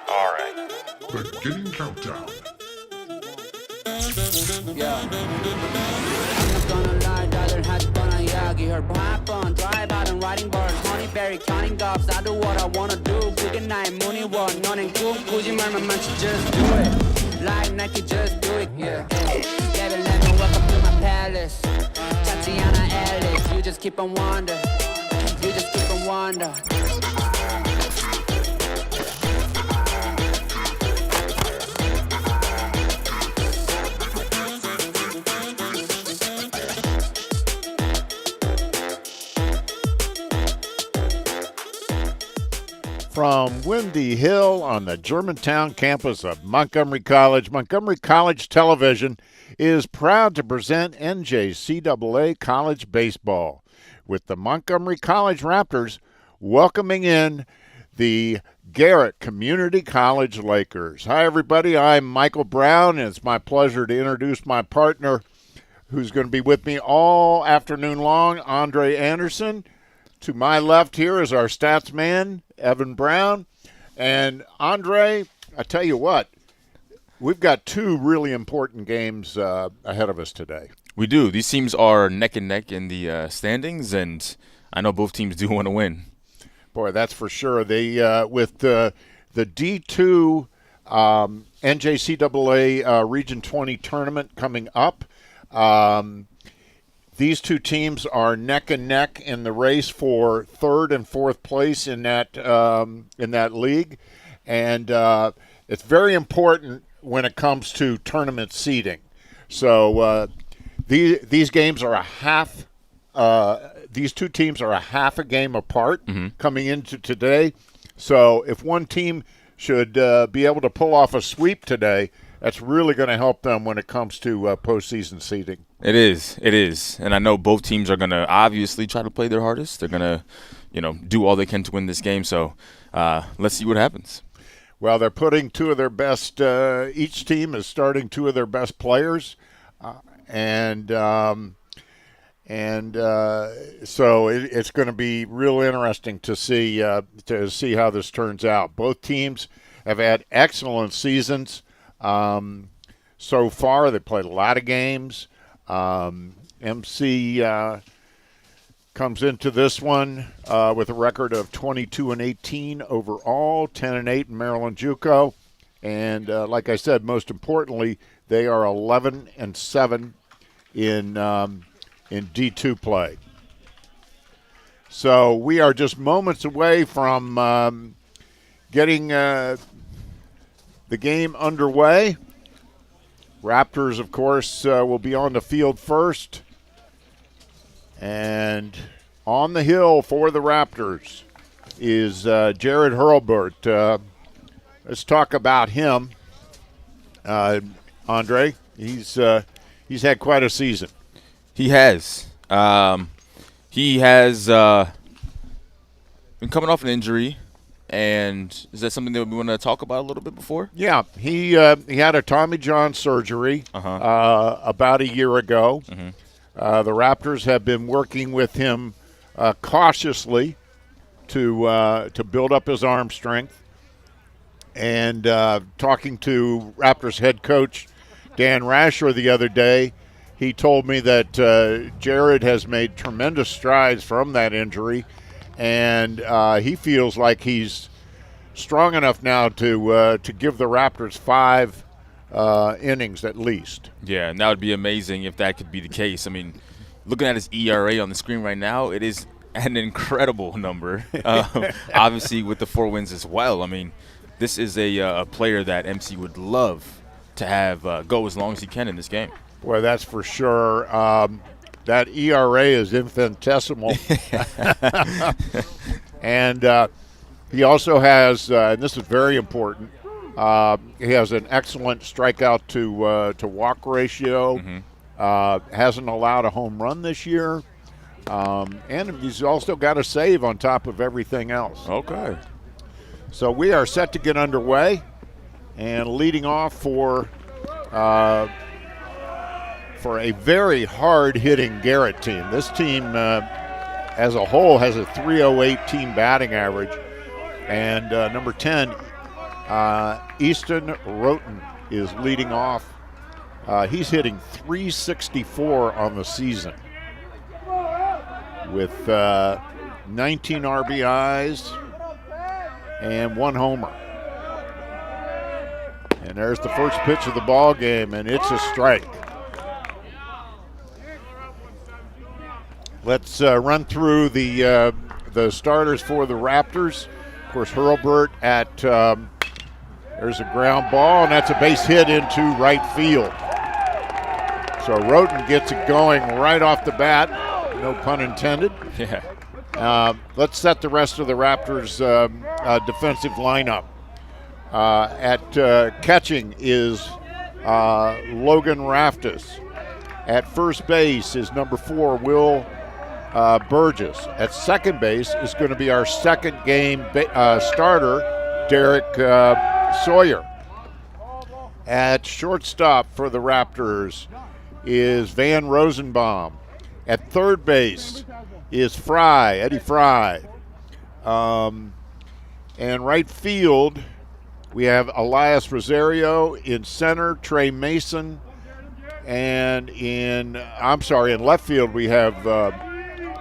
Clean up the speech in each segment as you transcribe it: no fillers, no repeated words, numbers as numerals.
All right. Beginning countdown. Yeah. I'm not gonna lie, rather had fun on Yagi. Her pop on, drive out and riding bars. Honeyberry, counting dogs. I do what I wanna do. Good night, Mooney one, none and cool. Kurkjian man, just do it. Like Nike, just do it. Yeah. Devil, let me welcome to my palace. Tatiana Ellis, you just keep on wonder. You just keep on wonder. From Windy Hill on the Germantown campus of Montgomery College, Montgomery College Television is proud to present NJCAA College Baseball with the Montgomery College Raptors welcoming in the Garrett Community College Lakers. Hi, everybody. I'm Michael Brown, and it's my pleasure to introduce my partner who's going to be with me all afternoon long, Andre Anderson. To my left here is our stats man, Evan Brown. And Andre, I tell you what, we've got two really important games ahead of us today. We do. These teams are neck and neck in the standings, and I know both teams do want to win. Boy, that's for sure. They with the D2 NJCAA Region 20 tournament coming up, these two teams are neck and neck in the race for third and fourth place in that league, and it's very important when it comes to tournament seeding. So these games are a half. These two teams are a half a game apart coming into today. So if one team should be able to pull off a sweep today, that's really going to help them when it comes to postseason seeding. It is. And I know both teams are going to obviously try to play their hardest. They're going to, do all they can to win this game. So let's see what happens. Well, they're putting two of their best each team is starting two of their best players. So it's going to be real interesting to see how this turns out. Both teams have had excellent seasons so far. They played a lot of games. MC comes into this one with a record of 22-18 overall, 10-8 in Maryland JUCO, and like I said, most importantly, they are 11-7 in D2 play. So we are just moments away from getting the game underway. Raptors, of course, will be on the field first. And on the hill for the Raptors is Jared Hurlburt. Let's talk about him. Andre, he's had quite a season. He has. He has been coming off an injury. And is that something that we want to talk about a little bit before? Yeah, he had a Tommy John surgery about a year ago. Mm-hmm. The Raptors have been working with him cautiously to build up his arm strength. And talking to Raptors head coach Dan Rascher the other day, he told me that Jared has made tremendous strides from that injury. And he feels like he's strong enough now to give the Raptors 5 innings at least. Yeah, and that would be amazing if that could be the case. I mean, looking at his ERA on the screen right now, it is an incredible number, obviously with the 4 wins as well. I mean, this is a player that MC would love to have go as long as he can in this game. Boy, that's for sure. That ERA is infinitesimal. And he also has, and this is very important, he has an excellent strikeout to walk ratio. Hasn't allowed a home run this year. And he's also got a save on top of everything else. Okay. So we are set to get underway. And leading off for a very hard-hitting Garrett team. This team as a whole has a .308 team batting average. And number 10, Easton Roten is leading off. He's hitting .364 on the season with 19 RBIs and 1 homer. And there's the first pitch of the ball game, and it's a strike. Let's run through the starters for the Raptors. Of course, Hurlburt at there's a ground ball, and that's a base hit into right field. So Roten gets it going right off the bat. No pun intended. Yeah. Let's set the rest of the Raptors' defensive lineup. At catching is Logan Raftus. At first base is number 4, Will Burgess. At second base is going to be our second game starter, Daerek Sawyer. At shortstop for the Raptors is Van Rosenbaum. At third base is Frye, Eddie Frye. And right field, we have Elias Rosario. In center, Trey Mason. And in left field, we have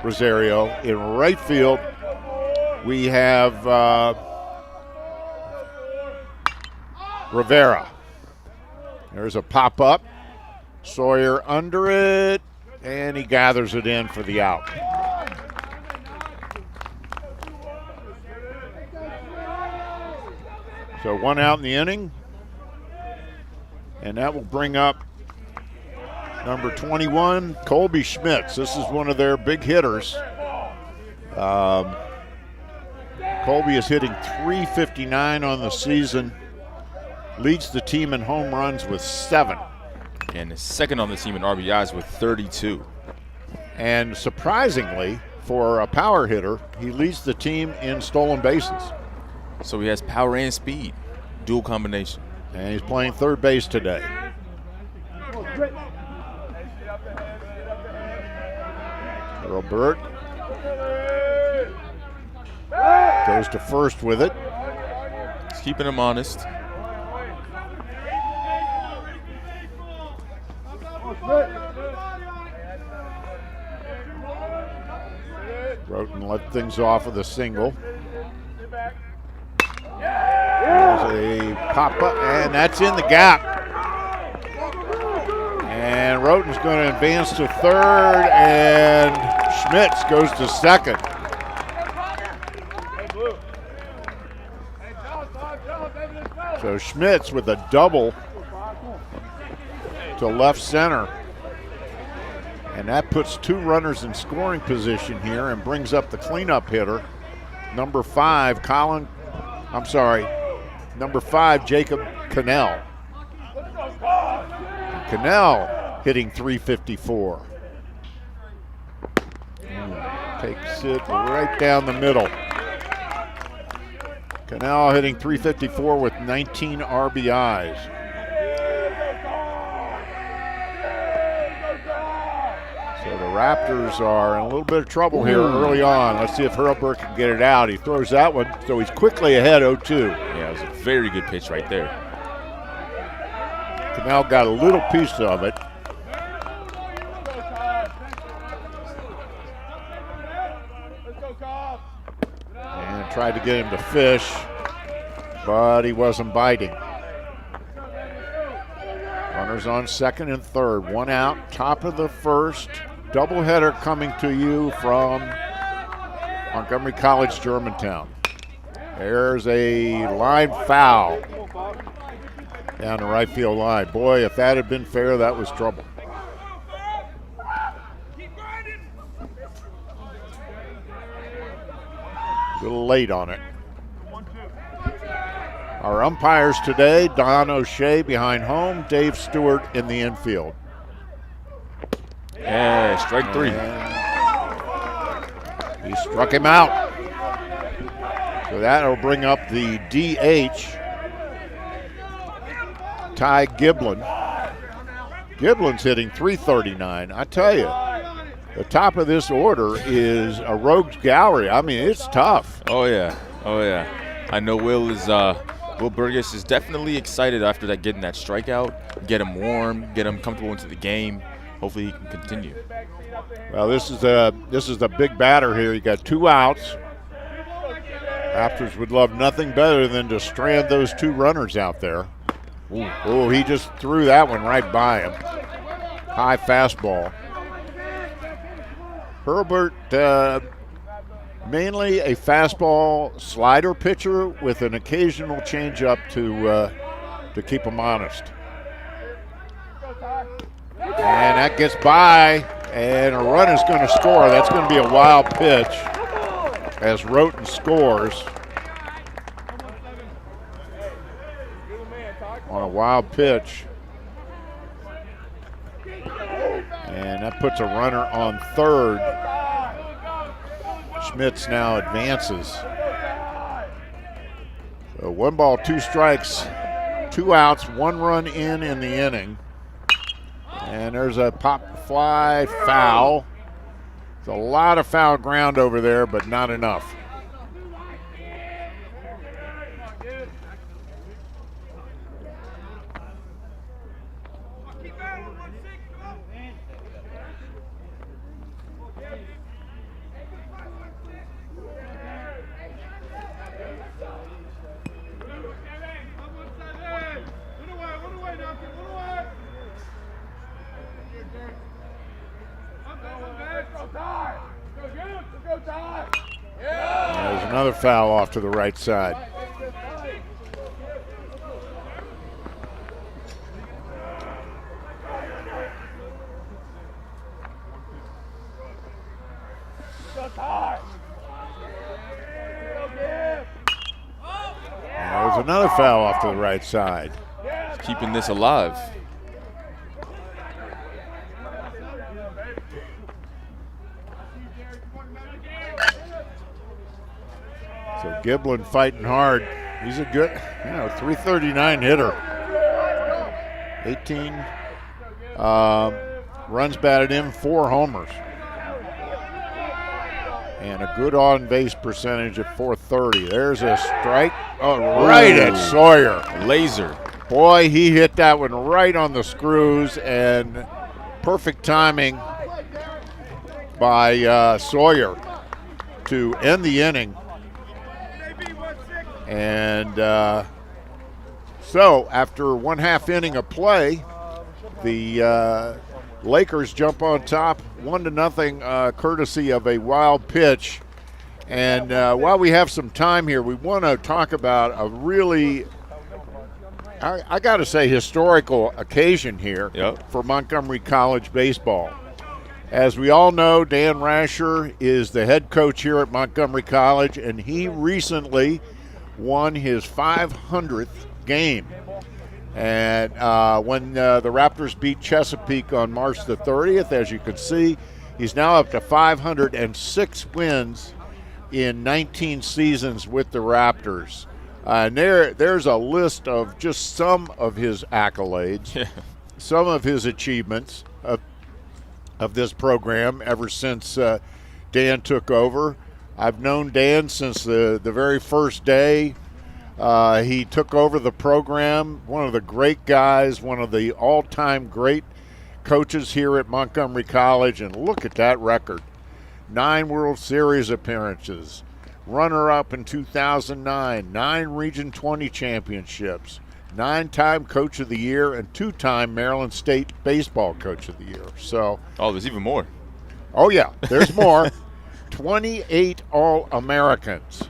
Rosario. In right field, we have Rivera. There's a pop-up. Sawyer under it, and he gathers it in for the out. So 1 out in the inning, and that will bring up number 21, Colby Schmitz. This is one of their big hitters. Colby is hitting .359 on the season, leads the team in home runs with 7. And is second on the team in RBIs with 32. And surprisingly, for a power hitter, he leads the team in stolen bases. So he has power and speed, dual combination. And he's playing third base today. Hurlburt goes to first with it. He's keeping him honest. Roten let things off with a single. There's a pop-up, and that's in the gap. And Roten's going to advance to third, and Schmitz goes to second. So Schmitz with a double to left center. And that puts 2 runners in scoring position here and brings up the cleanup hitter, number 5, number 5, Jacob Cannell. Cannell hitting .354. Takes it right down the middle. Cannell hitting .354 with 19 RBIs. So the Raptors are in a little bit of trouble here early on. Let's see if Hurlburt can get it out. He throws that one, so he's quickly ahead 0-2. Yeah, it was a very good pitch right there. Cannell got a little piece of it. And tried to get him to fish, but he wasn't biting. Runners on second and third. 1 out, top of the first. Doubleheader coming to you from Montgomery College, Germantown. There's a line foul down the right field line. Boy, if that had been fair, that was trouble. A little late on it. Our umpires today, Don O'Shea behind home, Dave Stewart in the infield. Yeah, strike 3. He struck him out. So that'll bring up the DH, Ty Giblin. Giblin's hitting .339. I tell you, the top of this order is a rogues gallery. I mean, it's tough. Oh yeah. I know Will Burgess is definitely excited after getting that strikeout. Get him warm, get him comfortable into the game. Hopefully he can continue. Well, this is the big batter here. You got 2 outs. Raptors would love nothing better than to strand those 2 runners out there. Oh, he just threw that one right by him. High fastball. Hurlburt, mainly a fastball slider pitcher with an occasional changeup to keep him honest. And that gets by, and a run is going to score. That's going to be a wild pitch as Roten scores on a wild pitch. And that puts a runner on third. Schmitz now advances. So 1 ball, 2 strikes, 2 outs, 1 run in the inning. And there's a pop fly foul. There's a lot of foul ground over there, but not enough. There's another foul off to the right side. There's another foul off to the right side. Keeping this alive. So Giblin fighting hard. He's a good, 339 hitter. 18 runs batted in, 4 homers. And a good on-base percentage at 430. There's a strike. Oh, right at Sawyer. Laser. Boy, he hit that one right on the screws, and perfect timing by Sawyer to end the inning. And so after 1/2 inning of play, the Lakers jump on top 1-0, courtesy of a wild pitch. And while we have some time here, we want to talk about a really, I got to say, historical occasion here for Montgomery College baseball. As we all know, Dan Rascher is the head coach here at Montgomery College, and he recently won his 500th game. And when the Raptors beat Chesapeake on March the 30th, as you can see, he's now up to 506 wins in 19 seasons with the Raptors. And there's a list of just some of his accolades, some of his achievements of this program ever since Dan took over. I've known Dan since the very first day he took over the program. One of the great guys, one of the all-time great coaches here at Montgomery College. And look at that record. 9 World Series appearances, runner-up in 2009, 9 Region 20 championships, 9-time Coach of the Year, and 2-time Maryland State Baseball Coach of the Year. So, there's even more. Oh, yeah, there's more. 28 All-Americans,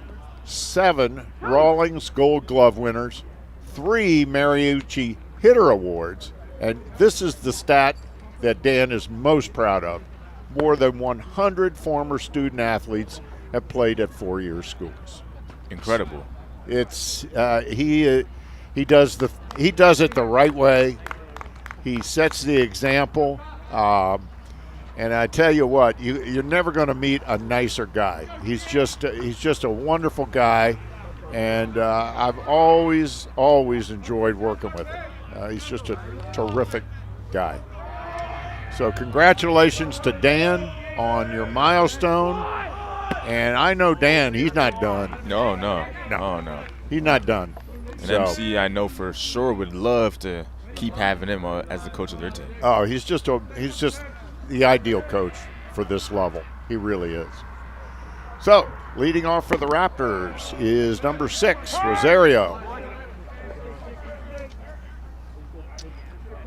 7 Rawlings Gold Glove winners, 3 Mariucci Hitter Awards, and this is the stat that Dan is most proud of. More than 100 former student athletes have played at 4-year schools. Incredible. It's he does it the right way. He sets the example. And I tell you what, you're never going to meet a nicer guy. He's just a wonderful guy, and I've always enjoyed working with him. He's just a terrific guy. So congratulations to Dan on your milestone. And I know Dan, he's not done. No. No. Oh, no. He's not done. And So- MC, I know for sure, would love to keep having him as the coach of their team. Oh, he's just the ideal coach for this level. He really is. So, leading off for the Raptors is number 6, Rosario.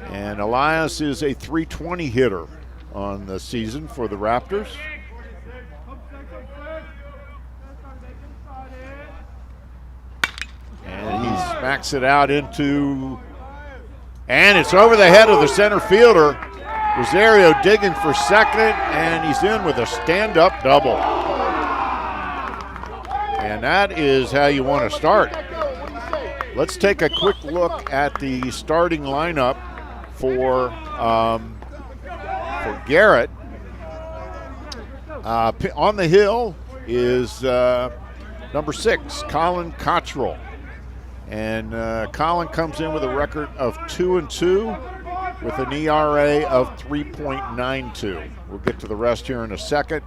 And Elias is a .320 hitter on the season for the Raptors. And he smacks it out into, and it's over the head of the center fielder. Rosario digging for second, and he's in with a stand-up double. And that is how you want to start. Let's take a quick look at the starting lineup for Garrett. On the hill is number 6, Colin Cottrell. And Colin comes in with a record of 2-2 with an ERA of 3.92. We'll get to the rest here in a second.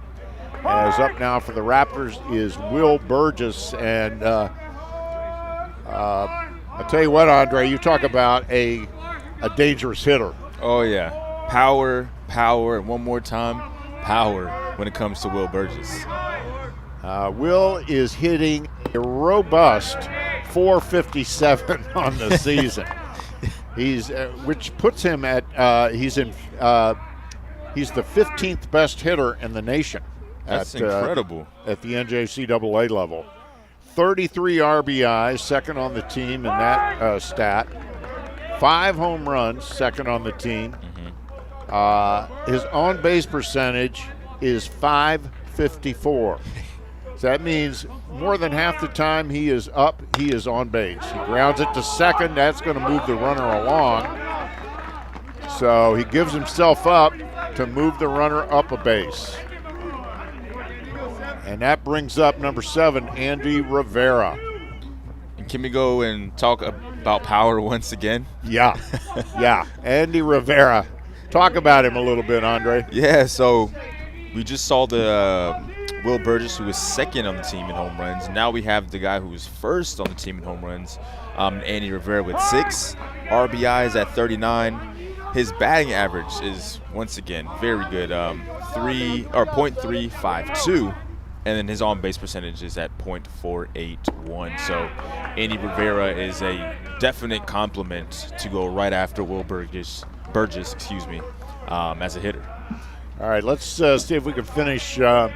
As up now for the Raptors is Will Burgess. And I'll tell you what, Andre, you talk about a dangerous hitter. Oh, yeah. Power, and one more time, power when it comes to Will Burgess. Will is hitting a robust .457 on the season. He's which puts him at he's the 15th best hitter in the nation. That's incredible. At the NJCAA level. 33 RBIs, second on the team in that stat. 5 home runs, second on the team. His on-base percentage is .554. So that means more than half the time he is up, he is on base. He grounds it to second. That's going to move the runner along. So he gives himself up to move the runner up a base. And that brings up number 7, Andy Rivera. And can we go and talk about power once again? Yeah, yeah. Andy Rivera. Talk about him a little bit, Andre. Yeah, so we just saw the Will Burgess, who was second on the team in home runs. Now we have the guy who was first on the team in home runs, Andy Rivera, with 6 RBIs at 39. His batting average is, once again, very good, .352, and then his on-base percentage is at .481. So Andy Rivera is a definite compliment to go right after Will Burgess, as a hitter. All right, let's see if we can finish the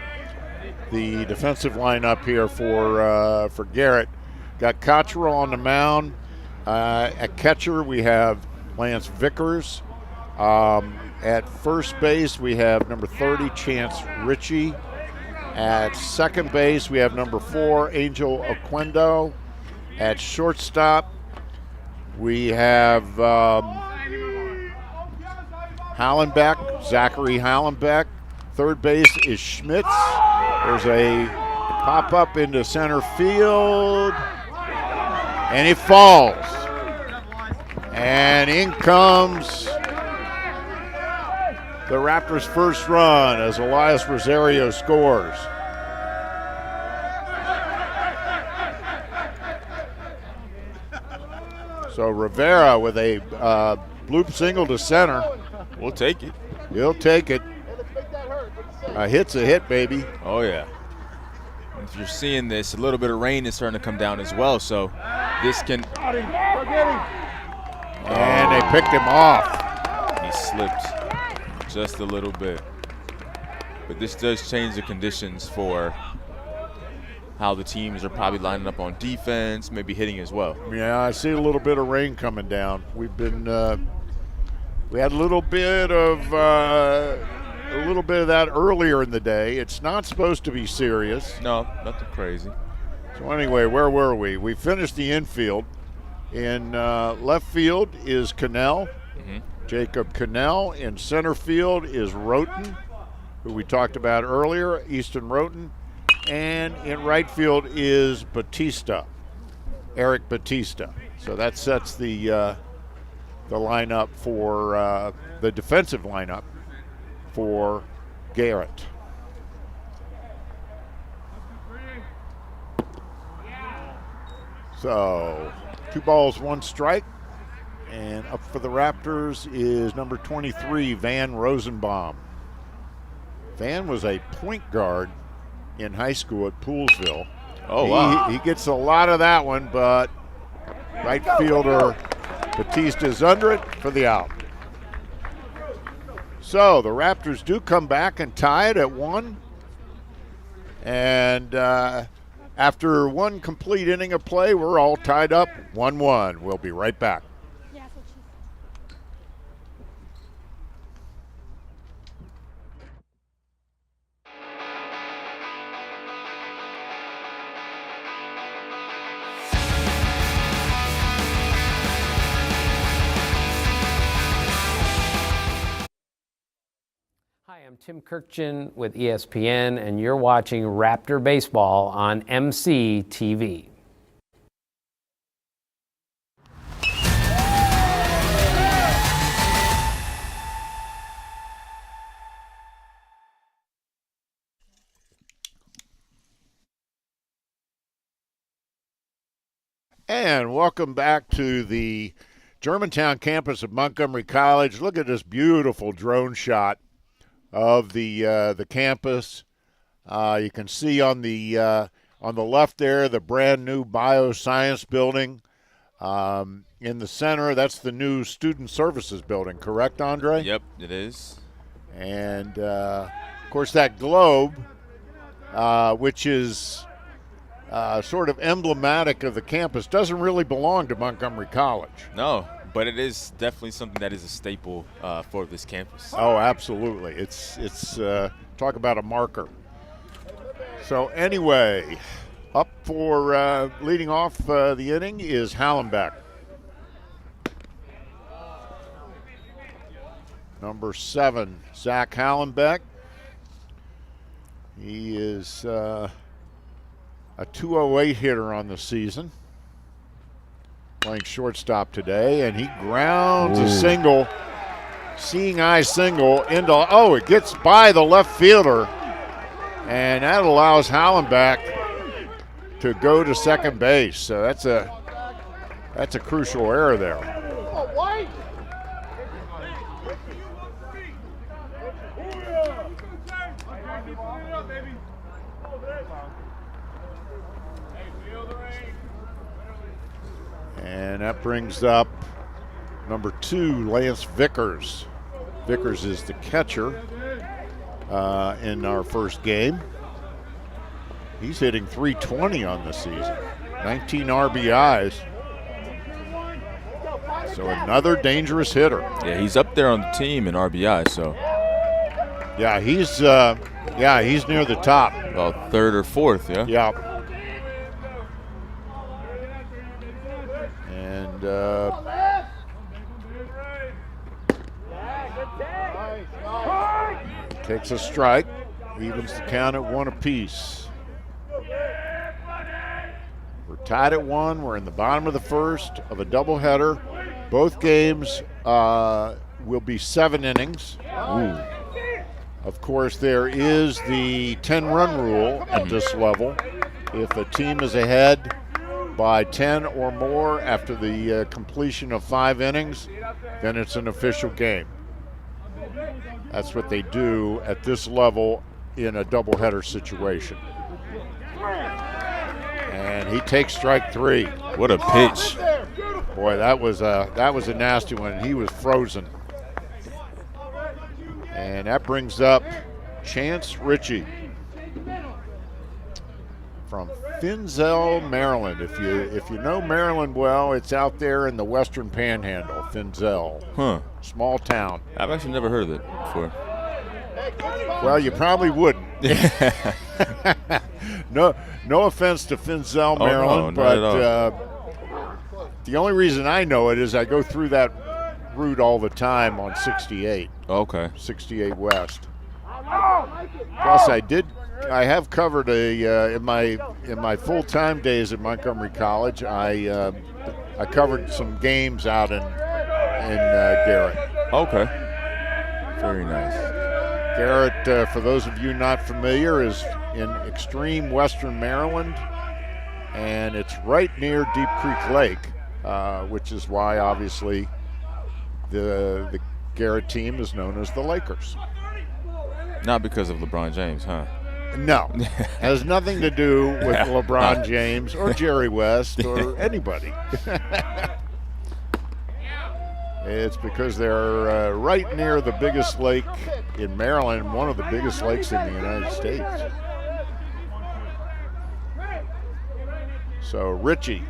defensive lineup here for Garrett. Got Cottrell on the mound. At catcher, we have Lance Vickers. At first base, we have number 30, Chance Ritchie. At second base, we have number 4, Angel Oquendo. At shortstop, we have Hallenbeck, Zachary Hallenbeck. Third base is Schmitz. There's a pop-up into center field, and it falls. And in comes the Raptors' first run as Elias Rosario scores. So Rivera with a bloop single to center. We'll take it. He'll take it. A hit's a hit, baby. Oh, yeah. If you're seeing this, a little bit of rain is starting to come down as well, so this can... And they picked him off. He slipped just a little bit. But this does change the conditions for how the teams are probably lining up on defense, maybe hitting as well. Yeah, I see a little bit of rain coming down. We've been, we had a little bit of that earlier in the day. It's not supposed to be serious. No, nothing crazy. So anyway, where were we? We finished the infield. In left field is Cannell, Jacob Cannell. In center field is Roten, who we talked about earlier, Easton Roten. And in right field is Batista, Eric Batista. So that sets the lineup for the defensive lineup for Garrett. So 2 balls, 1 strike. And up for the Raptors is number 23, Van Rosenbaum. Van was a point guard in high school at Poolsville. Oh, wow. He gets a lot of that one, but right fielder Batista's under it for the out. So the Raptors do come back and tie it at 1. And after 1 complete inning of play, we're all tied up 1-1. We'll be right back. Hi, I'm Tim Kurkjian with ESPN, and you're watching Raptor Baseball on MC TV. And welcome back to the Germantown campus of Montgomery College. Look at this beautiful drone shot of the campus. You can see on the left there the brand new bioscience building. In the center, that's the new student services building, correct, Andre? Yep, it is. And of course that globe, which is sort of emblematic of the campus, doesn't really belong to Montgomery College. No, but it is definitely something that is a staple for this campus. Oh, absolutely. It's talk about a marker. So anyway, up for leading off the inning is Hallenbeck. Number 7, Zach Hallenbeck. He is a 208 hitter on the season. Playing shortstop today, and he grounds a single, seeing eye single into, it gets by the left fielder, and that allows Hallenbeck to go to second base. So that's a crucial error there. And that brings up number 2, Lance Vickers. Vickers is the catcher in our first game. He's hitting .320 on the season, 19 RBIs. So another dangerous hitter. Yeah, he's up there on the team in RBI. So yeah, he's near the top. Well, 3rd or 4th. Yeah. Yeah. And takes a strike, evens the count at 1 apiece. We're tied at 1. We're in the bottom of the first of a doubleheader. Both games will be 7 innings. Ooh. Of course, there is the 10-run rule at this level. If a team is ahead by 10 or more after the completion of 5 innings, then it's an official game. That's what they do at this level in a doubleheader situation. And he takes strike 3. What a pitch. Boy, that was a nasty one. He was frozen. And that brings up Chance Ritchie from Finzel, Maryland. If you know Maryland well, it's out there in the Western Panhandle, Finzel. Huh. Small town. I've actually never heard of it before. Well, you probably wouldn't. No offense to Finzel, Maryland, no, but the only reason I know it is I go through that route all the time on 68. Okay. 68 West. Plus, I have covered in my full-time days at Montgomery College. I covered some games out in Garrett. Okay. Very nice. Garrett, for those of you not familiar, is in extreme western Maryland. and it's right near Deep Creek Lake, which is why obviously the Garrett team is known as the Lakers. Not because of LeBron James, huh? No, has nothing to do with LeBron James or Jerry West or anybody. It's because they're right near the biggest lake in Maryland, one of the biggest lakes in the United States. So Richie.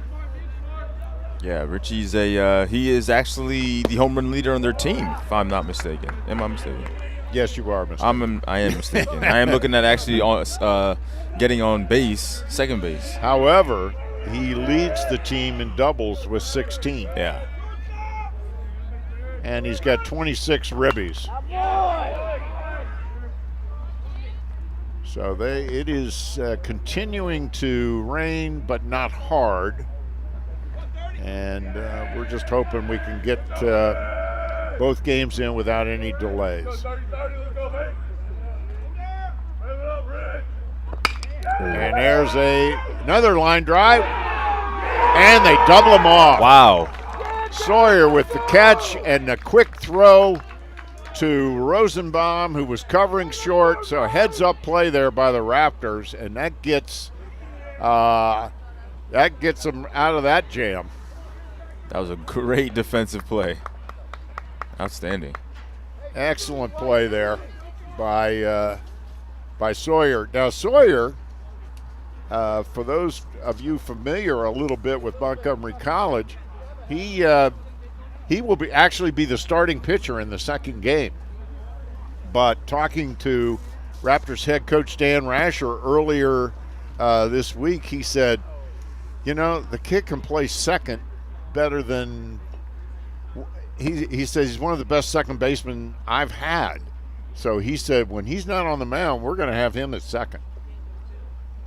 Yeah, Richie's he is actually the home run leader on their team, if I'm not mistaken. Am I mistaken? Yes, you are mistaken. I am mistaken. I am looking at actually getting on base, second base. However, he leads the team in doubles with 16. Yeah. And he's got 26 ribbies. So it is continuing to rain, but not hard. And we're just hoping we can get both games in without any delays. And there's another line drive, and they double him off. Wow. Sawyer with the catch and the quick throw to Rosenbaum, who was covering short. So a heads-up play there by the Raptors, and that gets them out of that jam. That was a great defensive play. Outstanding. Excellent play there by Sawyer. Now Sawyer, for those of you familiar a little bit with Montgomery College, he will actually be the starting pitcher in the second game. But talking to Raptors head coach Dan Rascher earlier this week, he said, the kid can play second better than he says he's one of the best second basemen I've had. So he said when he's not on the mound, we're going to have him at second.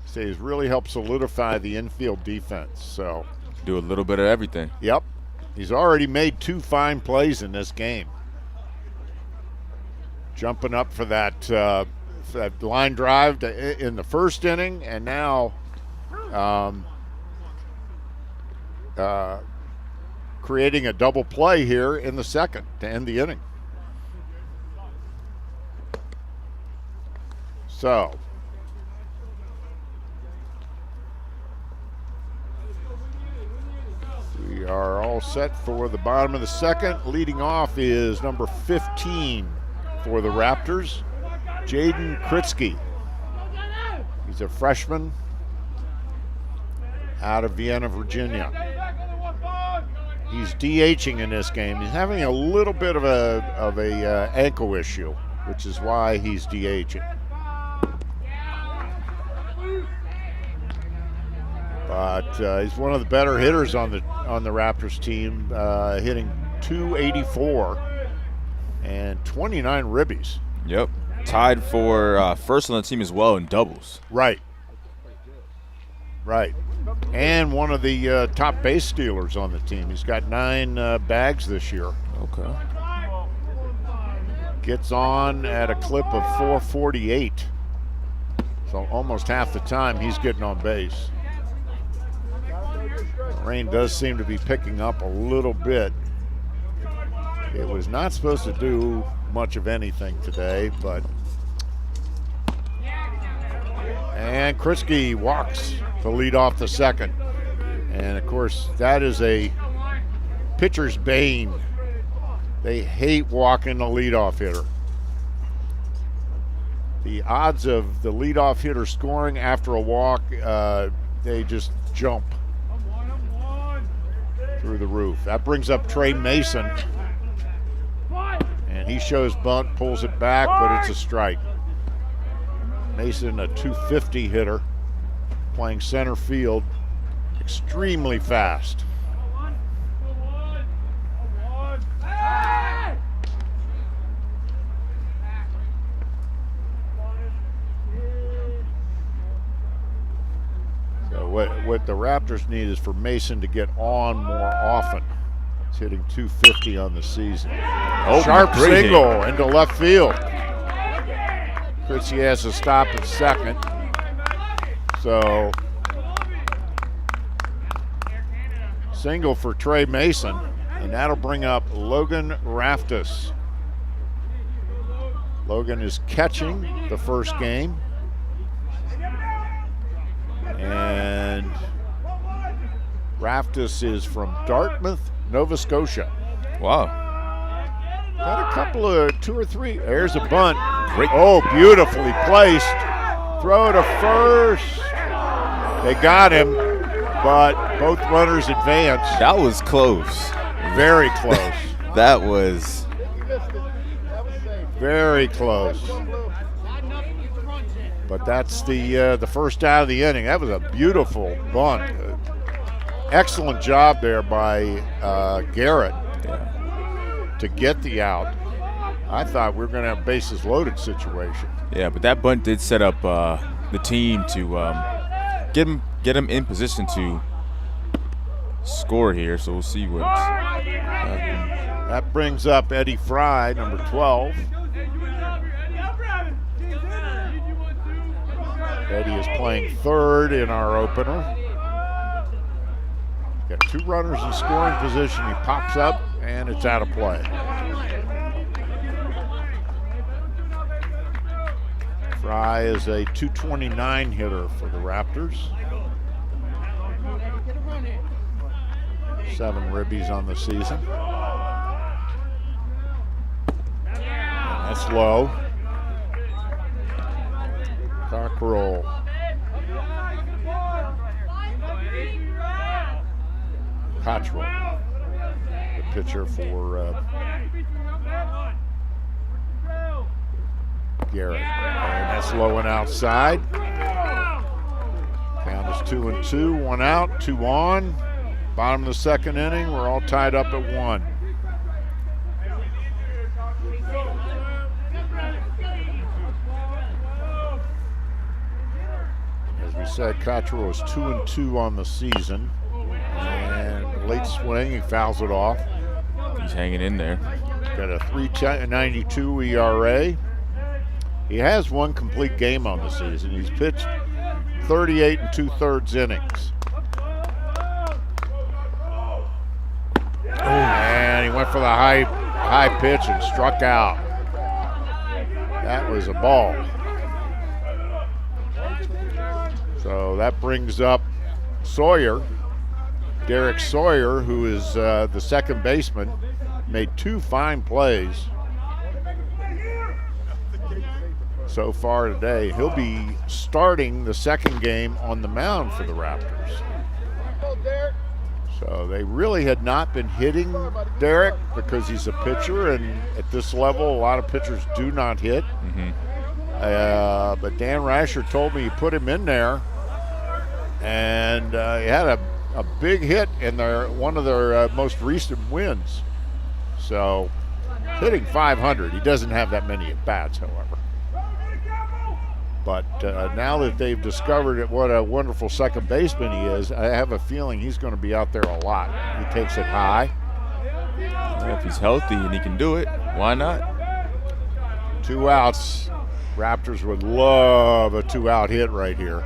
So he's really helped solidify the infield defense. So do a little bit of everything. Yep. He's already made 2 fine plays in this game. Jumping up for that line drive in the first inning, and now creating a double play here in the second to end the inning. So we are all set for the bottom of the second. Leading off is number 15 for the Raptors, Jaden Kritsky. He's a freshman out of Vienna, Virginia. He's DHing in this game. He's having a little bit of a ankle issue, which is why he's DHing. But he's one of the better hitters on the Raptors team, hitting .284 and 29 ribbies. Yep, tied for first on the team as well in doubles. Right. And one of the top base stealers on the team. He's got 9 bags this year. Okay. Gets on at a clip of 448. So almost half the time he's getting on base. The rain does seem to be picking up a little bit. It was not supposed to do much of anything today, but. And Kritsky walks to lead off the second. And of course, that is a pitcher's bane. They hate walking the leadoff hitter. The odds of the leadoff hitter scoring after a walk, they just jump through the roof. That brings up Trey Mason. And he shows bunt, pulls it back, but it's a strike. Mason, a .250 hitter, playing center field, extremely fast. So what the Raptors need is for Mason to get on more often. He's hitting .250 on the season. Oh, sharp great single into left field. Kritsky has to stop at second. So Single for Trey Mason, and that'll bring up Logan Raftus. Logan is catching the first game. And Raftus is from Dartmouth, Nova Scotia. Wow. Got a couple of 2 or 3. There's a bunt. Great. Oh, beautifully placed. Throw to first. They got him, but both runners advanced. That was close. Very close. That was very close. But that's the first out of the inning. That was a beautiful bunt. Excellent job there by Garrett to get the out. I thought we were going to have a bases loaded situation. Yeah, but that bunt did set up the team to get him in position to score here. So we'll see what happens. That brings up Eddie Frye, number 12. Eddie is playing third in our opener. Got 2 runners in scoring position. He pops up, and it's out of play. Frye is a .229 hitter for the Raptors. 7 ribbies on the season. And that's low. Cockrell. Cottrell, the pitcher for Garrett. And that's low and outside. Count is 2-2, 1 out, 2 on. Bottom of the second inning, we're all tied up at 1. As we said, Cottrell is 2-2 on the season. And late swing, he fouls it off. He's hanging in there. Got a 3.92 ERA. He has 1 complete game on the season. He's pitched 38 2/3 innings. And he went for the high pitch and struck out. That was a ball. So that brings up Sawyer. Derek Sawyer, who is the second baseman, made 2 fine plays so far today. He'll be starting the second game on the mound for the Raptors. So they really had not been hitting Daerek because he's a pitcher, and at this level, a lot of pitchers do not hit. But Dan Rascher told me he put him in there, and he had a big hit in one of their most recent wins. So hitting .500. He doesn't have that many at-bats, however. But now that they've discovered what a wonderful second baseman he is, I have a feeling he's going to be out there a lot. He takes it high. Well, if he's healthy and he can do it, why not? 2 outs. Raptors would love a 2-out hit right here.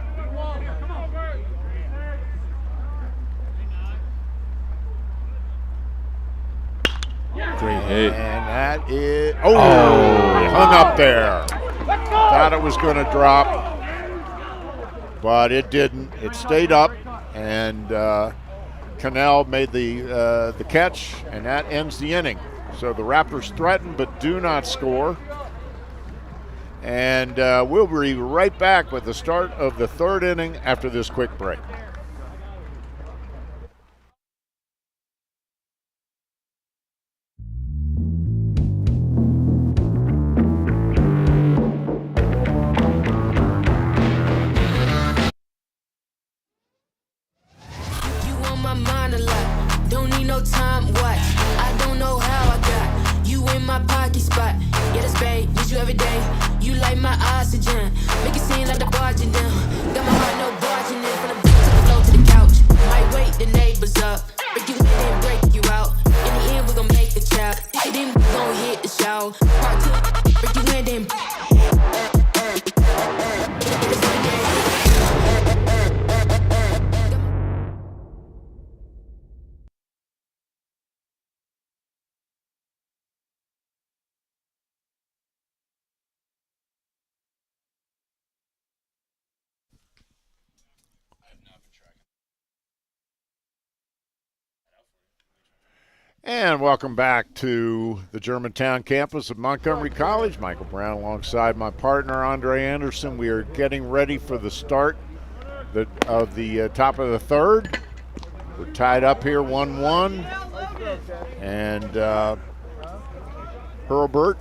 Great hit. And that is, he hung up there. Thought it was going to drop, but it didn't. It stayed up, and Cannell made the catch, and that ends the inning. So the Raptors threaten but do not score. And we'll be right back with the start of the third inning after this quick break. Time watch. I don't know how I got you in my pocket spot. Yeah, that's babe, need you every day. You like my oxygen, make it seem like the barging down. Got my heart no barging in from the beat to And welcome back to the Germantown campus of Montgomery College. Michael Brown alongside my partner, Andre Anderson. We are getting ready for the start of the top of the third. We're tied up here 1-1. And Hurlburt,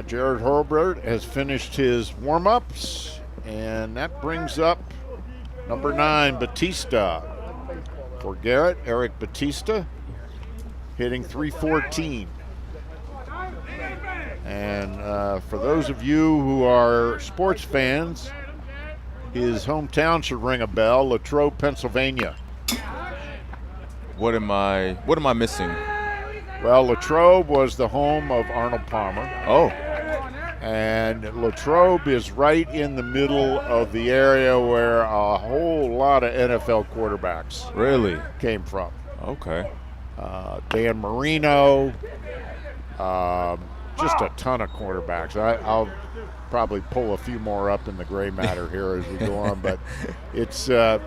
Jared Hurlburt has finished his warm-ups. And that brings up number 9, Batista. For Garrett, Eric Batista, hitting .314. And for those of you who are sports fans, his hometown should ring a bell, Latrobe, Pennsylvania. What am I missing? Well, Latrobe was the home of Arnold Palmer. Oh. And Latrobe is right in the middle of the area where a whole lot of NFL quarterbacks Really? came from. Okay. Dan Marino, just a ton of quarterbacks. I'll probably pull a few more up in the gray matter here as we go on, but it's sort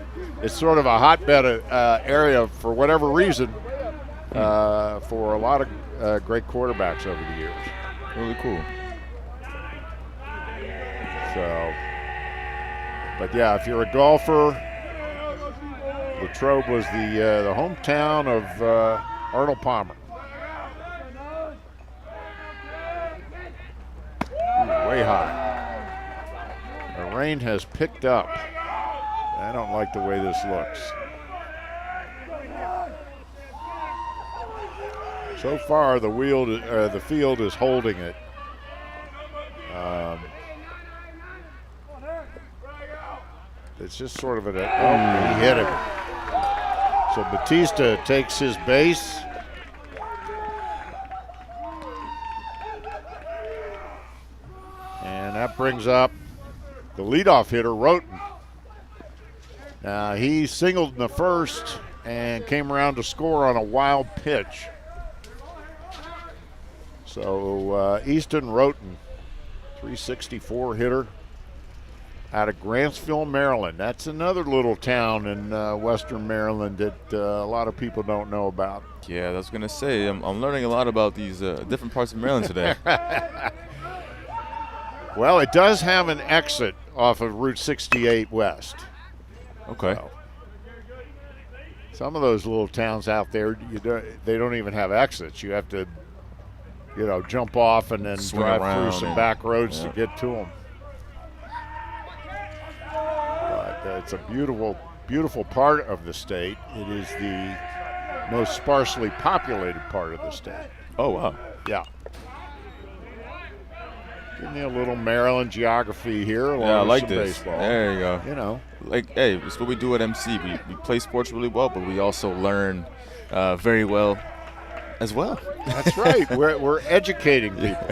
of a hotbed area for whatever reason for a lot of great quarterbacks over the years. Really cool. So, but yeah, if you're a golfer, Latrobe was the hometown of Arnold Palmer. Ooh, way high. The rain has picked up. I don't like the way this looks. So far, the field is holding it. It's just sort of he hit it. So Batista takes his base. And that brings up the leadoff hitter, Roten. Now, he singled in the first and came around to score on a wild pitch. So Easton Roten, .364 hitter, out of Grantsville, Maryland. That's another little town in western Maryland that a lot of people don't know about. Yeah, I was going to say, I'm learning a lot about these different parts of Maryland today. Well, it does have an exit off of Route 68 West. Okay. So, some of those little towns out there, they don't even have exits. You have to, jump off and then Swing drive around through some back roads yeah. to get to them. It's a beautiful, beautiful part of the state. It is the most sparsely populated part of the state. Oh, wow. Yeah. Give me a little Maryland geography here. Yeah, I like some this. Baseball. There you go. Hey, it's what we do at MC. We play sports really well, but we also learn very well as well. That's right. We're educating people.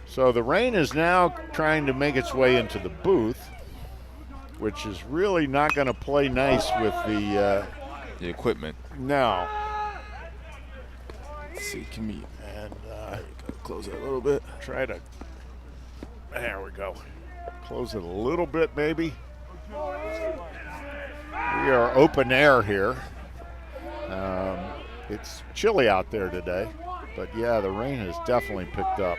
So the rain is now trying to make its way into the booth, which is really not going to play nice with the equipment. No. Let's see, can we close it a little bit? Try to. There we go. Close it a little bit, maybe. We are open air here. It's chilly out there today, but yeah, the rain has definitely picked up.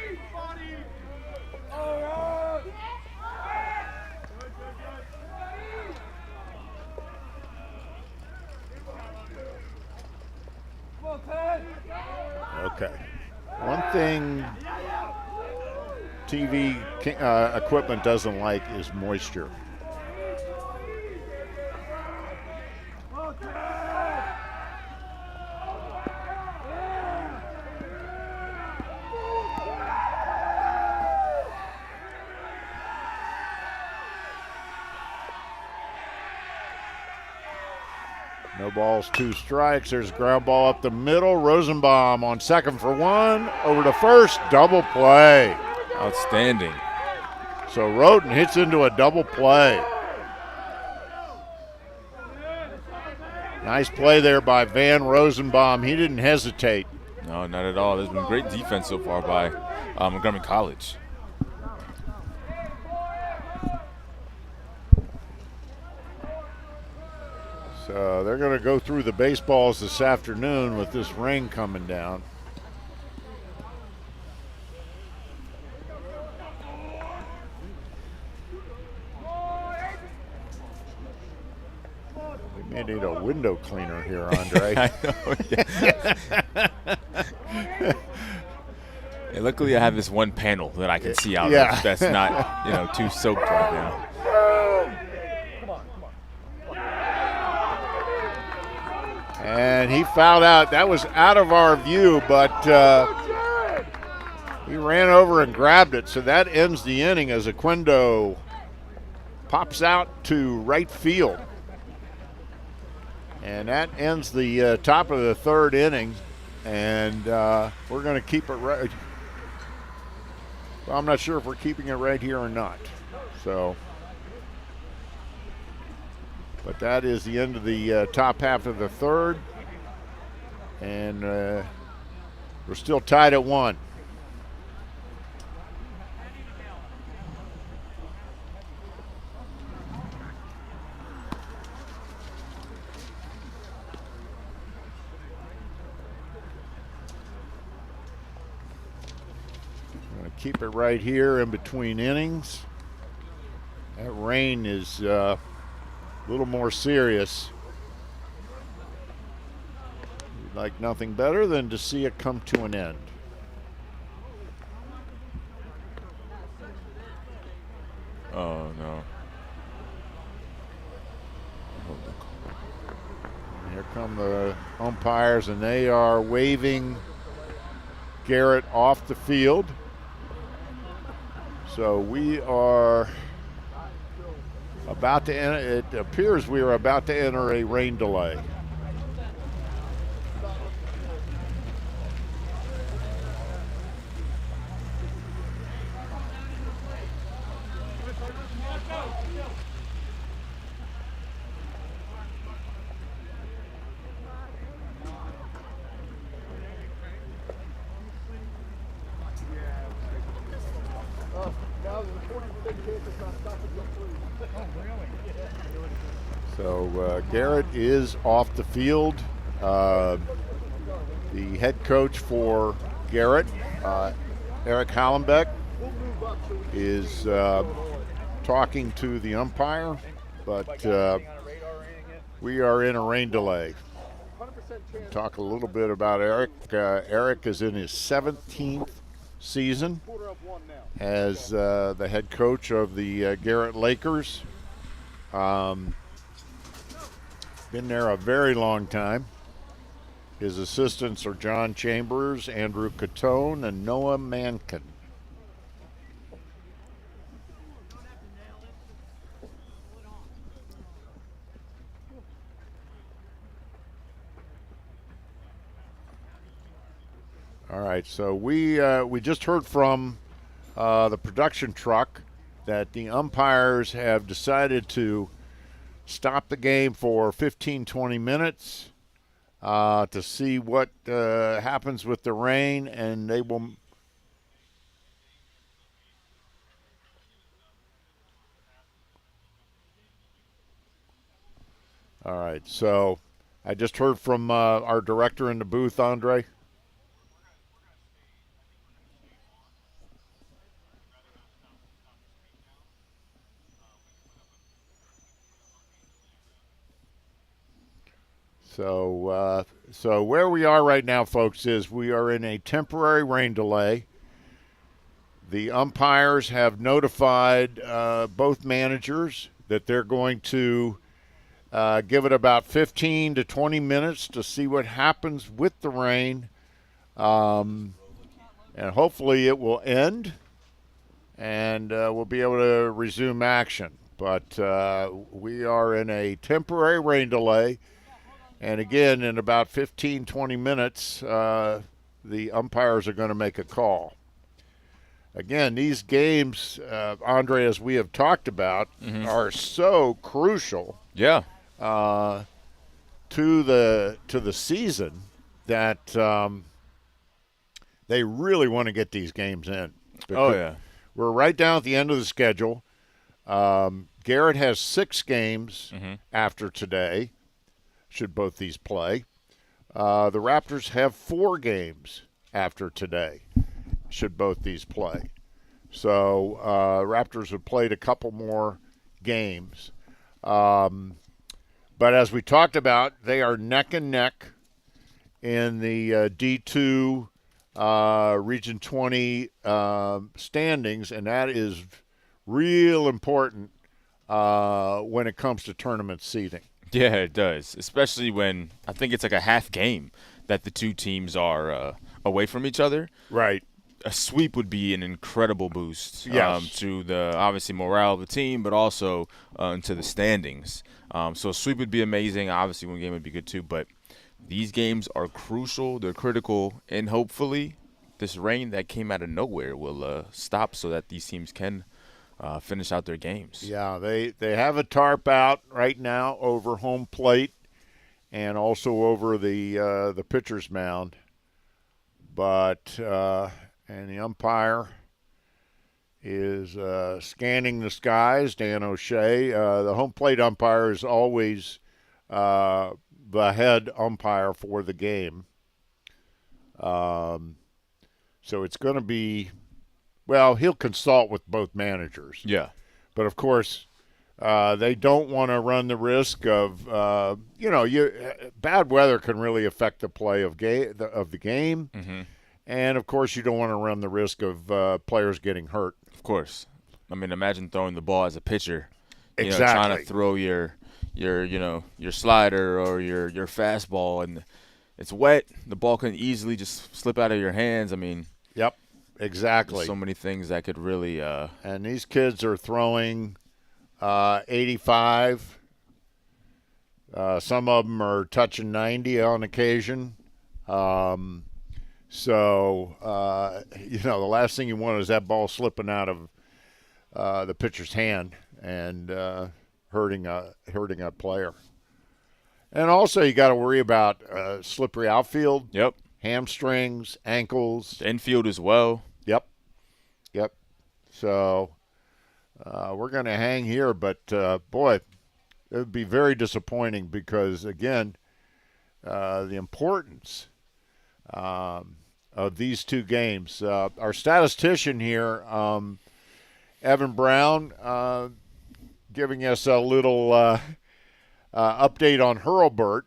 Okay. One thing TV equipment doesn't like is moisture. No balls, 2 strikes. There's a ground ball up the middle. Rosenbaum on second for 1. Over to first. Double play. Outstanding. So Roten hits into a double play. Nice play there by Van Rosenbaum. He didn't hesitate. No, not at all. There's been great defense so far by Montgomery College. So they're going to go through the baseballs this afternoon with this rain coming down. We may need a window cleaner here, Andre. I know. Yeah, luckily, I have this one panel that I can see out of that's not, too soaked right now. And he fouled out. That was out of our view, but he ran over and grabbed it. So that ends the inning as Aquendo pops out to right field. And that ends the top of the third inning. And we're going to keep it right. Well, I'm not sure if we're keeping it right here or not. So, but that is the end of the top half of the third. And we're still tied at 1. Keep it right here in between innings. That rain is a little more serious. We'd like nothing better than to see it come to an end. Oh, no. Here come the umpires, and they are waving Garrett off the field. So we are about to enter, it appears we are about to enter a rain delay. So Garrett is off the field. The head coach for Garrett, Eric Hallenbeck, is talking to the umpire, but we are in a rain delay. Talk a little bit about Eric. Eric is in his 17th season as the head coach of the Garrett Lakers. Been there a very long time. His assistants are John Chambers, Andrew Catone, and Noah Mankin. All right, so we just heard from the production truck that the umpires have decided to stop the game for 15-20 minutes to see what happens with the rain, and they will. All right, so I just heard from our director in the booth, Andre. So where we are right now, folks, is we are in a temporary rain delay. The umpires have notified both managers that they're going to give it about 15 to 20 minutes to see what happens with the rain. And hopefully it will end, and we'll be able to resume action. But we are in a temporary rain delay. And again, in about 15, 20 minutes, the umpires are going to make a call. Again, these games, Andre, as we have talked about, are so crucial. Yeah. To the season that they really want to get these games in. Oh, yeah. We're right down at the end of the schedule. Garrett has 6 games after today. should both these play. The Raptors have 4 games after today, should both these play. So Raptors have played a couple more games. But as we talked about, they are neck and neck in the D2 Region 20 standings, and that is real important when it comes to tournament seeding. Yeah, it does, especially when I think it's like a half game that the two teams are away from each other. Right. A sweep would be an incredible boost Yes. to the obviously morale of the team, but also into the standings. So a sweep would be amazing. Obviously, one game would be good too. But these games are crucial. They're critical, and hopefully, this rain that came out of nowhere will stop so that these teams can finish out their games. Yeah, they have a tarp out right now over home plate and also over the pitcher's mound. But and the umpire is scanning the skies, Dan O'Shea. The home plate umpire is always the head umpire for the game. So it's going to be, well, he'll consult with both managers. Yeah. But, of course, they don't want to run the risk of, bad weather can really affect the play of the game. Mm-hmm. And, of course, you don't want to run the risk of players getting hurt. Of course. I mean, imagine throwing the ball as a pitcher. Exactly. Trying to throw your slider or your fastball, and it's wet. The ball can easily just slip out of your hands. I mean, Yep, exactly. there's so many things that could really And these kids are throwing 85. Some of them are touching 90 on occasion. So, the last thing you want is that ball slipping out of the pitcher's hand and hurting a player. And also, you got to worry about slippery outfield, Yep. hamstrings, ankles. The infield as well. Yep. So, we're going to hang here, but, boy, it would be very disappointing because, again, the importance of these two games. Our statistician here, Evan Brown, giving us a little update on Hurlburt.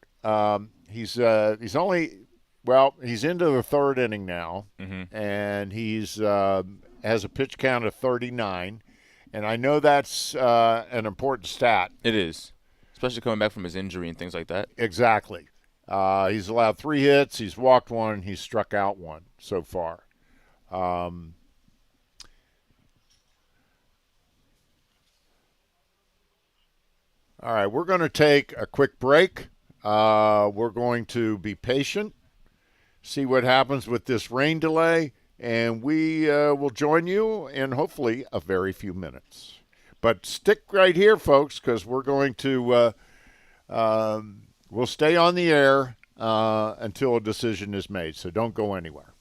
He's into the third inning now, and he's has a pitch count of 39, and I know that's an important stat. It is, especially coming back from his injury and things like that. Exactly. He's allowed 3 hits. He's walked 1. And he's struck out 1 so far. All right, we're going to take a quick break. We're going to be patient, see what happens with this rain delay, and we will join you in hopefully a very few minutes. But stick right here, folks, because we're going to we'll stay on the air until a decision is made, so don't go anywhere.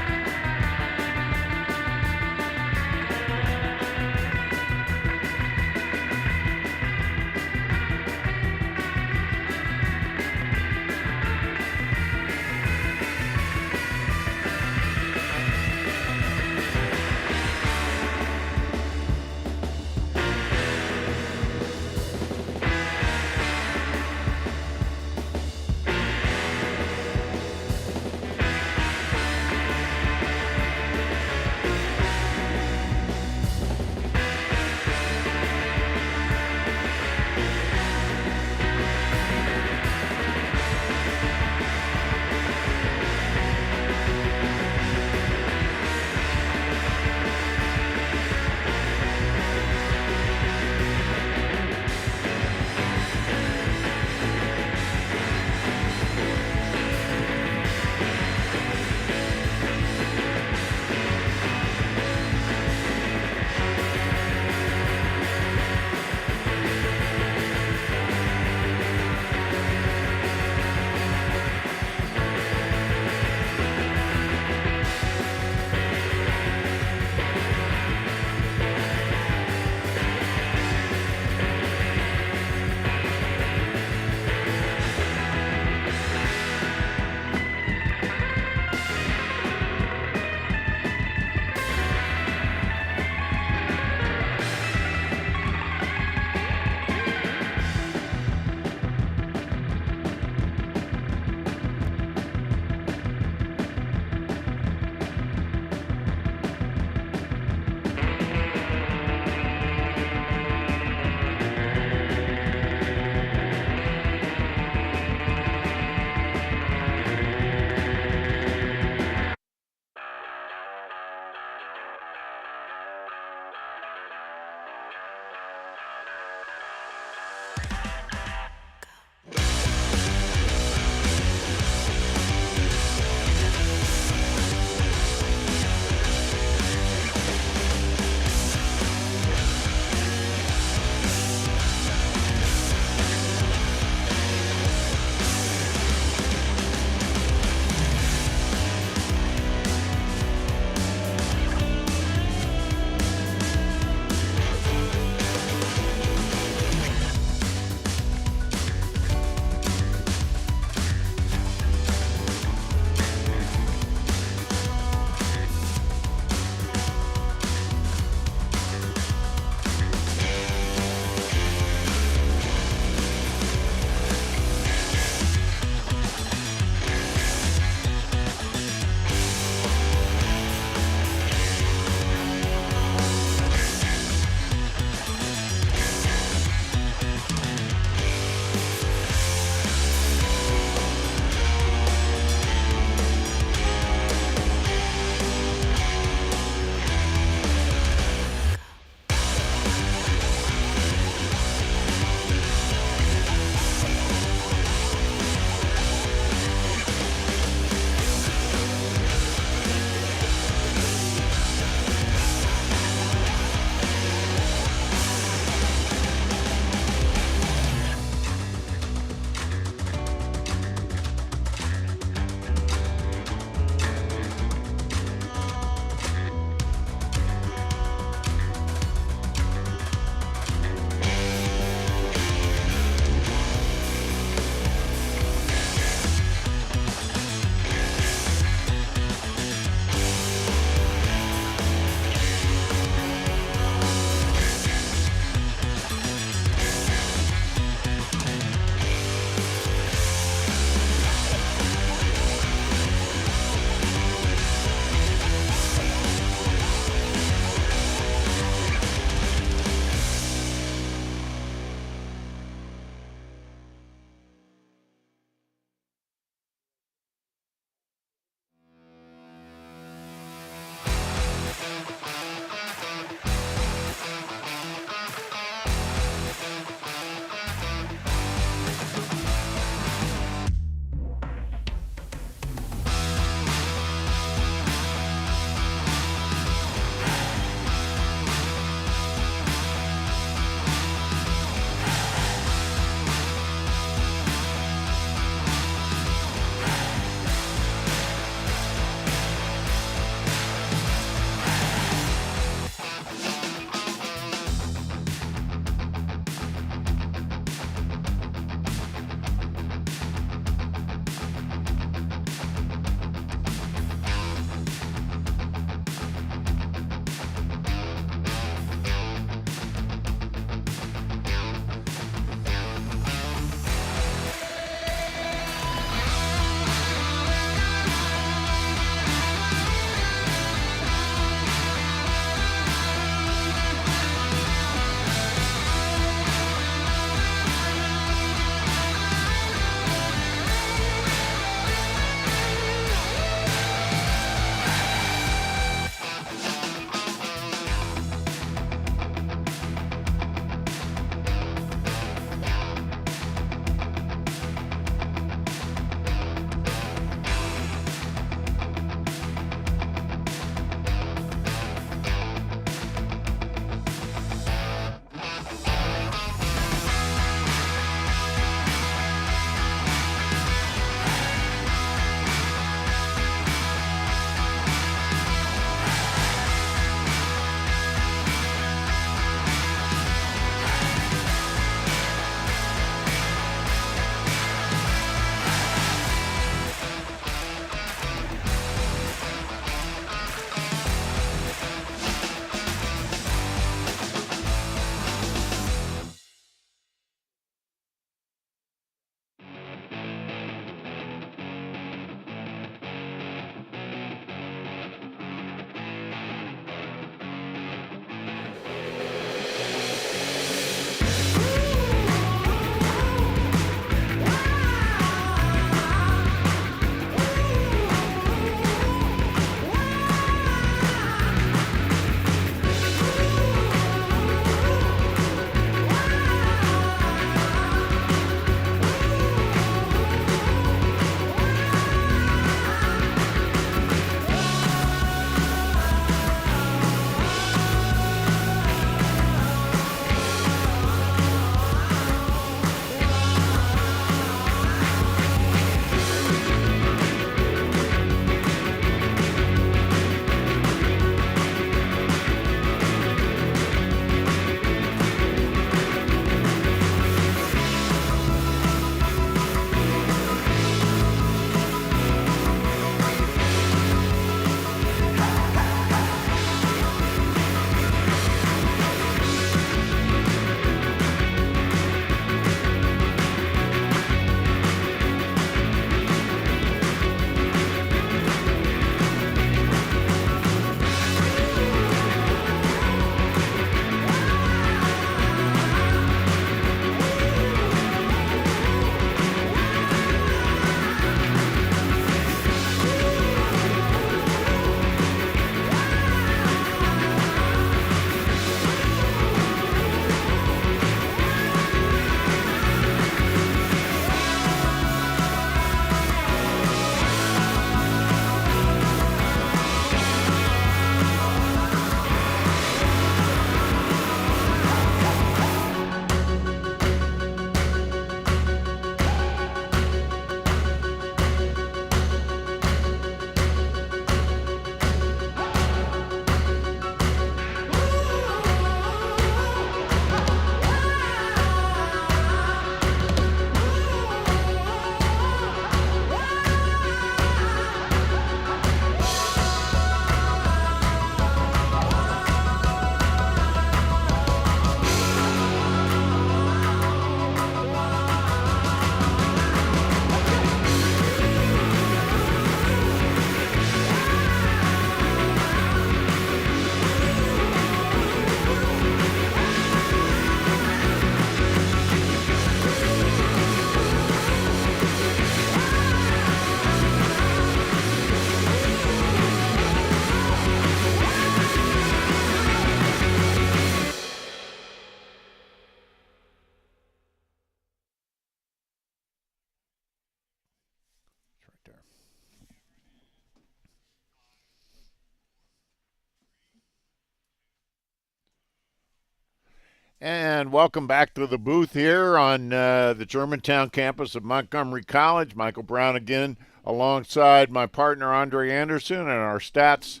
And welcome back to the booth here on the Germantown campus of Montgomery College. Michael Brown again alongside my partner Andre Anderson and our stats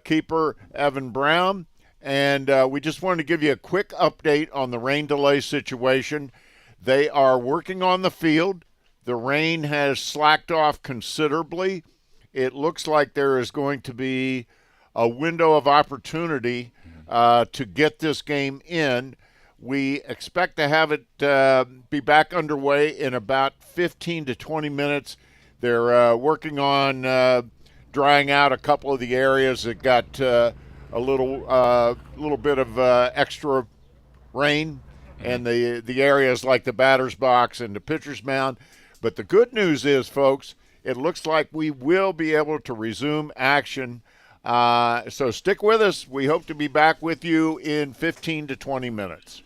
keeper Evan Brown. And we just wanted to give you a quick update on the rain delay situation. They are working on the field. The rain has slacked off considerably. It looks like there is going to be a window of opportunity to get this game in. We expect to have it be back underway in about 15 to 20 minutes. They're working on drying out a couple of the areas that got a little bit of extra rain, and the areas like the batter's box and the pitcher's mound. But the good news is, folks, it looks like we will be able to resume action. So stick with us. We hope to be back with you in 15 to 20 minutes.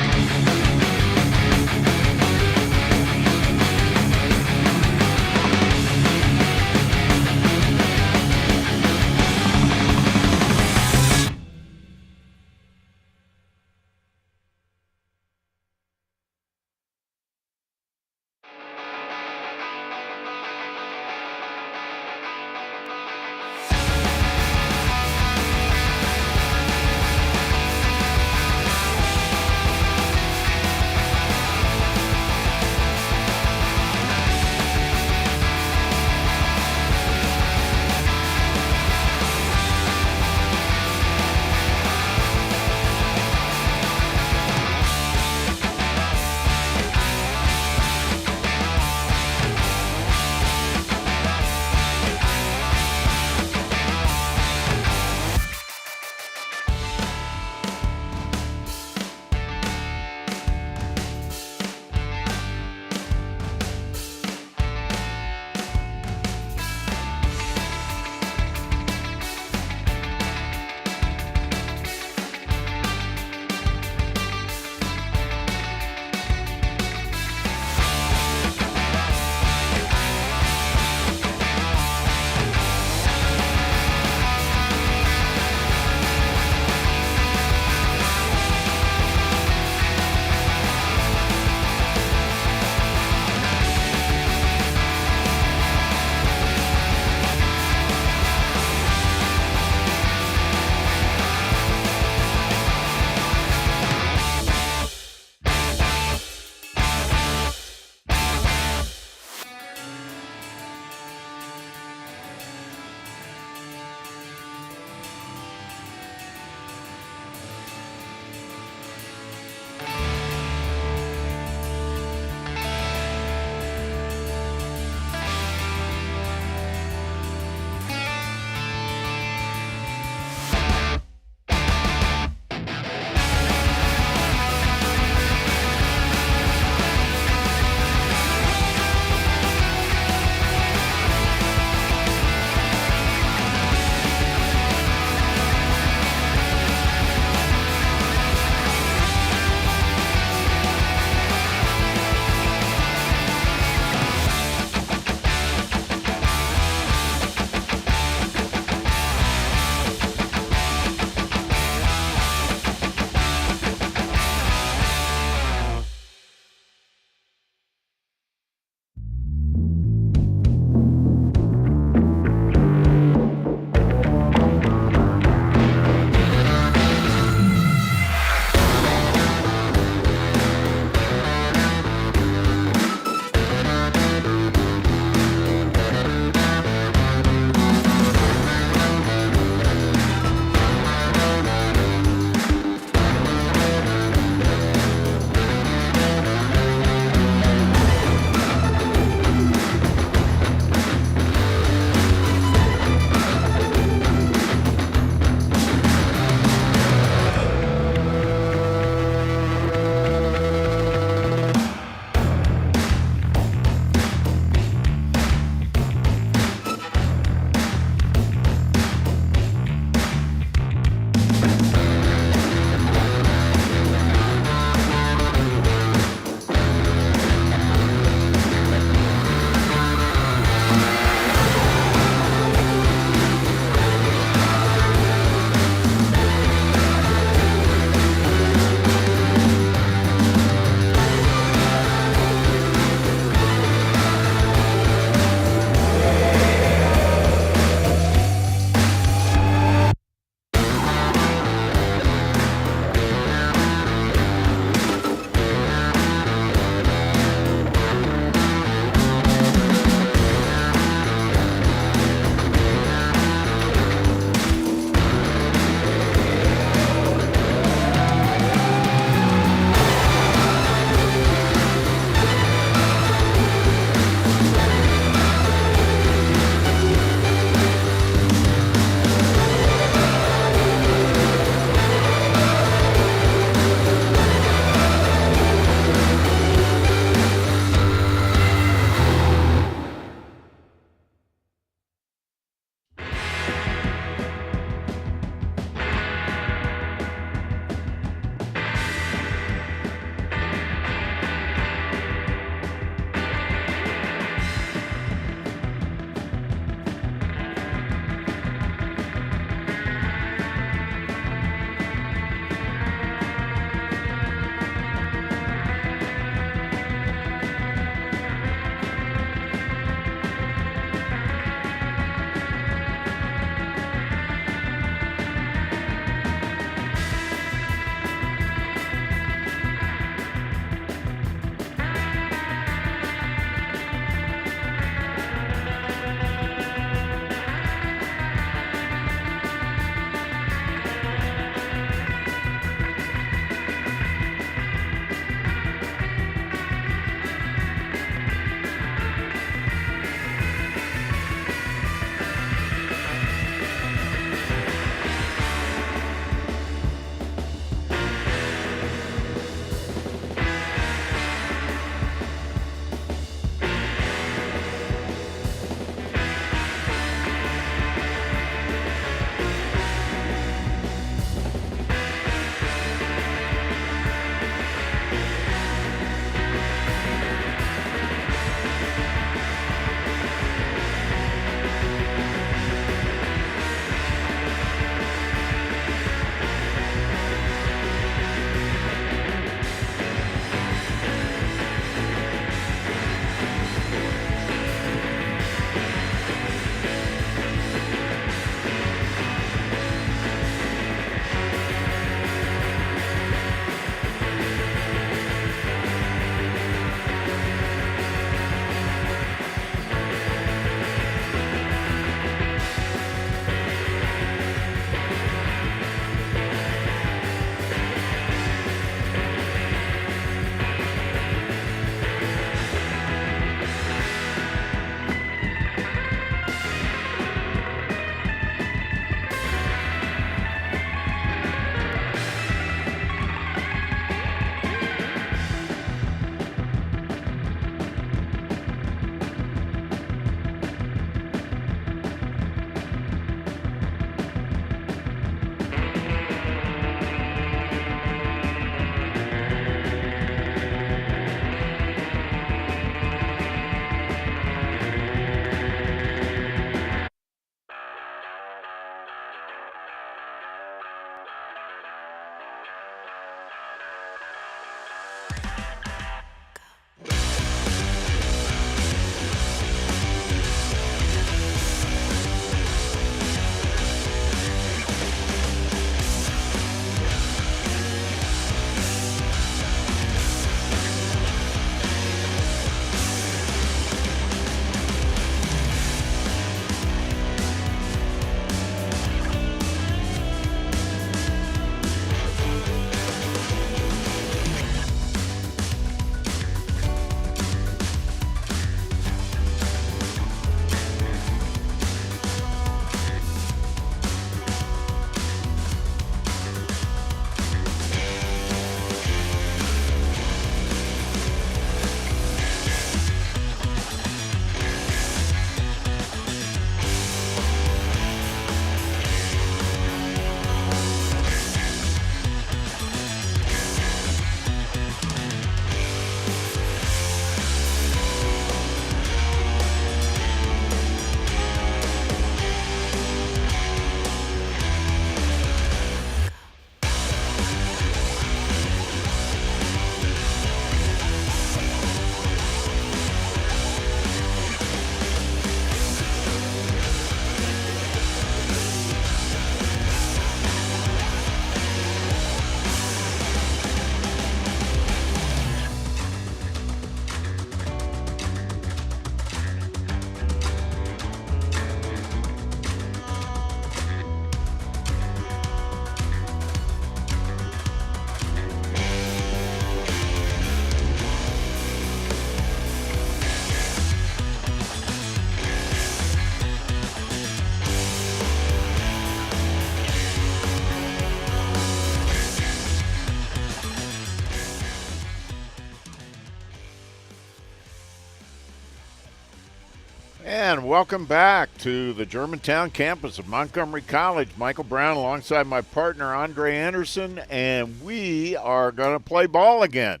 And welcome back to the Germantown campus of Montgomery College. Michael Brown alongside my partner Andre Anderson, and we are going to play ball again.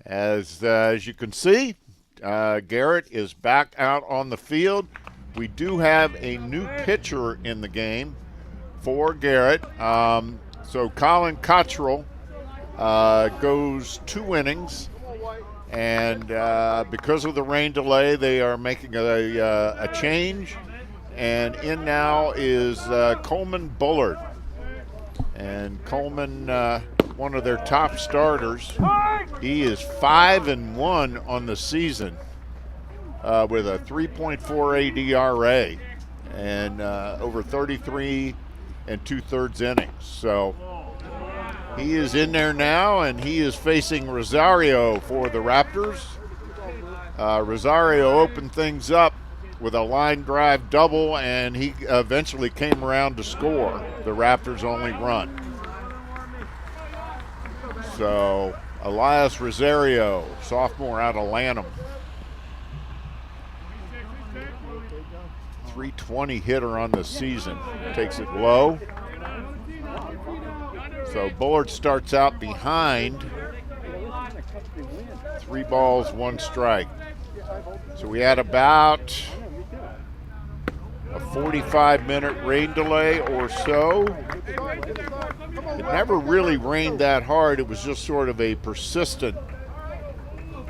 As you can see, Garrett is back out on the field. We do have a new pitcher in the game for Garrett. So Colin Cottrell goes 2 innings. And because of the rain delay, they are making a change. And in now is Coleman Bullard. And Coleman, one of their top starters, he is 5-1 on the season with a 3.48 ERA and over 33 2/3 innings. So he is in there now, and he is facing Rosario for the Raptors. Rosario opened things up with a line drive double, and he eventually came around to score the Raptors' only run. So Elias Rosario, sophomore out of Lanham. 320 hitter on the season. Takes it low. So Bullard starts out behind. 3 balls, 1 strike. So we had about a 45-minute rain delay or so. It never really rained that hard. It was just sort of a persistent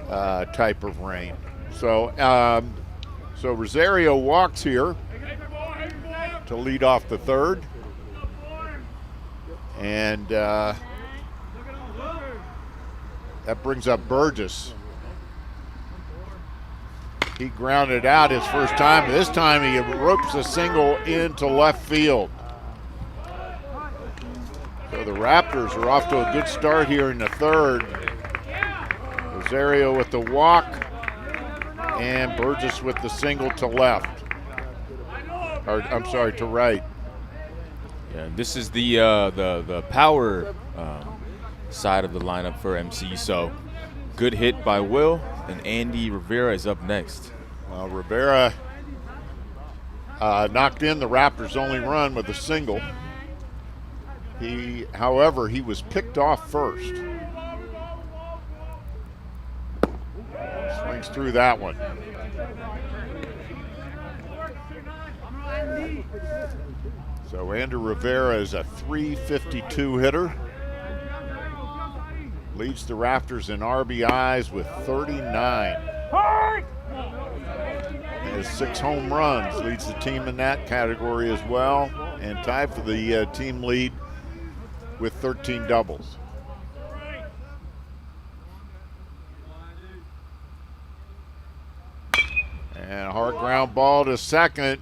type of rain. So, so Rosario walks here to lead off the third. And that brings up Burgess. He grounded out his first time. This time he ropes a single into left field. So the Raptors are off to a good start here in the third. Rosario with the walk, and Burgess with the single to left. Or, I'm sorry, to right. Yeah, this is the power side of the lineup for MC. So good hit by Will, and Andy Rivera is up next. Well, Rivera knocked in the Raptors' only run with a single. However, he was picked off first. Swings through that one. So Andrew Rivera is a .352 hitter. Leads the Raptors in RBIs with 39. He has 6 home runs. Leads the team in that category as well. And tied for the team lead with 13 doubles. And a hard ground ball to second.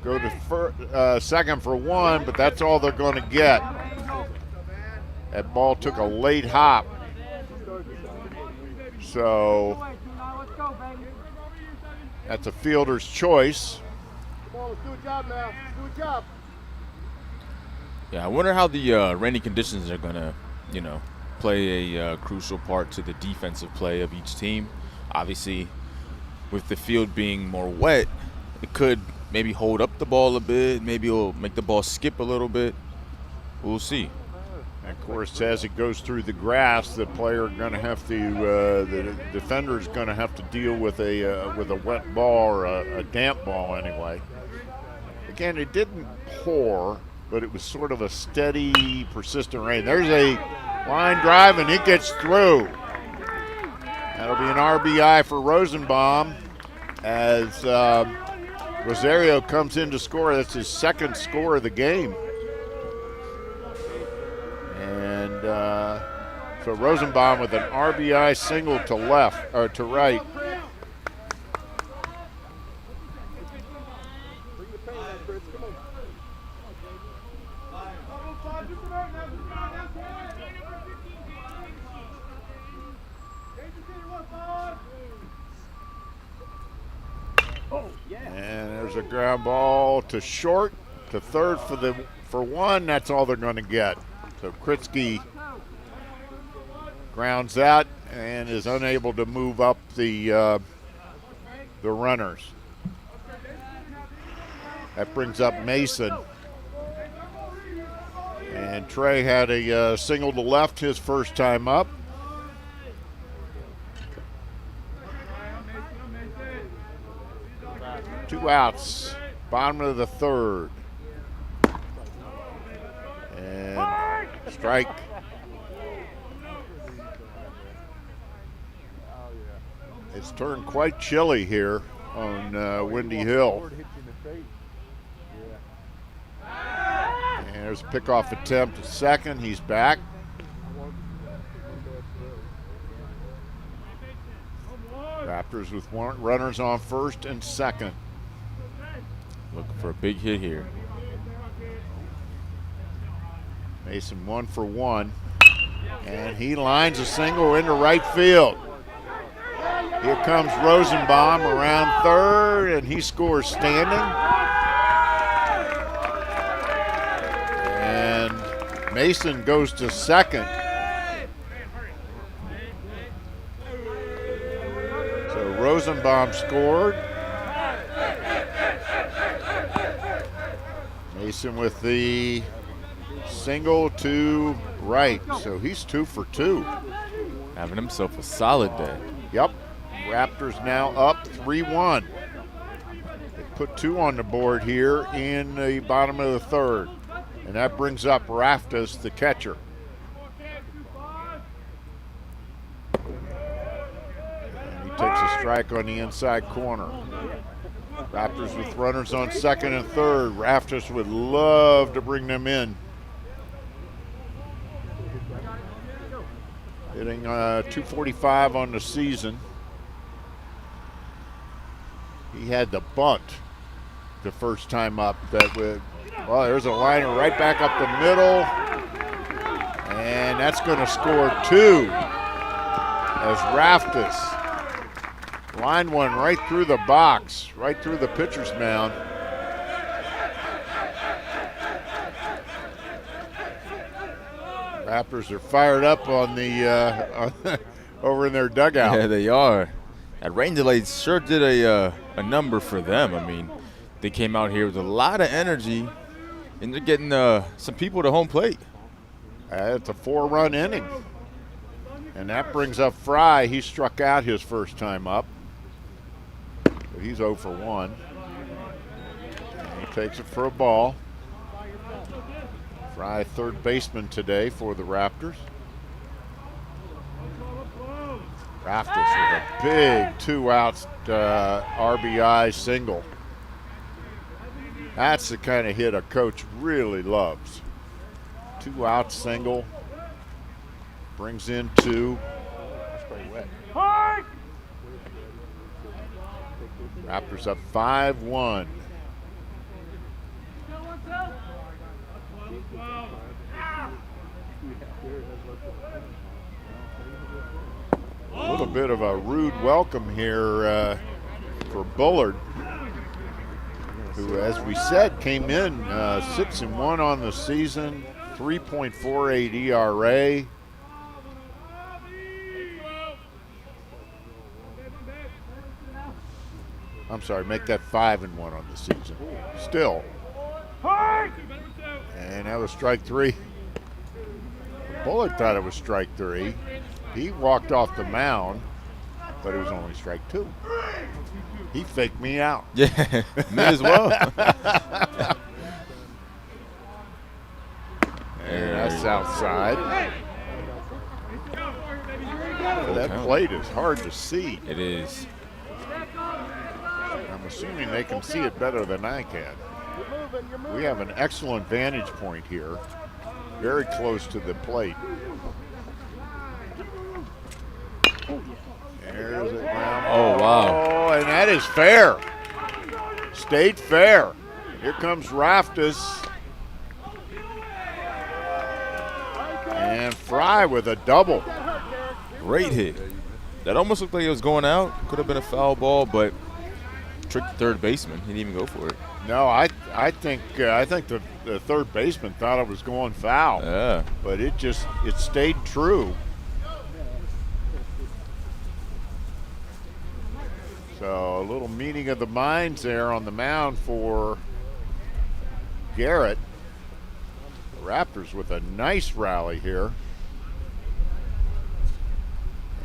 Go to second for 1, but that's all they're going to get. That ball took a late hop. So that's a fielder's choice. Come on, let's do a job now. Let's do a job. Yeah, I wonder how the rainy conditions are going to, play a crucial part to the defensive play of each team. Obviously, with the field being more wet, it could maybe hold up the ball a bit. Maybe it'll make the ball skip a little bit. We'll see. And of course, as it goes through the grass, the player going to have to, the defender is going to have to deal with a wet ball or a damp ball anyway. Again, it didn't pour, but it was sort of a steady, persistent rain. There's a line drive, and it gets through. That'll be an RBI for Rosenbaum as Rosario comes in to score. That's his second score of the game. And so Rosenbaum with an RBI single to left, or to right. And there's a ground ball to short, to third for 1. That's all they're going to get. So Kritsky grounds out and is unable to move up the runners. That brings up Mason. And Trey had a single to left his first time up. Two outs, bottom of the third. And strike. It's turned quite chilly here on Windy Hill. And there's a pickoff attempt at second. He's back. Raptors with runners on first and second. Looking for a big hit here. Mason 1 for 1. And he lines a single into right field. Here comes Rosenbaum around third, and he scores standing. And Mason goes to second. So Rosenbaum scored. Mason with the single to right, so he's 2 for 2. Having himself a solid day. Yep. Raptors now up 3-1. They put 2 on the board here in the bottom of the third. And that brings up Raftus, the catcher. And he takes a strike on the inside corner. Raptors with runners on second and third. Raftus would love to bring them in. Hitting 245 on the season. He had the bunt the first time up. Well, there's a liner right back up the middle. And that's going to score 2 as Raftus line one right through the box, right through the pitcher's mound. Raptors are fired up on the over in their dugout. Yeah, they are. That rain delay sure did a number for them. I mean, they came out here with a lot of energy, and they're getting some people to home plate. It's a 4-run inning. And that brings up Frye. He struck out his first time up. But he's 0 for 1. And he takes it for a ball. Frye, third baseman today for the Raptors. Raftus with a big 2-out RBI single. That's the kind of hit a coach really loves. 2-out single. Brings in 2. Raptors up 5-1. A little bit of a rude welcome here for Bullard, who, as we said, came in 6-1 on the season, 3.48 ERA. I'm sorry, make that 5-1 on the season. Still. And that was strike 3. Bullard thought it was strike 3. He walked off the mound, but it was only strike 2. He faked me out. Yeah, me as well. And that's outside. That plate is hard to see. It is. I'm assuming they can see it better than I can. We have an excellent vantage point here, very close to the plate. There's it now. Oh, wow. Oh, and that is fair. Stayed fair. Here comes Raftus. And Frye with a double. Great hit. That almost looked like it was going out. Could have been a foul ball, but tricked the third baseman. He didn't even go for it. No, I think the third baseman thought it was going foul. Yeah. But it stayed true. So a little meeting of the minds there on the mound for Garrett. The Raptors with a nice rally here.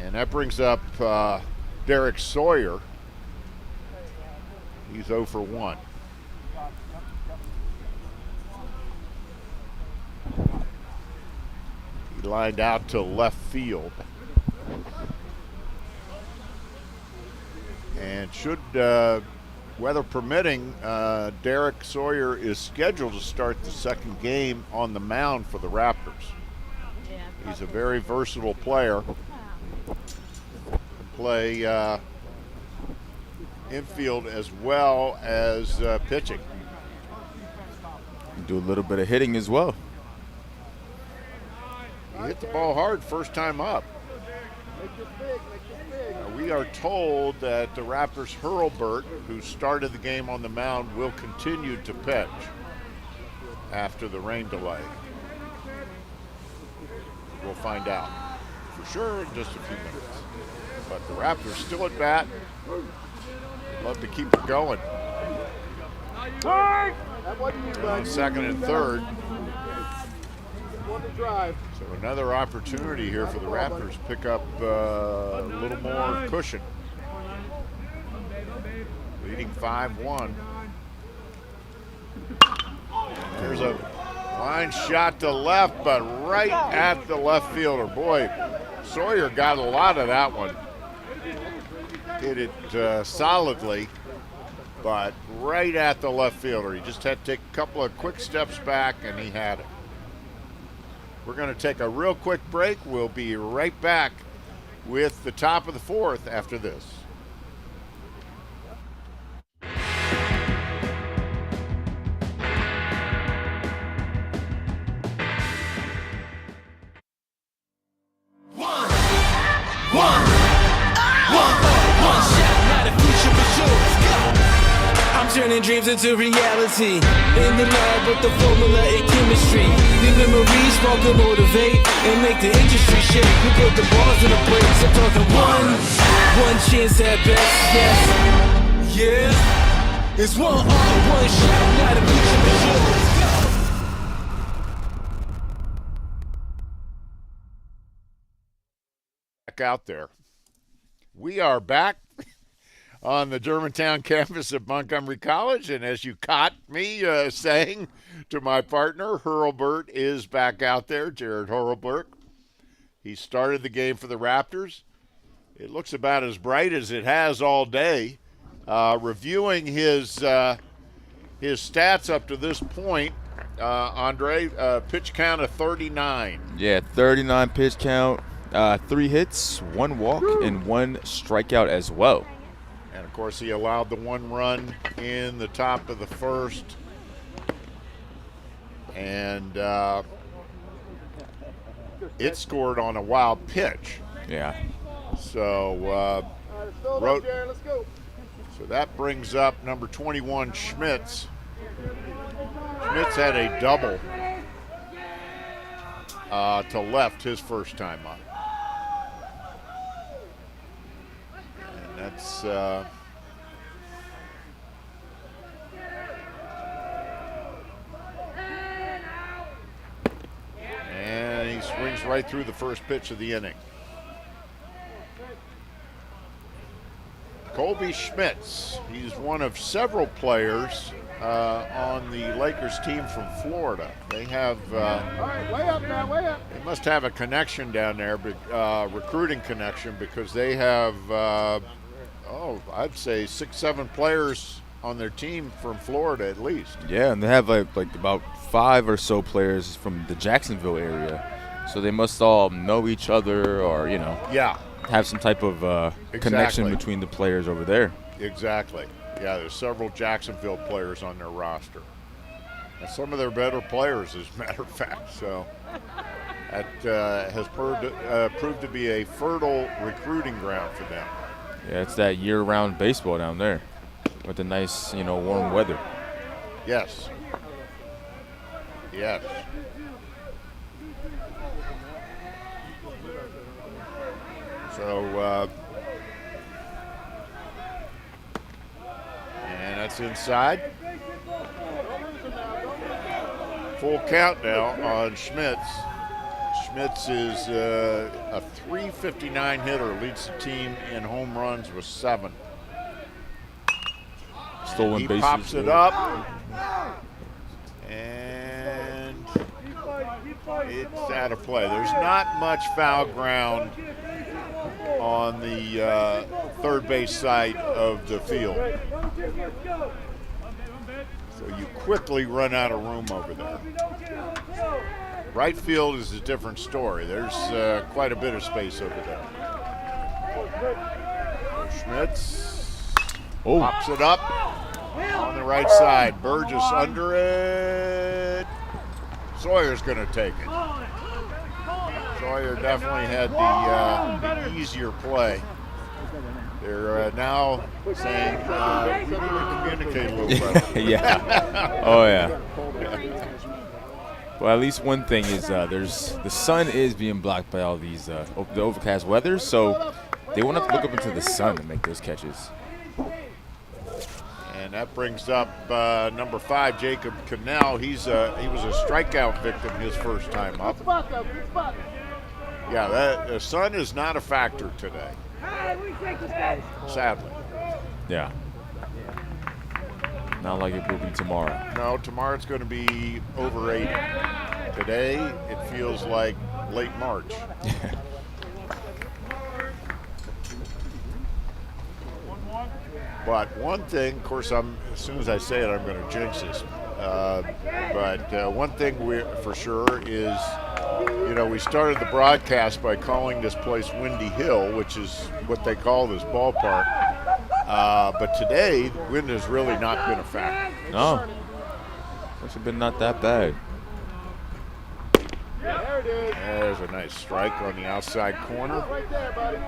And that brings up Daerek Sawyer. He's 0 for 1. He lined out to left field. And should weather permitting, Daerek Sawyer is scheduled to start the second game on the mound for the Raptors. He's a very versatile player. Can play infield as well as pitching. Do a little bit of hitting as well. He hit the ball hard first time up. We are told that the Raptors' Hurlburt, who started the game on the mound, will continue to pitch after the rain delay. We'll find out for sure in just a few minutes. But the Raptors still at bat. They'd love to keep it going. On second and third. So another opportunity here for the Raptors to pick up a little more cushion. Leading 5-1. There's a line shot to left, but right at the left fielder. Boy, Sawyer got a lot of that one. Hit it solidly, but right at the left fielder. He just had to take a couple of quick steps back, and he had it. We're going to take a real quick break. We'll be right back with the top of the fourth after this. Turning dreams into reality. In the lab with the formula in chemistry. The memories spark to motivate and make the industry shake. We put the bars in the place. I'm talking one chance at best. Yes, yeah. It's one shot, not a future for sure. Back out there. We are back on the Germantown campus of Montgomery College, and as you caught me saying to my partner, Hurlburt is back out there, Jared Hurlburt. He started the game for the Raptors. It looks about as bright as it has all day. Reviewing his stats up to this point, Andre, pitch count of 39. Yeah, 39 pitch count, 3 hits, 1 walk, and 1 strikeout as well. And, of course, he allowed the 1 run in the top of the first. And it scored on a wild pitch. Yeah. So, so that brings up number 21, Schmitz. Schmitz had a double to left his first time up. That's and he swings right through the first pitch of the inning. Colby Schmitz, he's one of several players on the Lakers team from Florida. They have All right, way up now, way up. they must have a connection down there, recruiting connection, because they have I'd say 6-7 players on their team from Florida at least. Yeah, and they have like about 5 or so players from the Jacksonville area. So they must all know each other, or, Yeah, have some type of connection Exactly. between the players over there. exactly. Yeah, there's several Jacksonville players on their roster. And some of their better players, as a matter of fact. So that has proved to be a fertile recruiting ground for them. Yeah, it's that year-round baseball down there with the nice, warm weather. Yes. Yes. So, and that's inside. Full count now on Schmitz. Schmitz is a .359 hitter, leads the team in home runs with 7. Stolen bases. He pops it up, and it's out of play. There's not much foul ground on the third base side of the field. So you quickly run out of room over there. Right field is a different story. There's quite a bit of space over there. Schmitz pops it up on the right side. Burgess under it. Sawyer's going to take it. Sawyer definitely had the easier play. They're now saying we need to communicate a little better. Yeah. Oh, yeah. Well, at least one thing is the sun is being blocked by all these the overcast weather, so they won't have to look up into the sun to make those catches. And that brings up number 5, Jacob Cannell. He was a strikeout victim his first time up. Yeah, the sun is not a factor today, sadly. Yeah. Not like it will be tomorrow. No, tomorrow it's going to be over 80. Today, it feels like late March. But one thing, of course, as soon as I say it, I'm going to jinx this. But one thing for sure is, we started the broadcast by calling this place Windy Hill, which is what they call this ballpark. But today, wind has really not been a factor. No. Must have been not that bad. There it is. There's a nice strike on the outside corner. Right there, buddy.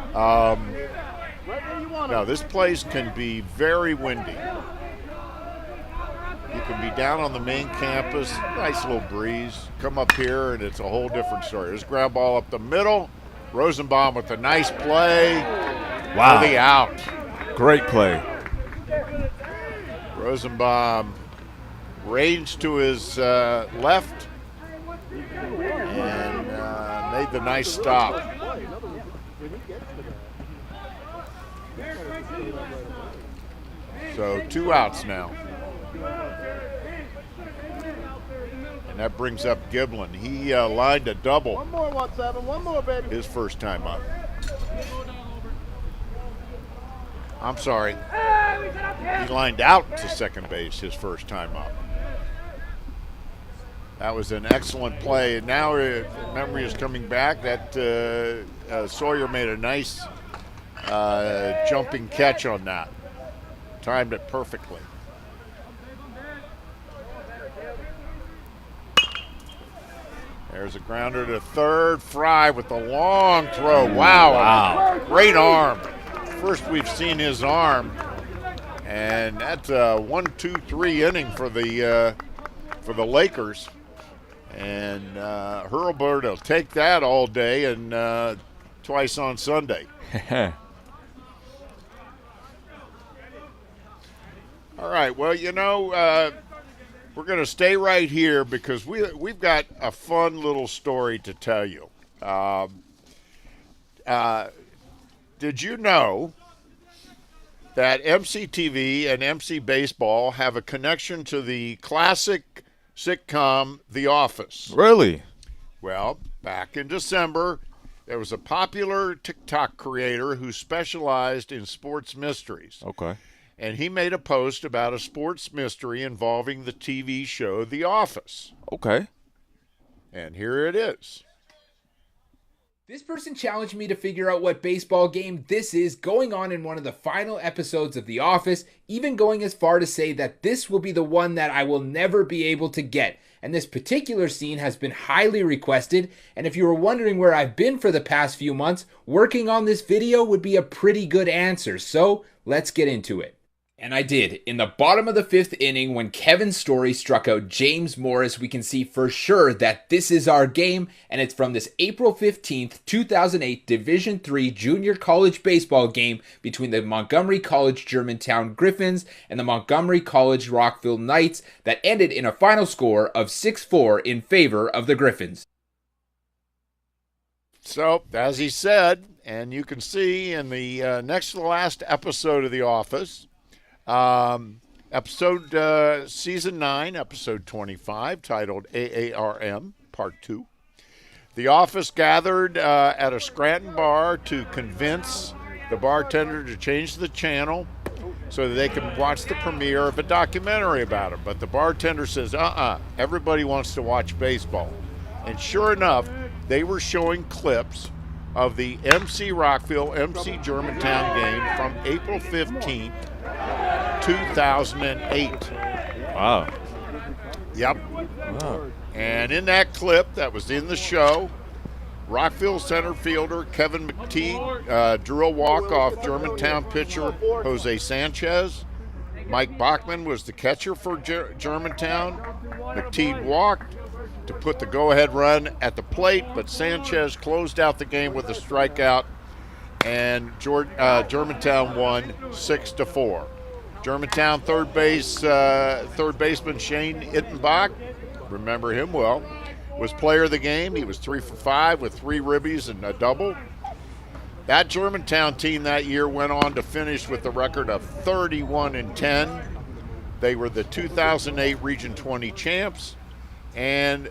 Right where you want it. Now, this place can be very windy. You can be down on the main campus, nice little breeze. Come up here, and it's a whole different story. There's a ground ball up the middle. Rosenbaum with a nice play. Wow. For the out. Great play. Rosenbaum ranged to his left and made the nice stop. So 2 outs now. And that brings up Giblin. He lined a double. One more, 1-7. One more, baby. His first time up. I'm sorry. He lined out to second base his first time up. That was an excellent play. And now memory is coming back. That Sawyer made a nice jumping catch on that. Timed it perfectly. There's a grounder to third. Frye with the long throw. Wow. Great arm. First we've seen his arm. And that's a 1-2-3 inning for the Lakers. And Hurlburt will take that all day and twice on Sunday. All right, well, we're going to stay right here because we've got a fun little story to tell you. Did you know that MCTV and MC Baseball have a connection to the classic sitcom The Office? Really? Well, back in December, there was a popular TikTok creator who specialized in sports mysteries. Okay. And he made a post about a sports mystery involving the TV show The Office. Okay. And here it is. This person challenged me to figure out what baseball game this is going on in one of the final episodes of The Office, even going as far to say that this will be the one that I will never be able to get. And this particular scene has been highly requested, and if you were wondering where I've been for the past few months, working on this video would be a pretty good answer, so let's get into it. And I did. In the bottom of the 5th inning, when Kevin Story struck out James Morris, we can see for sure that this is our game, and it's from this April 15th, 2008 Division III Junior College Baseball game between the Montgomery College Germantown Griffins and the Montgomery College Rockville Knights that ended in a final score of 6-4 in favor of the Griffins. So, as he said, and you can see in the next to the last episode of The Office, season 9, episode 25, titled AARM, part 2. The Office gathered at a Scranton bar to convince the bartender to change the channel so that they can watch the premiere of a documentary about him. But the bartender says, everybody wants to watch baseball. And sure enough, they were showing clips of the MC Rockville, MC Germantown game from April 15th, 2008. Wow. Yep. Wow. And in that clip that was in the show, Rockville center fielder Kevin McTeague drew a walk-off Germantown pitcher Jose Sanchez. Mike Bachman was the catcher for Germantown. McTeague walked to put the go-ahead run at the plate, but Sanchez closed out the game with a strikeout, and Germantown won 6-4. Germantown third baseman Shane Ittenbach, remember him well, was player of the game. He was 3 for 5 with 3 ribbies and a double. That Germantown team that year went on to finish with a record of 31-10. They were the 2008 Region 20 champs, and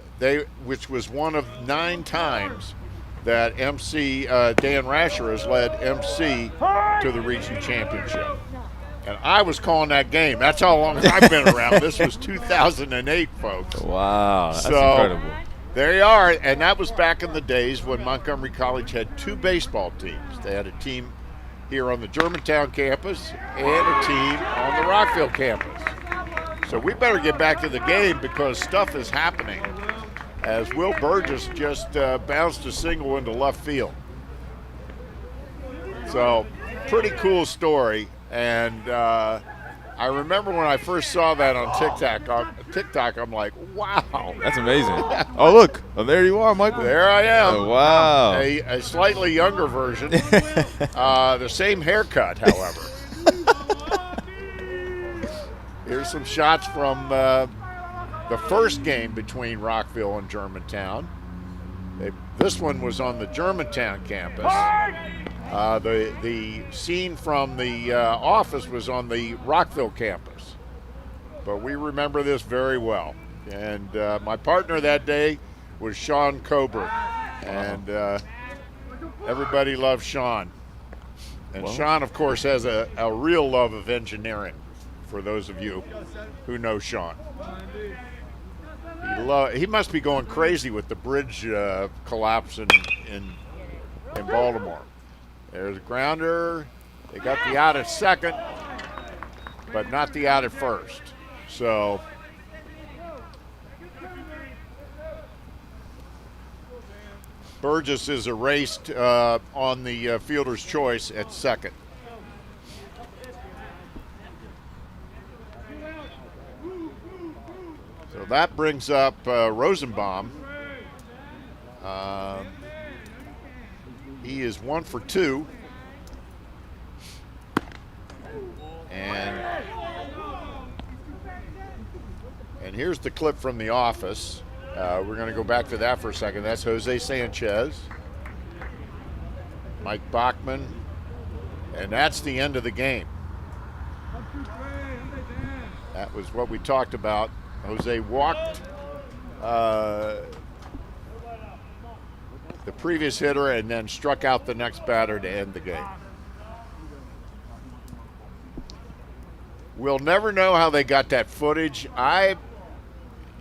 which was one of 9 times that MC Dan Rascher has led MC to the region championship. And I was calling that game. That's how long I've been around. This was 2008, folks. Wow, that's incredible. There you are, and that was back in the days when Montgomery College had 2 baseball teams. They had a team here on the Germantown campus and a team on the Rockville campus. So we better get back to the game because stuff is happening, as Will Burgess just bounced a single into left field. So, pretty cool story. And I remember when I first saw that on TikTok, I'm like, wow. That's amazing. Oh, look. Oh, there you are, Michael. There I am. Oh, wow. A slightly younger version. The same haircut, however. Here's some shots from the first game between Rockville and Germantown. This one was on the Germantown campus. The scene from the office was on the Rockville campus. But we remember this very well. And my partner that day was Sean Kobrin. And everybody loves Sean. And Sean, of course, has a real love of engineering, for those of you who know Sean. He must be going crazy with the bridge collapse in Baltimore. There's a grounder. They got the out at second, but not the out at first. So Burgess is erased on the fielder's choice at second. So that brings up Rosenbaum. He is 1 for 2. And here's the clip from The Office. We're going to go back to that for a second. That's Jose Sanchez, Mike Bachman, and that's the end of the game. That was what we talked about. Jose walked the previous hitter and then struck out the next batter to end the game. We'll never know how they got that footage.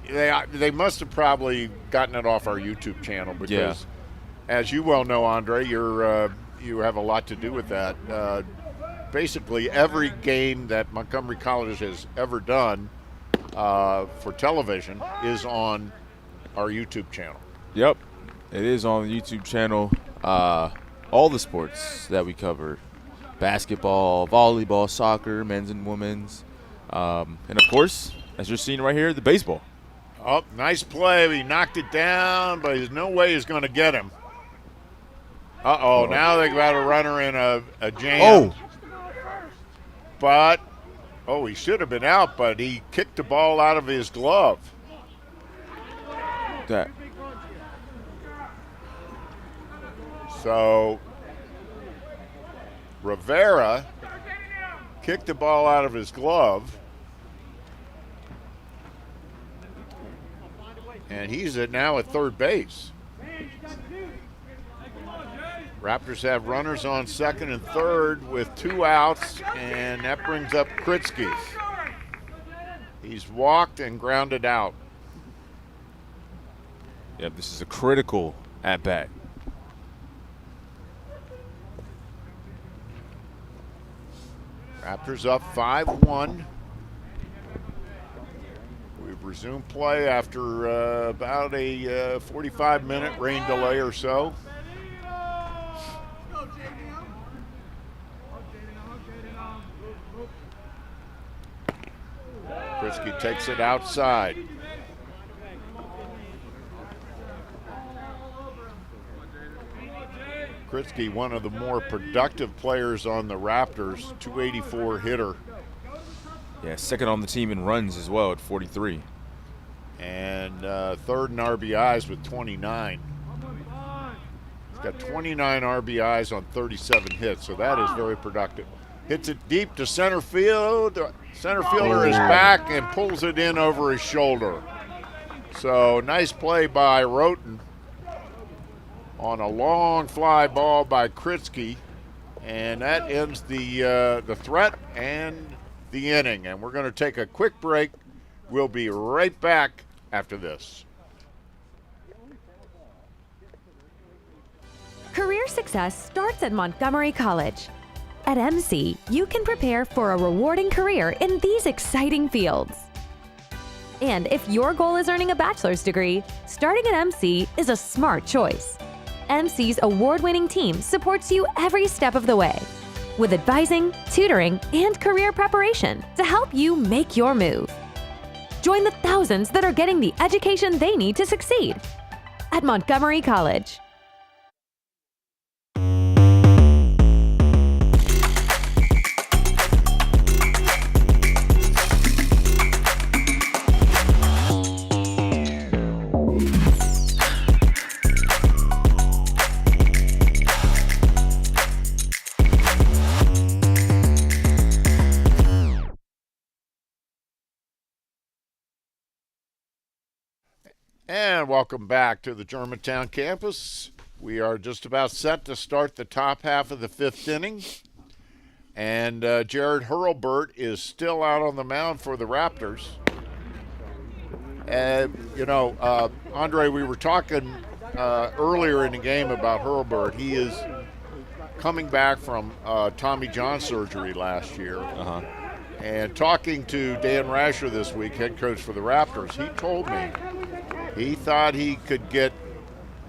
They must have probably gotten it off our YouTube channel because, as you well know, Andre, you have a lot to do with that. Basically, every game that Montgomery College has ever done for television is on our YouTube channel. Yep, it is on the YouTube channel. All the sports that we cover: basketball, volleyball, soccer, men's and women's. And, of course, as you're seeing right here, the baseball. Oh, nice play. He knocked it down, but there's no way he's going to get him. Uh-oh, now they got a runner in a jam. But, he should have been out, but he kicked the ball out of his glove. That. So, Rivera kicked the ball out of his glove. And he's now at third base. Raptors have runners on second and third with 2 outs, and that brings up Kurkjian. He's walked and grounded out. Yep, this is a critical at-bat. Raptors up 5-1. We've resumed play after about a 45-minute rain delay or so. Kurkjian takes it outside. Kurkjian, one of the more productive players on the Raptors, 284 hitter. Yeah, second on the team in runs as well at 43. And third in RBIs with 29. He's got 29 RBIs on 37 hits, so that is very productive. Hits it deep to center field. Center fielder is back and pulls it in over his shoulder. So nice play by Roten on a long fly ball by Kurkjian, and that ends the threat and the inning. And we're going to take a quick break. We'll be right back after this. Career success starts at Montgomery College. At MC, you can prepare for a rewarding career in these exciting fields. And if your goal is earning a bachelor's degree, starting at MC is a smart choice. MC's award-winning team supports you every step of the way with advising, tutoring, and career preparation to help you make your move. Join the thousands that are getting the education they need to succeed at Montgomery College. And welcome back to the Germantown campus. We are just about set to start the top half of the 5th inning. And Jared Hurlburt is still out on the mound for the Raptors. And, Andre, we were talking earlier in the game about Hurlburt. He is coming back from Tommy John surgery last year. And talking to Dan Rascher this week, head coach for the Raptors, he told me he thought he could get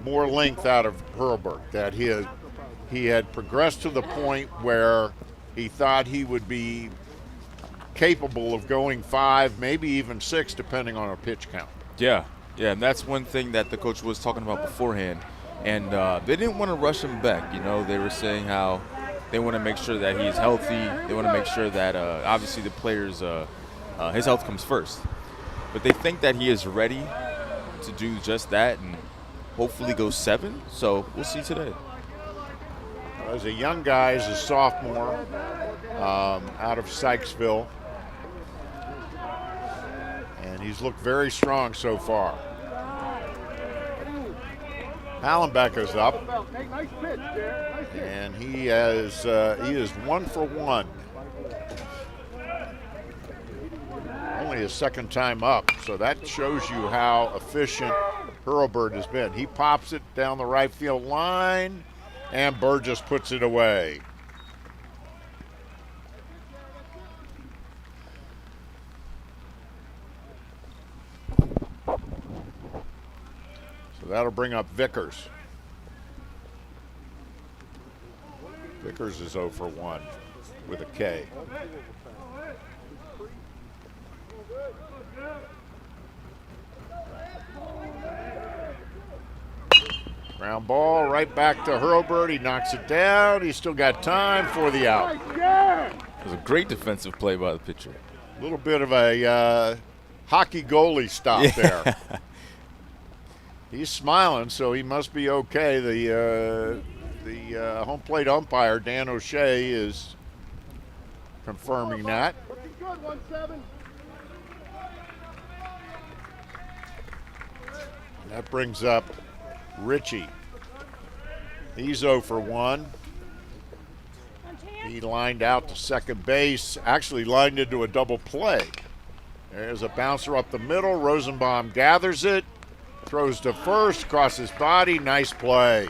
more length out of Hurlburt, that he had progressed to the point where he thought he would be capable of going 5, maybe even 6, depending on a pitch count. Yeah, and that's one thing that the coach was talking about beforehand. And they didn't want to rush him back. They were saying how they want to make sure that he's healthy. They want to make sure that, obviously, the player's his health comes first. But they think that he is ready to do just that and hopefully go 7. So we'll see today. As a young guy, as a sophomore, out of Sykesville, and he's looked very strong so far. Hallenbecker's up, and he is 1 for 1. Only his second time up, so that shows you how efficient Hurlburt has been. He pops it down the right field line, and Burgess puts it away. So that'll bring up Vickers. Vickers is 0 for 1 with a K. Ground ball right back to Hurlburt. He knocks it down. He's still got time for the out. It was a great defensive play by the pitcher. A little bit of a hockey goalie stop there. He's smiling, so he must be okay. The home plate umpire, Dan O'Shea, is confirming that. That brings up Richie. He's 0 for 1. He lined out to second base, actually lined into a double play. There's a bouncer up the middle. Rosenbaum gathers it, throws to first, across his body. Nice play.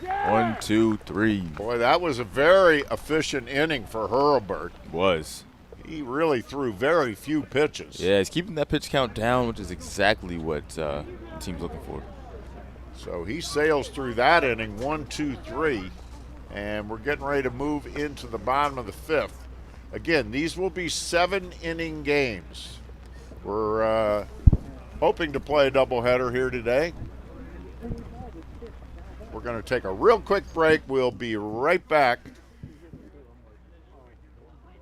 1, 2, 3. Boy, that was a very efficient inning for Hurlburt. Was. He really threw very few pitches. Yeah, he's keeping that pitch count down, which is exactly what the team's looking for. So he sails through that inning, 1, 2, 3, and we're getting ready to move into the bottom of the 5th. Again, these will be 7-inning games. We're hoping to play a doubleheader here today. We're going to take a real quick break. We'll be right back.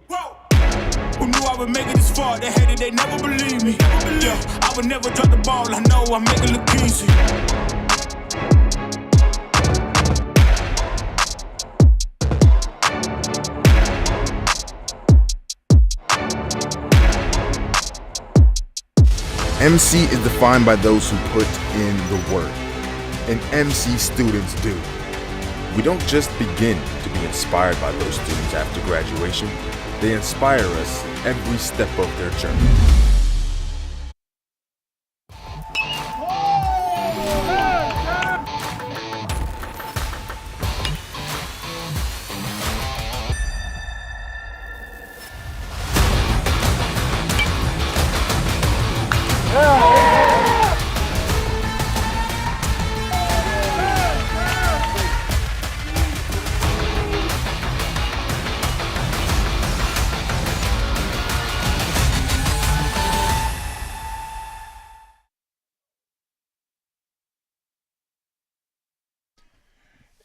Who knew I would make it this far? They hated, they never believed me. Yeah, I would never drop the ball. I know I make it look easy. MC is defined by those who put in the work, and MC students do. We don't just begin to be inspired by those students after graduation, they inspire us every step of their journey.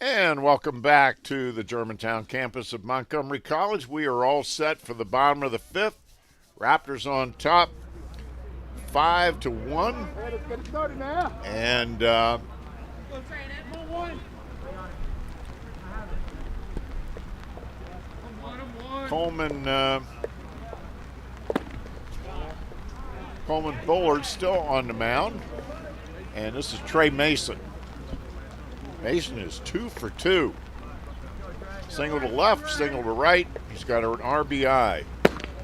And welcome back to the Germantown campus of Montgomery College. We are all set for the bottom of the 5th. Raptors on top, 5-1. And Coleman Bullard still on the mound. And this is Trey Mason. Mason is 2 for 2. Single to left, single to right. He's got an RBI.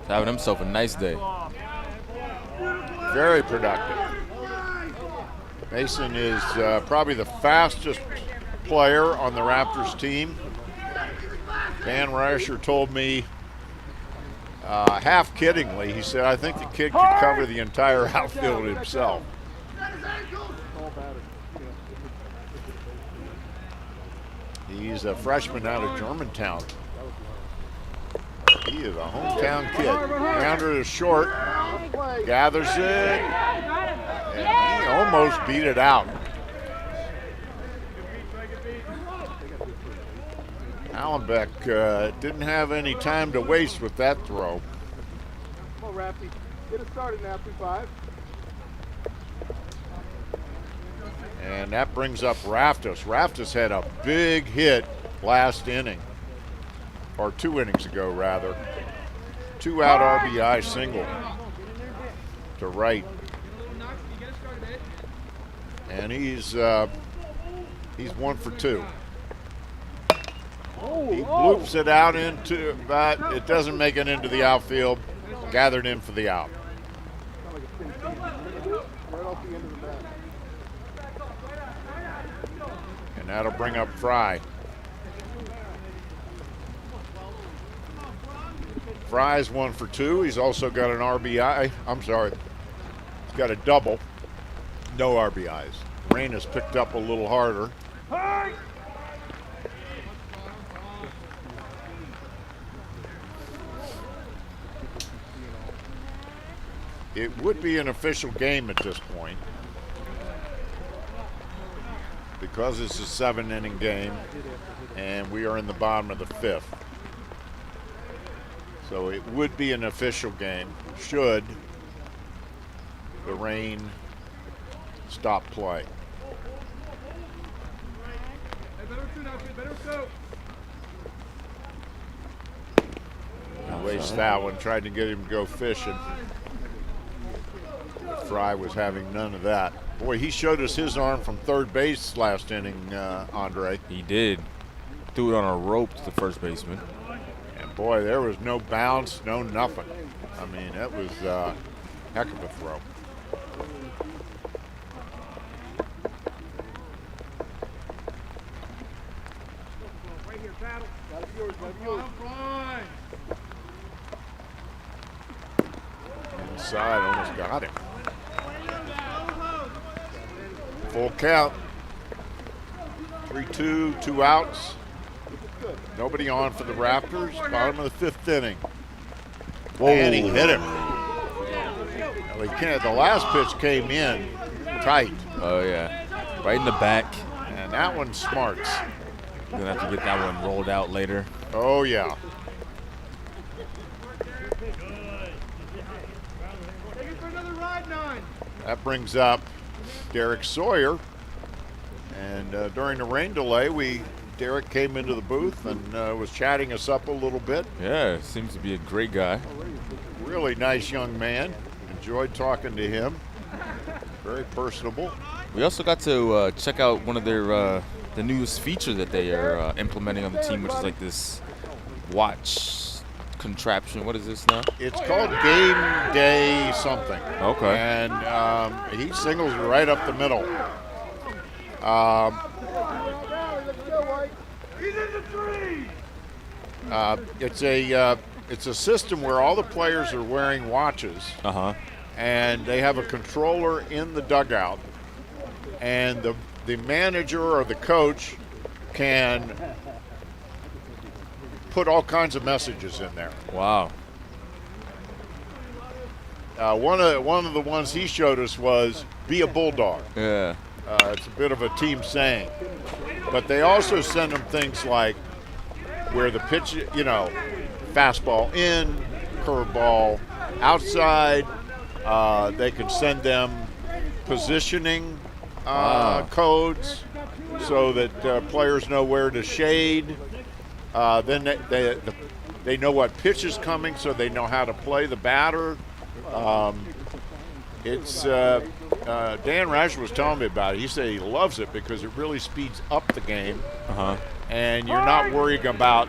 Having himself a nice day. Very productive. Mason is probably the fastest player on the Raptors team. Dan Rascher told me, half kiddingly, he said, I think the kid could cover the entire outfield himself. He's a freshman out of Germantown. He is a hometown kid. Grounder to short, gathers it, and he almost beat it out. Allenbeck didn't have any time to waste with that throw. Come on, Rafty. Get it started now, 2-5. And that brings up Raftus. Raftus had a big hit last inning, or 2 innings ago, rather. 2-out RBI single to right. And he's 1 for 2. He bloops it out into, but it doesn't make it into the outfield. Gathered in for the out. And that'll bring up Frye. Frye's 1 for 2. He's also got an RBI. I'm sorry. He's got a double. No RBIs. Rain has picked up a little harder. It would be an official game at this point because it's a 7-inning game, and we are in the bottom of the 5th. So it would be an official game should the rain stop play. Waste that one, tried to get him to go fishing. Frye was having none of that. Boy, he showed us his arm from third base last inning, Andre. He did. Threw it on a rope to the first baseman. And boy, there was no bounce, no nothing. I mean, that was a heck of a throw. Inside, almost got him. Full count. 3-2, 2 outs. Nobody on for the Raptors. Bottom of the 5th inning. Whoa. And he hit him. Well, he can't. The last pitch came in tight. Oh, yeah. Right in the back. And that one smarts. You're going to have to get that one rolled out later. Oh, yeah. That brings up Daerek Sawyer. And during the rain delay, Daerek came into the booth and was chatting us up a little bit. Yeah, seems to be a great guy. Really nice young man. Enjoyed talking to him. Very personable. We also got to check out one of their the newest feature that they are implementing on the team, which is like this watch contraption. What is this now? It's called Game Day something. Okay. And he singles right up the middle. It's a system where all the players are wearing watches. And they have a controller in the dugout, and the manager or the coach can put all kinds of messages in there. Wow. One of the ones he showed us was "Be a bulldog." Yeah. It's a bit of a team saying, but they also send them things like where the pitch, fastball in, curveball outside. They can send them positioning codes so that players know where to shade. Then they know what pitch is coming, so they know how to play the batter. Dan Rascher was telling me about it. He said he loves it because it really speeds up the game, and you're not worrying about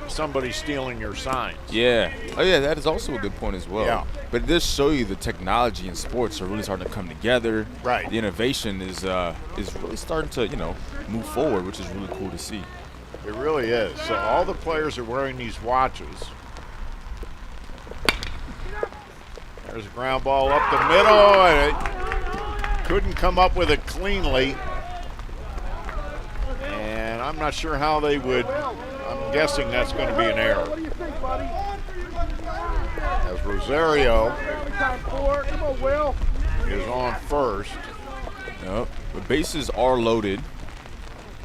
somebody stealing your signs. Yeah. Oh, yeah, that is also a good point as well. Yeah. But it does show you the technology in sports are really starting to come together. Right. The innovation is really starting to, move forward, which is really cool to see. It really is. So all the players are wearing these watches. There's a ground ball up the middle, and it couldn't come up with it cleanly. And I'm not sure how they would. I'm guessing that's going to be an error. As Rosario is on first. Yep. The bases are loaded.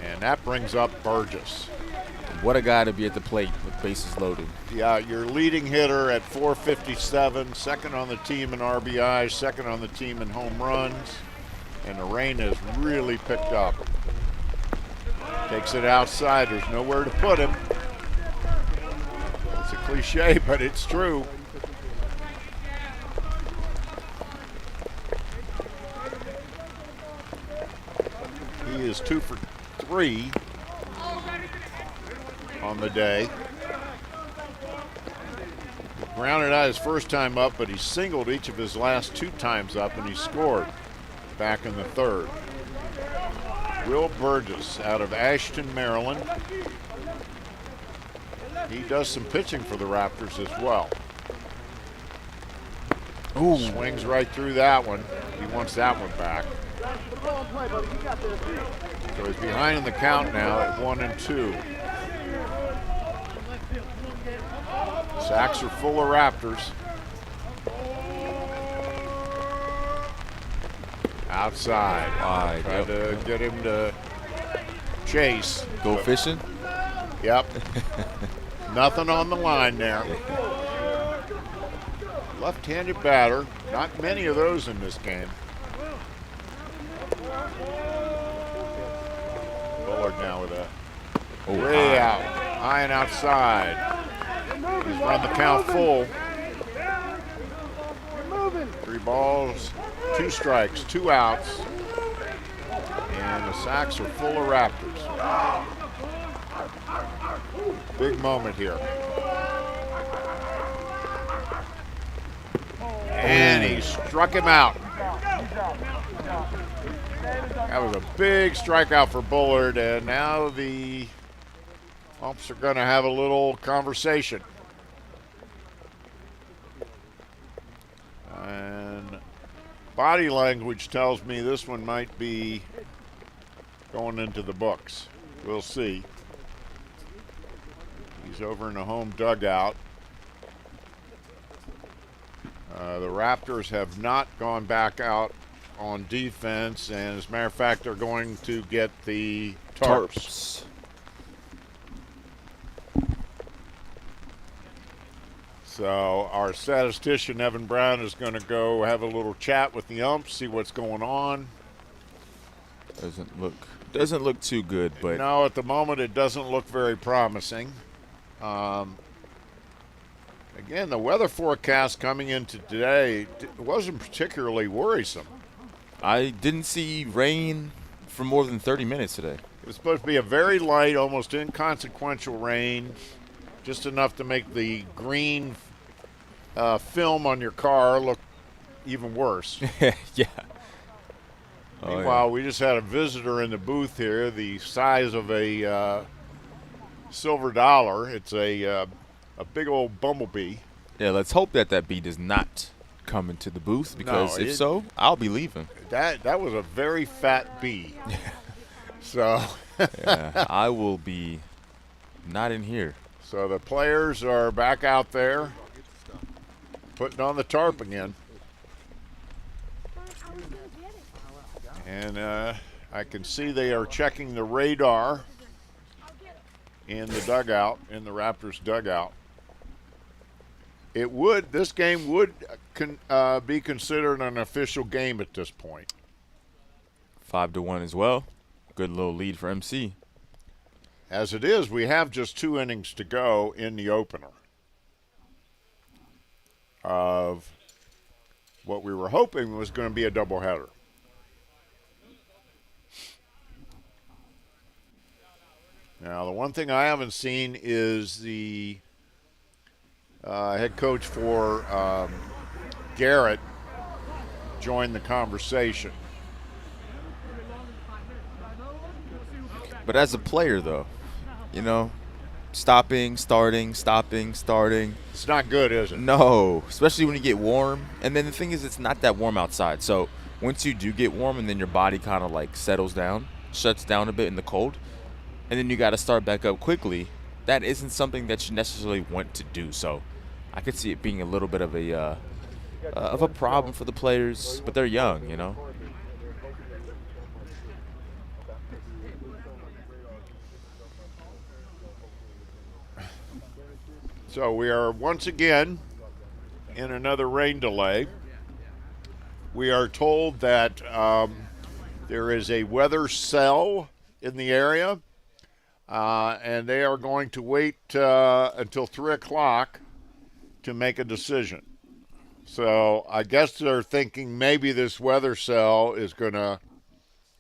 And that brings up Burgess. What a guy to be at the plate with bases loaded. Yeah, your leading hitter at .457, second on the team in RBI, second on the team in home runs. And the rain has really picked up. Takes it outside. There's nowhere to put him. It's a cliche, but it's true. He is 2 for 3 on the day. He grounded out his first time up, but he singled each of his last 2 times up, and he scored back in the 3rd. Will Burgess out of Ashton, Maryland. He does some pitching for the Raptors as well. Ooh. Swings right through that one. He wants that one back. So he's behind in the count now at 1-2. Sacks are full of Raptors. Outside. Tried to get him to chase. Go fishing? Yep. Nothing on the line there. Left-handed batter. Not many of those in this game. Bullard now with a way out. High and outside. He's run the count full. 3 balls, 2 strikes, 2 outs. And the sacks are full of Raptors. Big moment here. And he struck him out. That was a big strikeout for Bullard, and now the umps are going to have a little conversation. And body language tells me this one might be going into the books. We'll see. He's over in the home dugout. The Raptors have not gone back out on defense, and as a matter of fact, they're going to get the tarps. So our statistician, Evan Brown, is going to go have a little chat with the umps, see what's going on. Doesn't look too good, but no, at the moment it doesn't look very promising. Again, the weather forecast coming into today wasn't particularly worrisome. I didn't see rain for more than 30 minutes today. It was supposed to be a very light, almost inconsequential rain, just enough to make the green film on your car look even worse. Yeah. Meanwhile, we just had a visitor in the booth here, the size of a silver dollar. It's a big old bumblebee. Yeah, let's hope that bee does not come into the booth, because if so, I'll be leaving. That was a very fat bee. So yeah, I will be not in here. So the players are back out there putting on the tarp again. And I can see they are checking the radar in the dugout, in the Raptors dugout. This game would be considered an official game at this point. 5-1 as well. Good little lead for MC. As it is, we have just 2 innings to go in the opener of what we were hoping was going to be a doubleheader. Now, the one thing I haven't seen is the head coach for Garrett join the conversation. But as a player, though, stopping, starting. It's not good, is it? No, especially when you get warm. And then the thing is, it's not that warm outside. So once you do get warm and then your body kind of like settles down, shuts down a bit in the cold, and then you got to start back up quickly, that isn't something that you necessarily want to do. So I could see it being a little bit of a problem for the players, but they're young, So we are once again in another rain delay. We are told that there is a weather cell in the area, and they are going to wait until 3 o'clock to make a decision. So I guess they're thinking maybe this weather cell is going to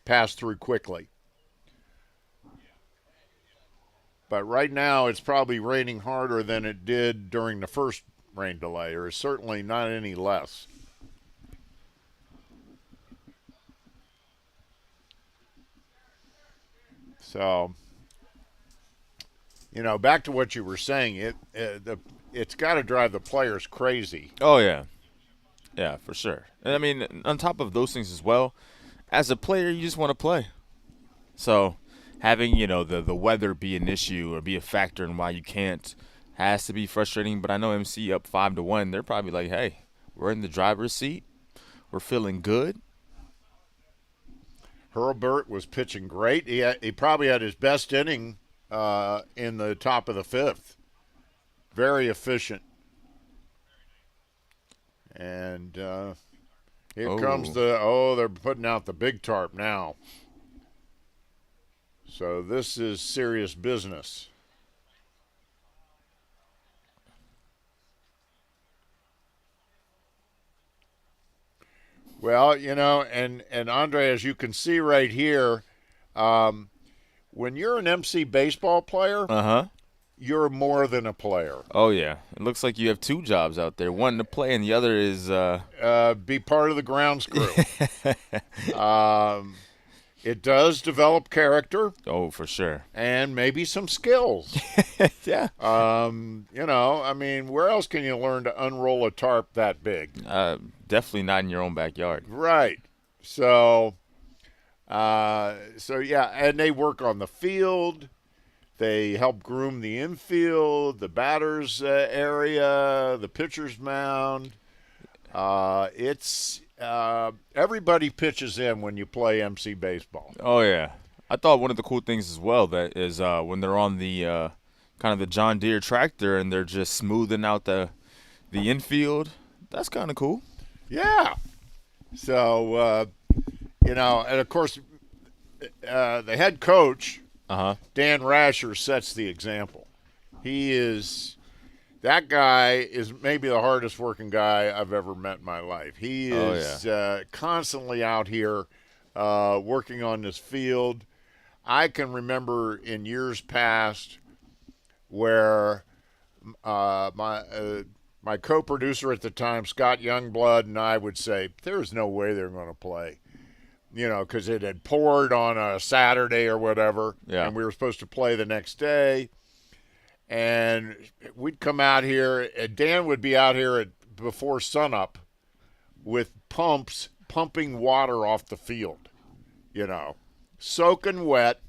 pass through quickly. But right now it's probably raining harder than it did during the first rain delay, or certainly not any less. So, back to what you were saying, it's got to drive the players crazy. Oh, yeah. Yeah, for sure. And I mean, on top of those things as well, as a player, you just want to play. So having, the weather be an issue or be a factor in why you can't has to be frustrating. But I know MC up 5-1. They're probably like, hey, we're in the driver's seat. We're feeling good. Hurlburt was pitching great. He probably had his best inning in the top of the 5th. Very efficient. And here comes they're putting out the big tarp now. So this is serious business. Well, and Andre, as you can see right here, when you're an MC baseball player, you're more than a player. Oh, yeah. It looks like you have 2 jobs out there. One to play and the other is be part of the grounds crew. It does develop character. Oh, for sure. And maybe some skills. Yeah. Where else can you learn to unroll a tarp that big? Definitely not in your own backyard. Right. So yeah, and they work on the field. They help groom the infield, the batter's area, the pitcher's mound. Everybody pitches in when you play MC baseball. Oh, yeah. I thought one of the cool things as well that is when they're on the kind of the John Deere tractor and they're just smoothing out the infield. That's kind of cool. Yeah. So, and of course, the head coach, Dan Rascher, sets the example. That guy is maybe the hardest working guy I've ever met in my life. He is constantly out here working on this field. I can remember in years past where my co-producer at the time, Scott Youngblood, and I would say, there's no way they're going to play. Because it had poured on a Saturday or whatever, and we were supposed to play the next day. And we'd come out here, and Dan would be out here before sunup with pumps pumping water off the field, soaking wet.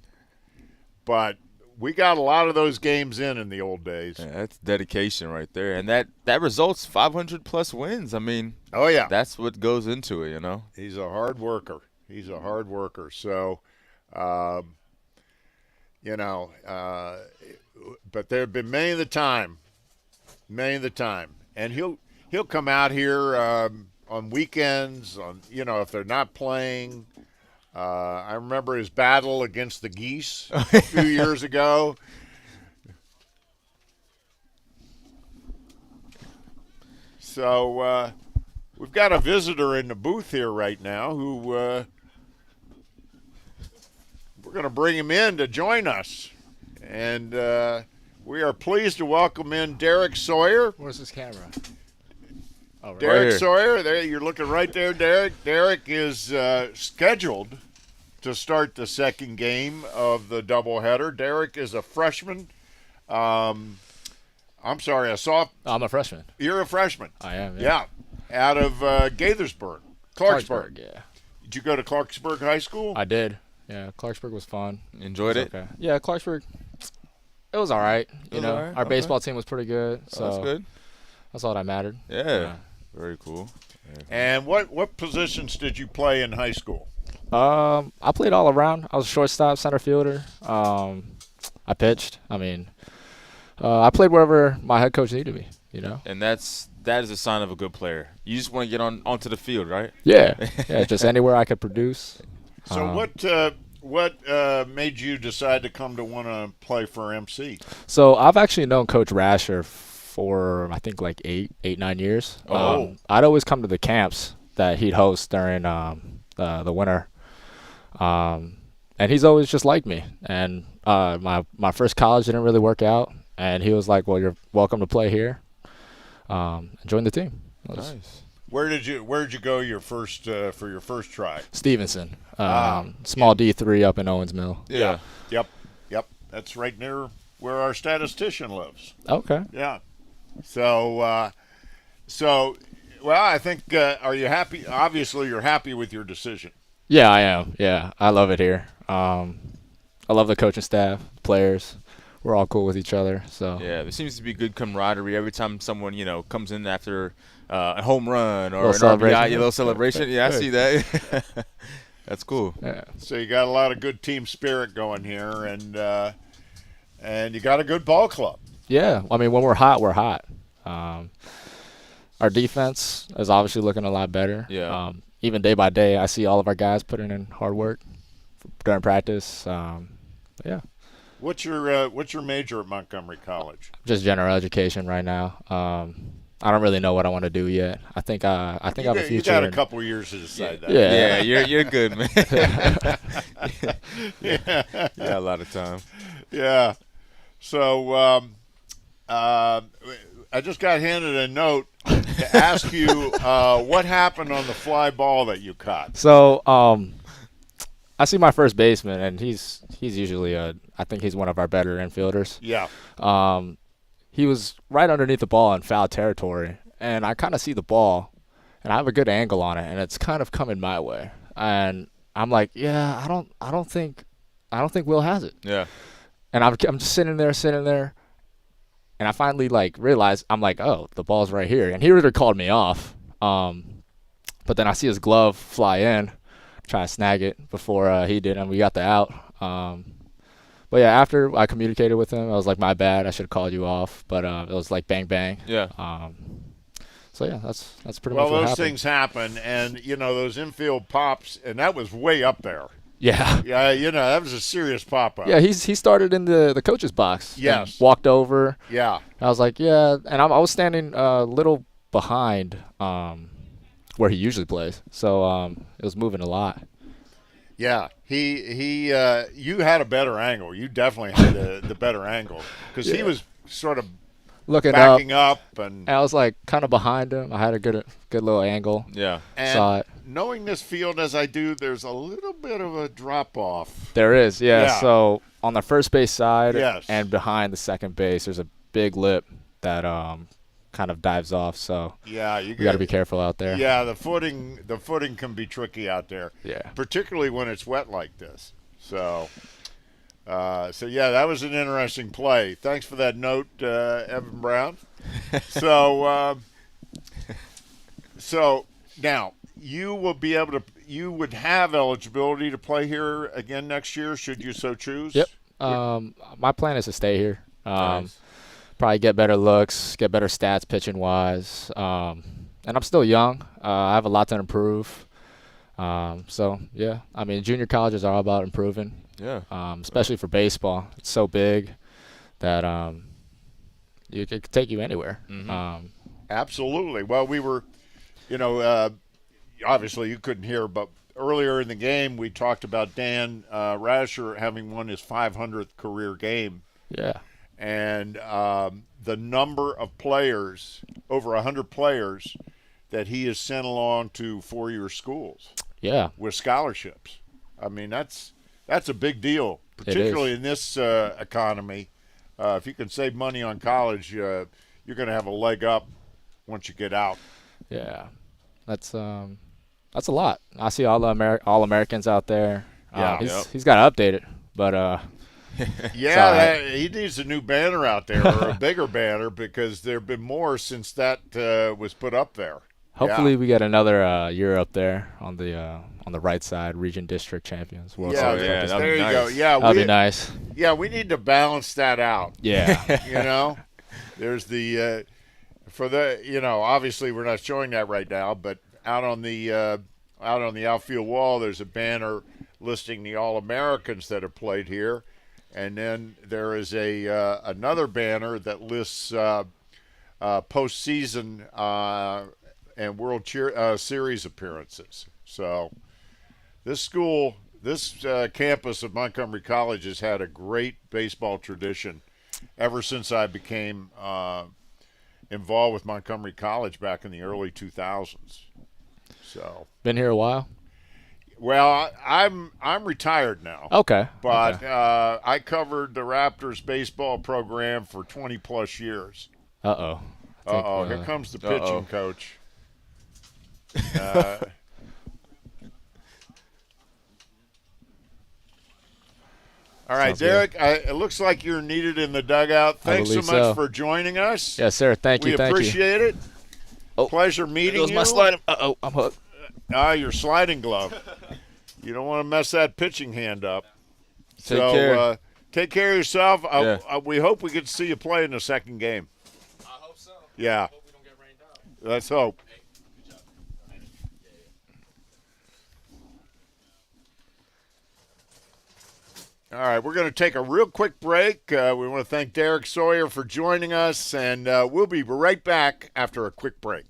But we got a lot of those games in the old days. Yeah, that's dedication right there. And that results 500-plus wins. I mean, oh, yeah. That's what goes into it, He's a hard worker. So, but there have been many of the time, and he'll come out here on weekends, if they're not playing. I remember his battle against the Geese a few years ago. So we've got a visitor in the booth here right now who we're going to bring him in to join us. And we are pleased to welcome in Daerek Sawyer. Where's this camera? Oh, right. Daerek Sawyer, there you're looking right there, Daerek. Daerek is scheduled to start the second game of the doubleheader. Daerek is a freshman. I'm sorry, I'm a freshman. You're a freshman. I am, yeah. Out of Gaithersburg. Clarksburg. Yeah. Did you go to Clarksburg High School? I did. Yeah, Clarksburg was fun. Enjoyed it? Okay. Yeah, Clarksburg, it was all right. Our baseball team was pretty good. So that's good. That's all that mattered. Yeah. Very cool. And what positions did you play in high school? I played all around. I was a shortstop, center fielder. I pitched. I played wherever my head coach needed me, And that is a sign of a good player. You just want to get onto the field, right? Yeah. Yeah, just anywhere I could produce. So what made you decide to come to want to play for MC? So I've actually known Coach Rascher for I think like 9 years. I'd always come to the camps that he'd host during the winter, and he's always just liked me. And my first college didn't really work out, and he was like, "Well, you're welcome to play here." And join the team. Nice. Where did you go your first for your first try? Stevenson, small D3 up in Owens Mill. Yeah. Yep. That's right near where our statistician lives. Okay. Yeah. So, I think, are you happy? Obviously, you're happy with your decision. Yeah, I am. Yeah, I love it here. I love the coaching staff, players. We're all cool with each other. So yeah, there seems to be good camaraderie every time someone comes in after a home run or an RBI, a little celebration. Yeah, I see that. That's cool. Yeah. So you got a lot of good team spirit going here, and you got a good ball club. Yeah, I mean, when we're hot, we're hot. Our defense is obviously looking a lot better. Yeah. Even day by day, I see all of our guys putting in hard work during practice. Yeah. What's your major at Montgomery College? Just general education right now. I don't really know what I want to do yet. I think I have a future. You got a couple years to decide that. Yeah, you're good, man. Yeah, a lot of time. Yeah. So I just got handed a note to ask you what happened on the fly ball that you caught. So I see my first baseman, and he's usually I think he's one of our better infielders. Yeah. He was right underneath the ball in foul territory, and I kind of see the ball, and I have a good angle on it, and it's kind of coming my way, and I'm like, yeah, I don't think Will has it. Yeah. And I'm just sitting there, and I finally realize, I'm like, oh, the ball's right here, and he would have called me off, but then I see his glove fly in, try to snag it before he did, and we got the out. But yeah, after I communicated with him, I was like, my bad, I should have called you off. But it was like bang bang. Yeah. So yeah, that's pretty well, much what those happened. things happen, and those infield pops, and that was way up there. Yeah. Yeah, that was a serious pop up. Yeah, he started in the coach's box. Yes. Walked over. Yeah. I was like, yeah, and I was standing a little behind where he usually plays, so it was moving a lot. Yeah, he you had a better angle. You definitely had the better angle because he was sort of looking backing up, and I was like kind of behind him. I had a good little angle. Yeah, and saw it. Knowing this field as I do, there's a little bit of a drop off. There is, yeah. So on the first base side, yes, and behind the second base, there's a big lip that kind of dives off. So yeah, you got to be careful out there. Yeah, the footing can be tricky out there. Yeah, particularly when it's wet like this. So yeah, that was an interesting play. Thanks for that note, Evan Brown. So now you will be able to. You would have eligibility to play here again next year, should you so choose. Yep. My plan is to stay here. Nice. Probably get better looks, get better stats pitching wise. And I'm still young. I have a lot to improve. So yeah, I mean, junior colleges are all about improving. Yeah. Especially for baseball, it's so big that it could take you anywhere. Mm-hmm. Absolutely. Well, we were, obviously you couldn't hear, but earlier in the game we talked about Dan Rascher having won his 500th career game. Yeah. And the number of players, over 100 players, that he has sent along to four-year schools. Yeah. With scholarships. I mean, that's a big deal, particularly in this economy. If you can save money on college, you're going to have a leg up once you get out. Yeah, that's a lot. I see all Americans out there. He's got to update it, but he needs a new banner out there or a bigger banner because there have been more since that was put up there. Hopefully we get another year up there on the right side, region district champions. World Series champions. There you go. Yeah, that'd be nice. Yeah, we need to balance that out. Yeah, there's the obviously we're not showing that right now, but out on the outfield wall, there's a banner listing the All-Americans that have played here, and then there is another banner that lists postseason and World Series appearances. So this campus of Montgomery College has had a great baseball tradition ever since I became involved with Montgomery College back in the early 2000s. So been here a while. Well, I'm retired now. Okay. But I covered the Raptors baseball program for 20 plus years. Uh-oh. Here comes the pitching coach. All right, Daerek, it looks like you're needed in the dugout. Thanks so much for joining us. Yes, sir. Thank you. We appreciate it. Pleasure meeting you. My sliding. I'm hooked. Your sliding glove. You don't want to mess that pitching hand up. Take care. Take care of yourself. Yeah. We hope we get to see you play in the second game. I hope so. Yeah. I hope we don't get rained out. Let's hope. All right, we're going to take a real quick break. We want to thank Daerek Sawyer for joining us, and we'll be right back after a quick break.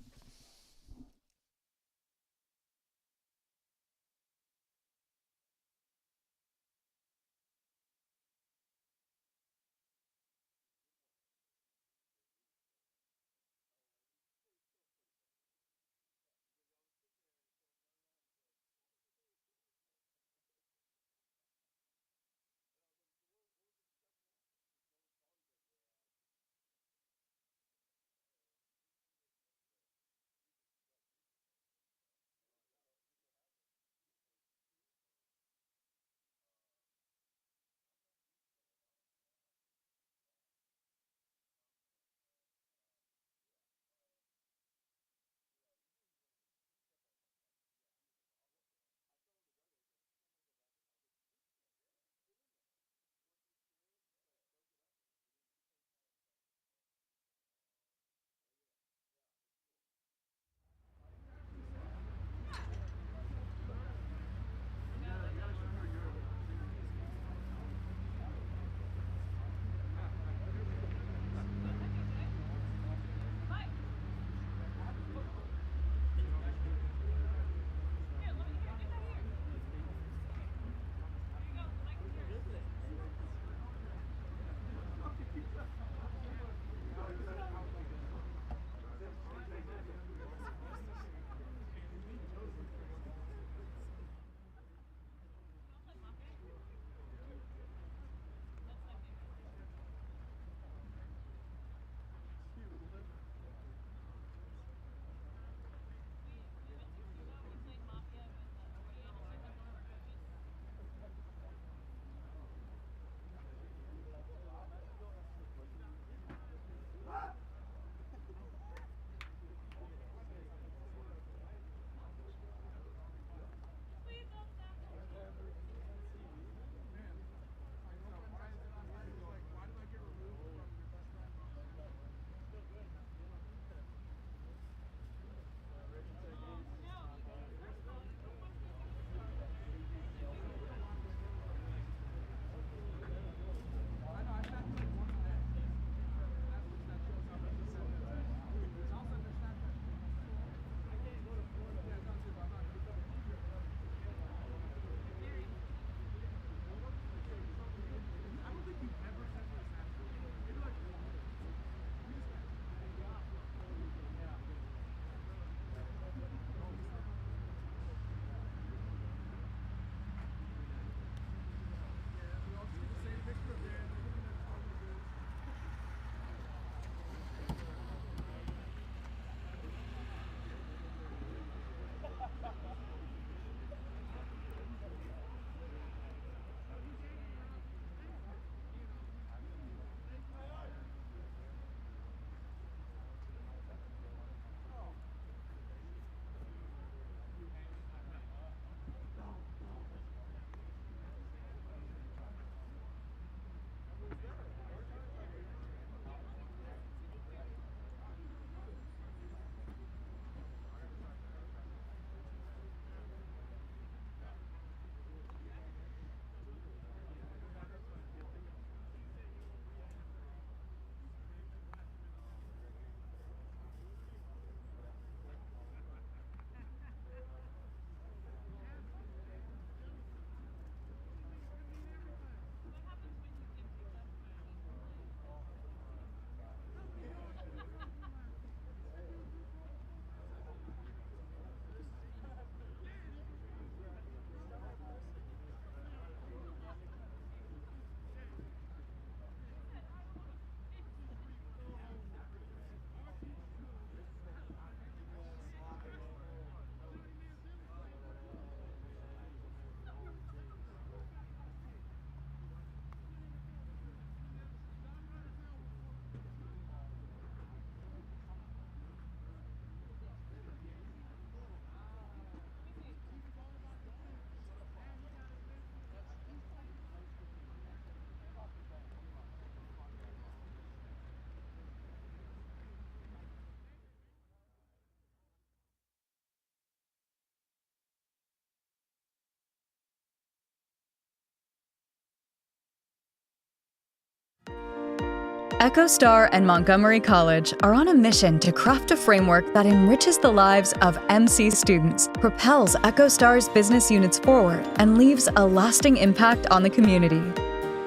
EchoStar and Montgomery College are on a mission to craft a framework that enriches the lives of MC students, propels EchoStar's business units forward, and leaves a lasting impact on the community.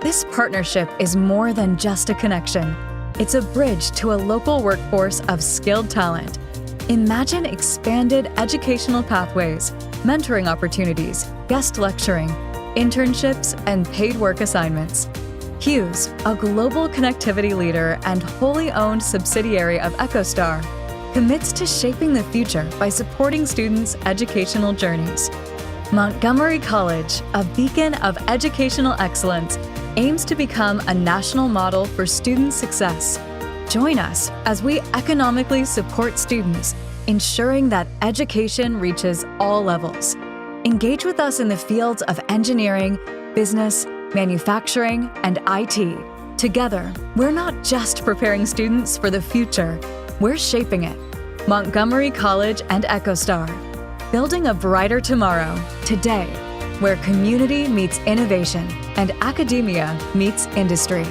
This partnership is more than just a connection. It's a bridge to a local workforce of skilled talent. Imagine expanded educational pathways, mentoring opportunities, guest lecturing, internships, and paid work assignments. Hughes, a global connectivity leader and wholly owned subsidiary of EchoStar, commits to shaping the future by supporting students' educational journeys. Montgomery College, a beacon of educational excellence, aims to become a national model for student success. Join us as we economically support students, ensuring that education reaches all levels. Engage with us in the fields of engineering, business, manufacturing, and IT. Together, we're not just preparing students for the future, we're shaping it. Montgomery College and EchoStar, building a brighter tomorrow, today, where community meets innovation and academia meets industry.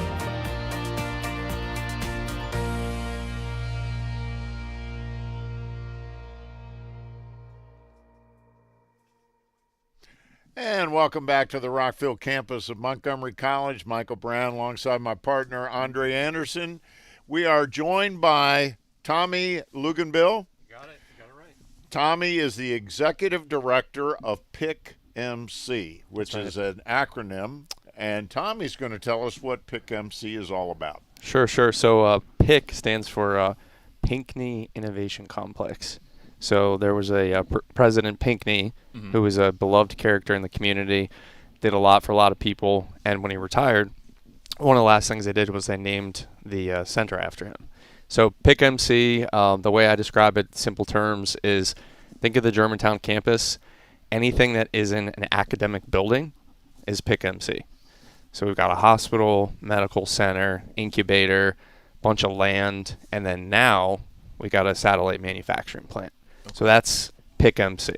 And welcome back to the Rockville campus of Montgomery College. Michael Brown alongside my partner, Andre Anderson. We are joined by Tommy Luginbill. You got it right. Tommy is the executive director of PIC MC, which is an acronym. And Tommy's going to tell us what PIC MC is all about. Sure. So PIC stands for Pinckney Innovation Complex. So there was a President Pinckney, who was a beloved character in the community, did a lot for a lot of people, and when he retired, one of the last things they did was they named the center after him. So PIC MC, the way I describe it, simple terms, is think of the Germantown campus. Anything that is in an academic building is PIC MC. So we've got a hospital, medical center, incubator, bunch of land, and then now we got a satellite manufacturing plant. So that's PIC MC.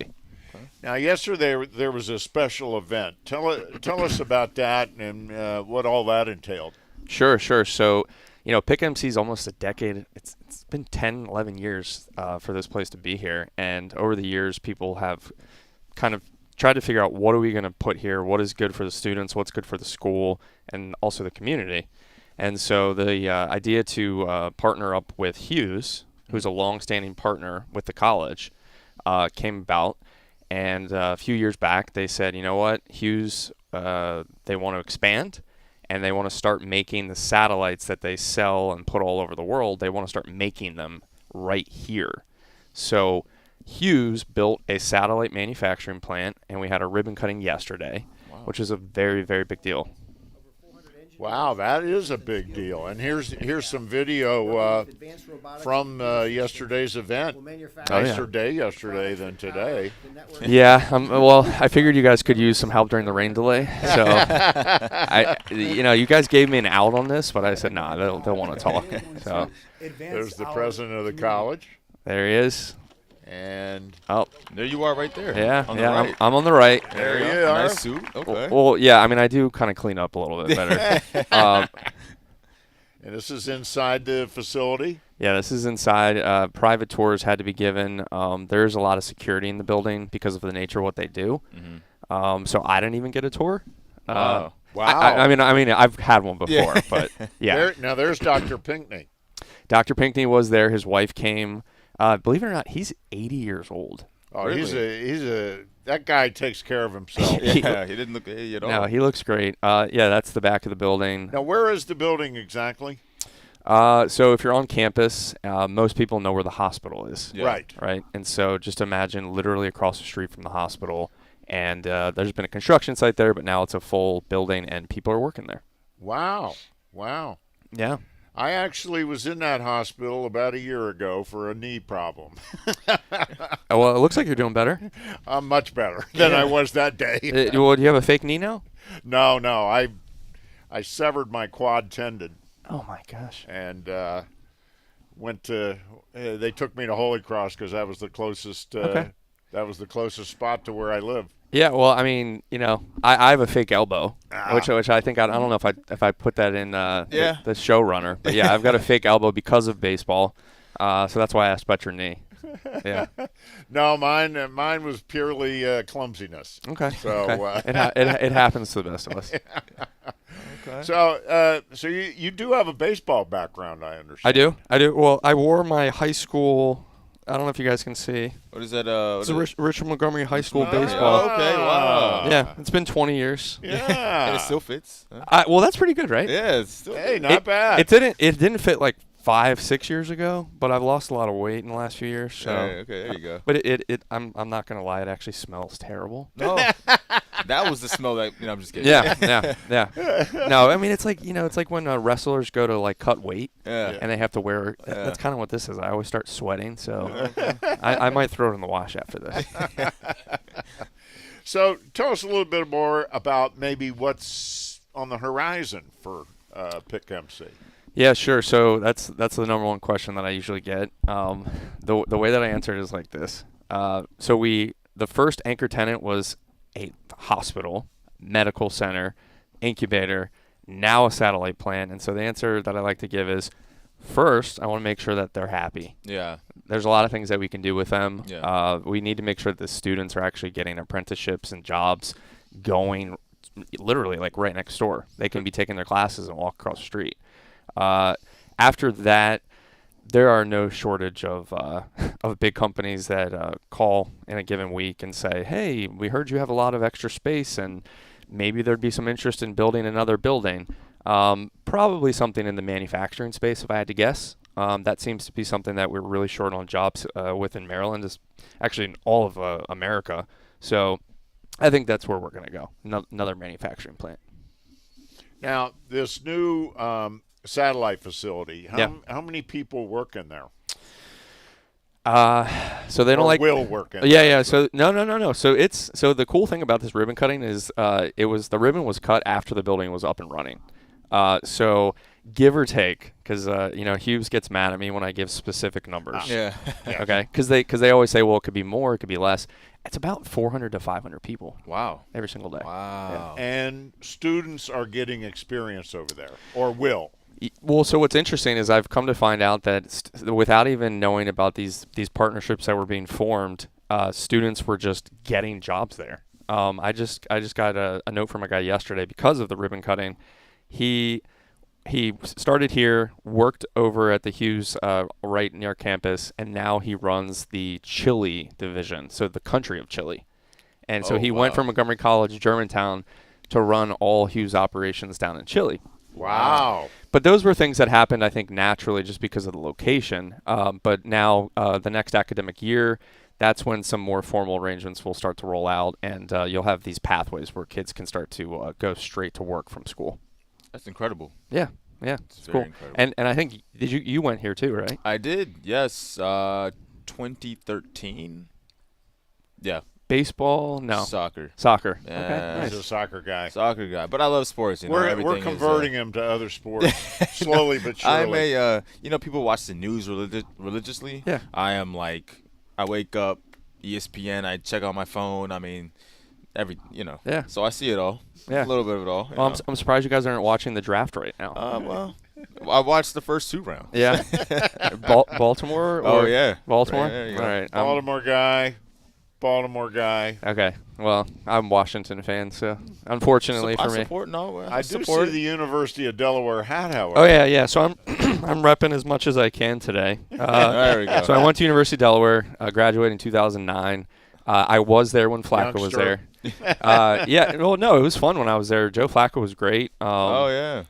Now, yesterday there was a special event. Tell us about that and what all that entailed. Sure. So, PIC MC is almost a decade. It's been 10, 11 years for this place to be here. And over the years, people have kind of tried to figure out what are we going to put here, what is good for the students, what's good for the school, and also the community. And so the idea to partner up with Hughes, who's a long-standing partner with the college, came about. And a few years back, they said, you know what, Hughes, they want to expand, and they want to start making the satellites that they sell and put all over the world. They want to start making them right here. So Hughes built a satellite manufacturing plant, and we had a ribbon cutting yesterday, which is a very, very big deal. Wow, that is a big deal. And here's some video from yesterday's event. Nicer day yesterday than today. Yeah, well, I figured you guys could use some help during the rain delay. So, you guys gave me an out on this, but I said, nah, they'll want to talk. So there's the president of the college. There he is. And there you are right there. Yeah, on the right. I'm on the right. There you are. Nice suit. Okay. Well, yeah, I do kind of clean up a little bit better. And this is inside the facility? Yeah, this is inside. Private tours had to be given. There's a lot of security in the building because of the nature of what they do. Mm-hmm. So I didn't even get a tour. Wow. I mean, I've had one before, but yeah. There's Dr. Pinckney. Dr. Pinckney was there. His wife came. Believe it or not, he's 80 years old. Oh, really? That guy takes care of himself. Yeah, he didn't look 80 at all. No, he looks great. That's the back of the building. Now, where is the building exactly? So if you're on campus, most people know where the hospital is. Yeah. Right. And so just imagine literally across the street from the hospital. And there's been a construction site there, but now it's a full building and people are working there. Wow. Yeah. I actually was in that hospital about a year ago for a knee problem. Well, it looks like you're doing better. I'm much better than I was that day. Well, do you have a fake knee now? No. I severed my quad tendon. Oh, my gosh. And went to they took me to Holy Cross because that was the closest That was the closest spot to where I live. Yeah, well, I mean, I have a fake elbow, which I think I don't know if I put that in the showrunner, but yeah, I've got a fake elbow because of baseball, so that's why I asked about your knee. Yeah. No, mine was purely clumsiness. Okay. So okay. It happens to the best of us. Okay. So you do have a baseball background, I understand. I do. Well, I wore my high school. I don't know if you guys can see. What is that? It's a Richard Montgomery High School baseball. Oh, okay, wow. Yeah, it's been 20 years. Yeah. And it still fits. Huh? Well, that's pretty good, right? Yeah, it's still not bad. It didn't fit like 5-6 years ago, but I've lost a lot of weight in the last few years. So okay, there you go. But I'm not gonna lie, it actually smells terrible. No, that was the smell that I'm just kidding. Yeah. No, I mean it's like when wrestlers go to like cut weight, and they have to wear. That's kind of what this is. I always start sweating, so I might throw it in the wash after this. So tell us a little bit more about maybe what's on the horizon for Pick MC. Yeah, sure. So that's the number one question that I usually get. The way that I answer it is like this. So the first anchor tenant was a hospital, medical center, incubator, now a satellite plant. And so the answer that I like to give is, first, I want to make sure that they're happy. Yeah. There's a lot of things that we can do with them. Yeah. We need to make sure that the students are actually getting apprenticeships and jobs going literally like right next door. They can be taking their classes and walk across the street. After that, there are no shortage of big companies that call in a given week and say, hey, we heard you have a lot of extra space and maybe there'd be some interest in building another building. Probably something in the manufacturing space, if I had to guess. That seems to be something that we're really short on jobs with in Maryland, actually in all of America. So I think that's where we're going to go, another manufacturing plant. Now, this new satellite facility, how many people work in there? So they don't will work in there. there. So no. So the cool thing about this ribbon cutting is the ribbon was cut after the building was up and running. So give or take, because Hughes gets mad at me when I give specific numbers. Yeah. Okay. Because they always say, well, it could be more, it could be less. It's about 400 to 500 people. Wow. Every single day. Wow. Yeah. And students are getting experience over there, or will. Well, so what's interesting is I've come to find out that without even knowing about these partnerships that were being formed, students were just getting jobs there. I just got a note from a guy yesterday because of the ribbon cutting. He started here, worked over at the Hughes right near campus, and now he runs the Chile division, so the country of Chile. And so he went from Montgomery College, Germantown, to run all Hughes operations down in Chile. Wow. But those were things that happened, I think, naturally just because of the location. But now the next academic year, that's when some more formal arrangements will start to roll out, and you'll have these pathways where kids can start to go straight to work from school. That's incredible. Yeah, it's cool. Incredible. And I think you went here too, right? I did, yes. 2013. Yeah. Baseball? No. Soccer. Yeah. Okay. Nice. He's a soccer guy. But I love sports. We're converting him to other sports slowly but surely. I'm people watch the news religiously. Yeah. I am like, I wake up, ESPN, I check on my phone. I mean, Yeah. So I see it all. Yeah. A little bit of it all. Well, I'm surprised you guys aren't watching the draft right now. Well, I watched the first 2 rounds. Yeah. Baltimore? Oh, yeah. Baltimore? Right, all right. Baltimore guy. Okay. Well, I'm Washington fan, so unfortunately for me. I do see the University of Delaware hat, however. Oh, yeah. So I'm I'm repping as much as I can today. There we go. So I went to University of Delaware, graduated in 2009. I was there when Flacco was there. Yeah. Well, no, it was fun when I was there. Joe Flacco was great. My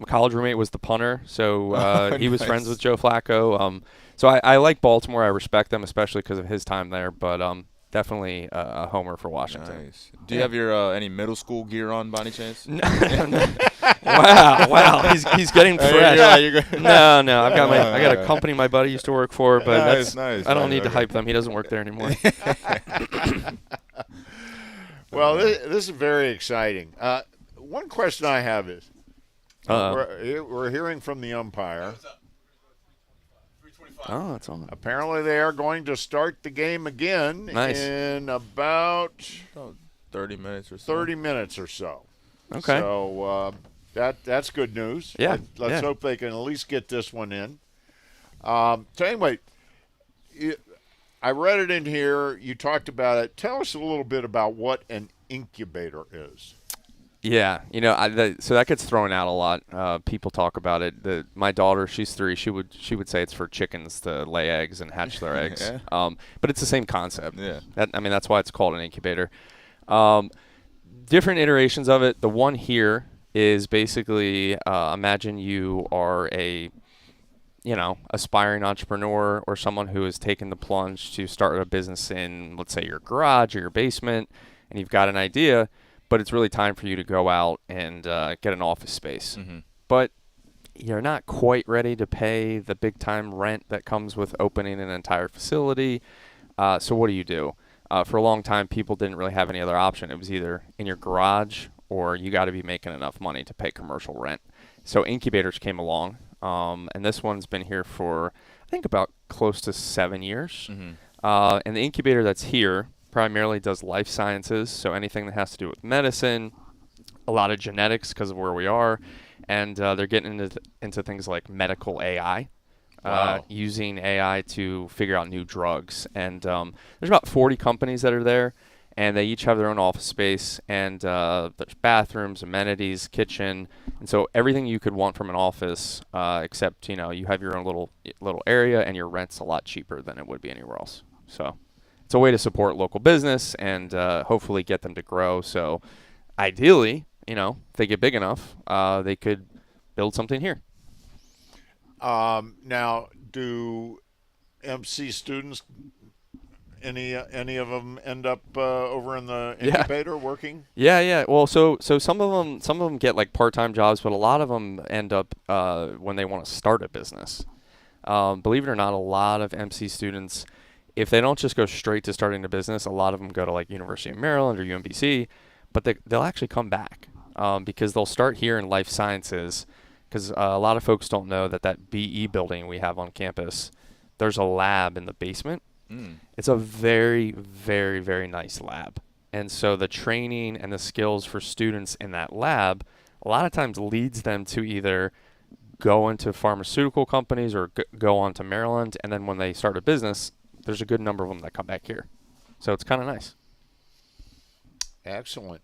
college roommate was the punter, so he was friends with Joe Flacco. So I like Baltimore. I respect them, especially because of his time there. But definitely a homer for Washington. Nice. Do you have your any middle school gear on by any chance? No. Wow. He's getting fresh. No. I got a company my buddy used to work for, but I don't need to hype them. He doesn't work there anymore. Well, this is very exciting. One question I have is, we're hearing from the umpire. Oh, it's on. Apparently, they are going to start the game again in about 30 minutes or so. 30 minutes or so. Okay. So that's good news. Yeah. Let's hope they can at least get this one in. So anyway, I read it in here. You talked about it. Tell us a little bit about what an incubator is. Yeah, so that gets thrown out a lot. People talk about it. My daughter, she's 3. She would say it's for chickens to lay eggs and hatch their eggs. Yeah. But it's the same concept. Yeah. That's why it's called an incubator. Different iterations of it. The one here is basically imagine you are a aspiring entrepreneur or someone who has taken the plunge to start a business in, let's say, your garage or your basement, and you've got an idea, but it's really time for you to go out and get an office space. Mm-hmm. But you're not quite ready to pay the big-time rent that comes with opening an entire facility. So what do you do? For a long time, people didn't really have any other option. It was either in your garage or you got to be making enough money to pay commercial rent. So incubators came along. And this one's been here for, I think, about close to 7 years. Mm-hmm. And the incubator that's here primarily does life sciences, so anything that has to do with medicine, a lot of genetics because of where we are, and they're getting into things like medical AI, using AI to figure out new drugs. And there's about 40 companies that are there, and they each have their own office space, and there's bathrooms, amenities, kitchen, and so everything you could want from an office, except you have your own little area, and your rent's a lot cheaper than it would be anywhere else. So it's a way to support local business and hopefully get them to grow. So ideally, if they get big enough, they could build something here. Now, do MC students, any of them end up over in the incubator working? Yeah. Well, so some of them get like part-time jobs, but a lot of them end up when they want to start a business. Believe it or not, a lot of MC students, if they don't just go straight to starting a business, a lot of them go to like University of Maryland or UMBC, but they'll actually come back because they'll start here in life sciences. Because a lot of folks don't know that BE building we have on campus, there's a lab in the basement. It's a very, very, very nice lab. And so the training and the skills for students in that lab a lot of times leads them to either go into pharmaceutical companies or go on to Maryland. And then when they start a business, there's a good number of them that come back here. So it's kind of nice. Excellent.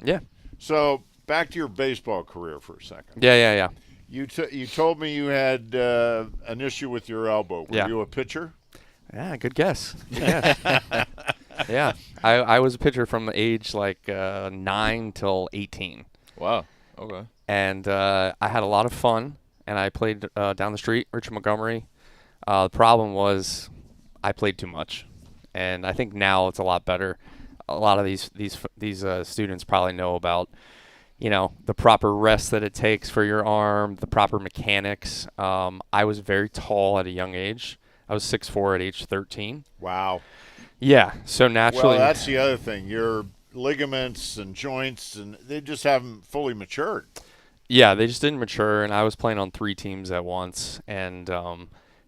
Yeah. So back to your baseball career for a second. Yeah. You told me you had an issue with your elbow. Were you a pitcher? Yeah, good guess. Yeah, I was a pitcher from age 9 till 18. Wow. Okay. And I had a lot of fun, and I played down the street, Richard Montgomery. The problem was I played too much, and I think now it's a lot better. A lot of these students probably know about, the proper rest that it takes for your arm, the proper mechanics. I was very tall at a young age. I was 6'4" at age 13. Wow. Yeah, so naturally. Well, that's the other thing. Your ligaments and joints, and they just haven't fully matured. Yeah, they just didn't mature, and I was playing on 3 teams at once, and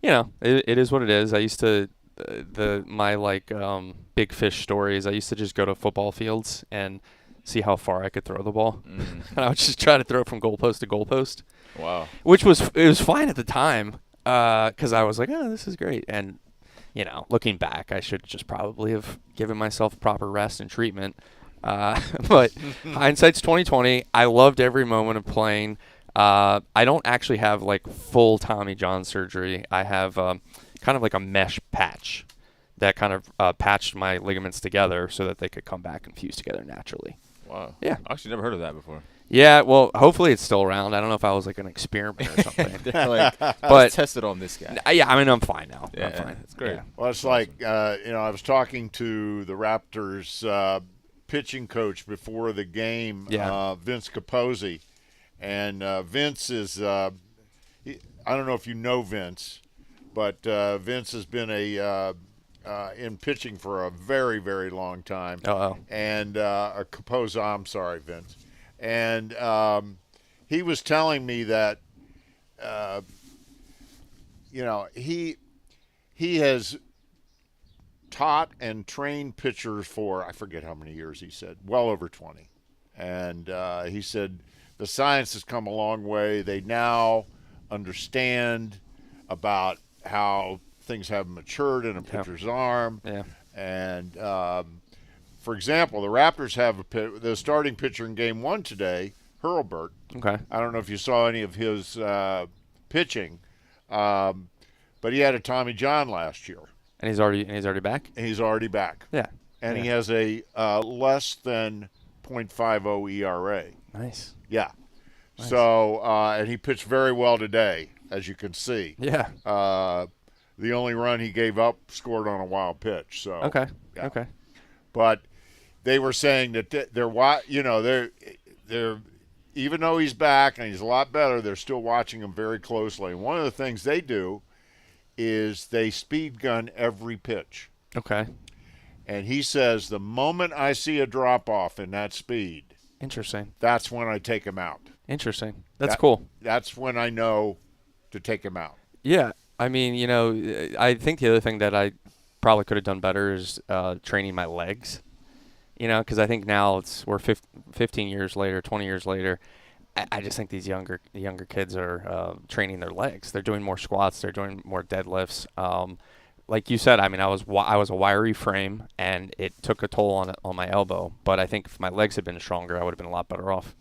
it is what it is. I used to my big fish stories. I used to just go to football fields and see how far I could throw the ball, and I would just try to throw from goalpost to goalpost. Wow. Which was fine at the time. Because I was like, oh, this is great. And, looking back, I should just probably have given myself proper rest and treatment. But hindsight's 20/20. I loved every moment of playing. I don't actually have full Tommy John surgery. I have kind of like a mesh patch that kind of patched my ligaments together so that they could come back and fuse together naturally. Wow. Yeah. I actually never heard of that before. Yeah, well, hopefully it's still around. I don't know if I was an experiment or something. But test it on this guy. Yeah, I mean, I'm fine now. Yeah, I'm fine. It's great. Yeah. Well, it's I was talking to the Raptors pitching coach before the game, Vince Capozzi, and Vince is I don't know if you know Vince, but Vince has been in pitching for a very, very long time. And Capozzi, I'm sorry, Vince. And he was telling me that, he has taught and trained pitchers for, I forget how many years he said, well over 20. And he said the science has come a long way. They now understand about how things have matured in a pitcher's arm. Yeah. And, for example, the Raptors have the starting pitcher in Game 1 today, Hurlburt. Okay. I don't know if you saw any of his pitching, but he had a Tommy John last year. And he's already back? And he's already back. Yeah. And he has a less than .50 ERA. Nice. Yeah. Nice. So, and he pitched very well today, as you can see. Yeah. The only run he gave up scored on a wild pitch. So Okay. yeah. Okay. But they were saying that they're even though he's back and he's a lot better, they're still watching him very closely. And one of the things they do is they speed gun every pitch. Okay. And he says the moment I see a drop off in that speed, interesting, that's when I take him out. Interesting. That's cool. That's when I know to take him out. Yeah. I mean, I think the other thing that I probably could have done better is training my legs. Because I think now we're 15 years later, 20 years later. I just think these younger kids are training their legs. They're doing more squats. They're doing more deadlifts. Like you said, I mean, I was a wiry frame, and it took a toll on my elbow. But I think if my legs had been stronger, I would have been a lot better off.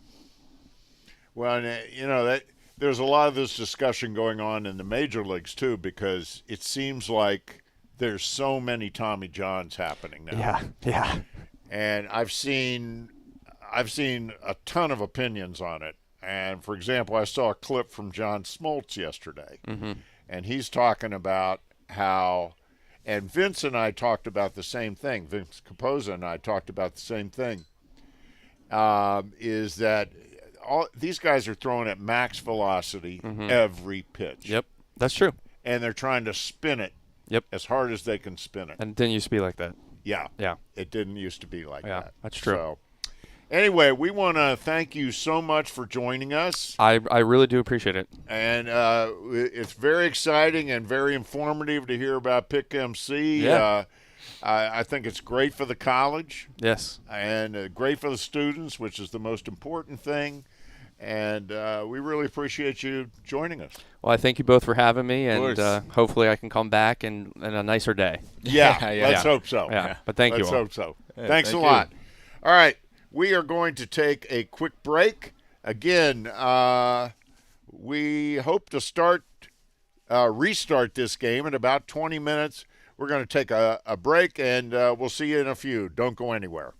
Well, that there's a lot of this discussion going on in the major leagues too, because it seems like there's so many Tommy Johns happening now. Yeah. Yeah. And I've seen a ton of opinions on it. And for example, I saw a clip from John Smoltz yesterday, and he's talking about how, and Vince and I talked about the same thing. Vince Capozza and I talked about the same thing. Is that these guys are throwing at max velocity every pitch. Yep, that's true. And they're trying to spin it. Yep. As hard as they can spin it. And it didn't used to be like that. Yeah. Yeah. It didn't used to be like that. Yeah, that's true. So, anyway, we want to thank you so much for joining us. I really do appreciate it. And it's very exciting and very informative to hear about Pick MC. Yeah. I think it's great for the college. Yes. And great for the students, which is the most important thing. And we really appreciate you joining us. Well, I thank you both for having me, and hopefully I can come back in a nicer day. Yeah, let's hope so. Yeah. But thank you all. Let's hope so. Thanks a lot. All right, we are going to take a quick break. Again, we hope to restart this game in about 20 minutes. We're going to take a break, and we'll see you in a few. Don't go anywhere.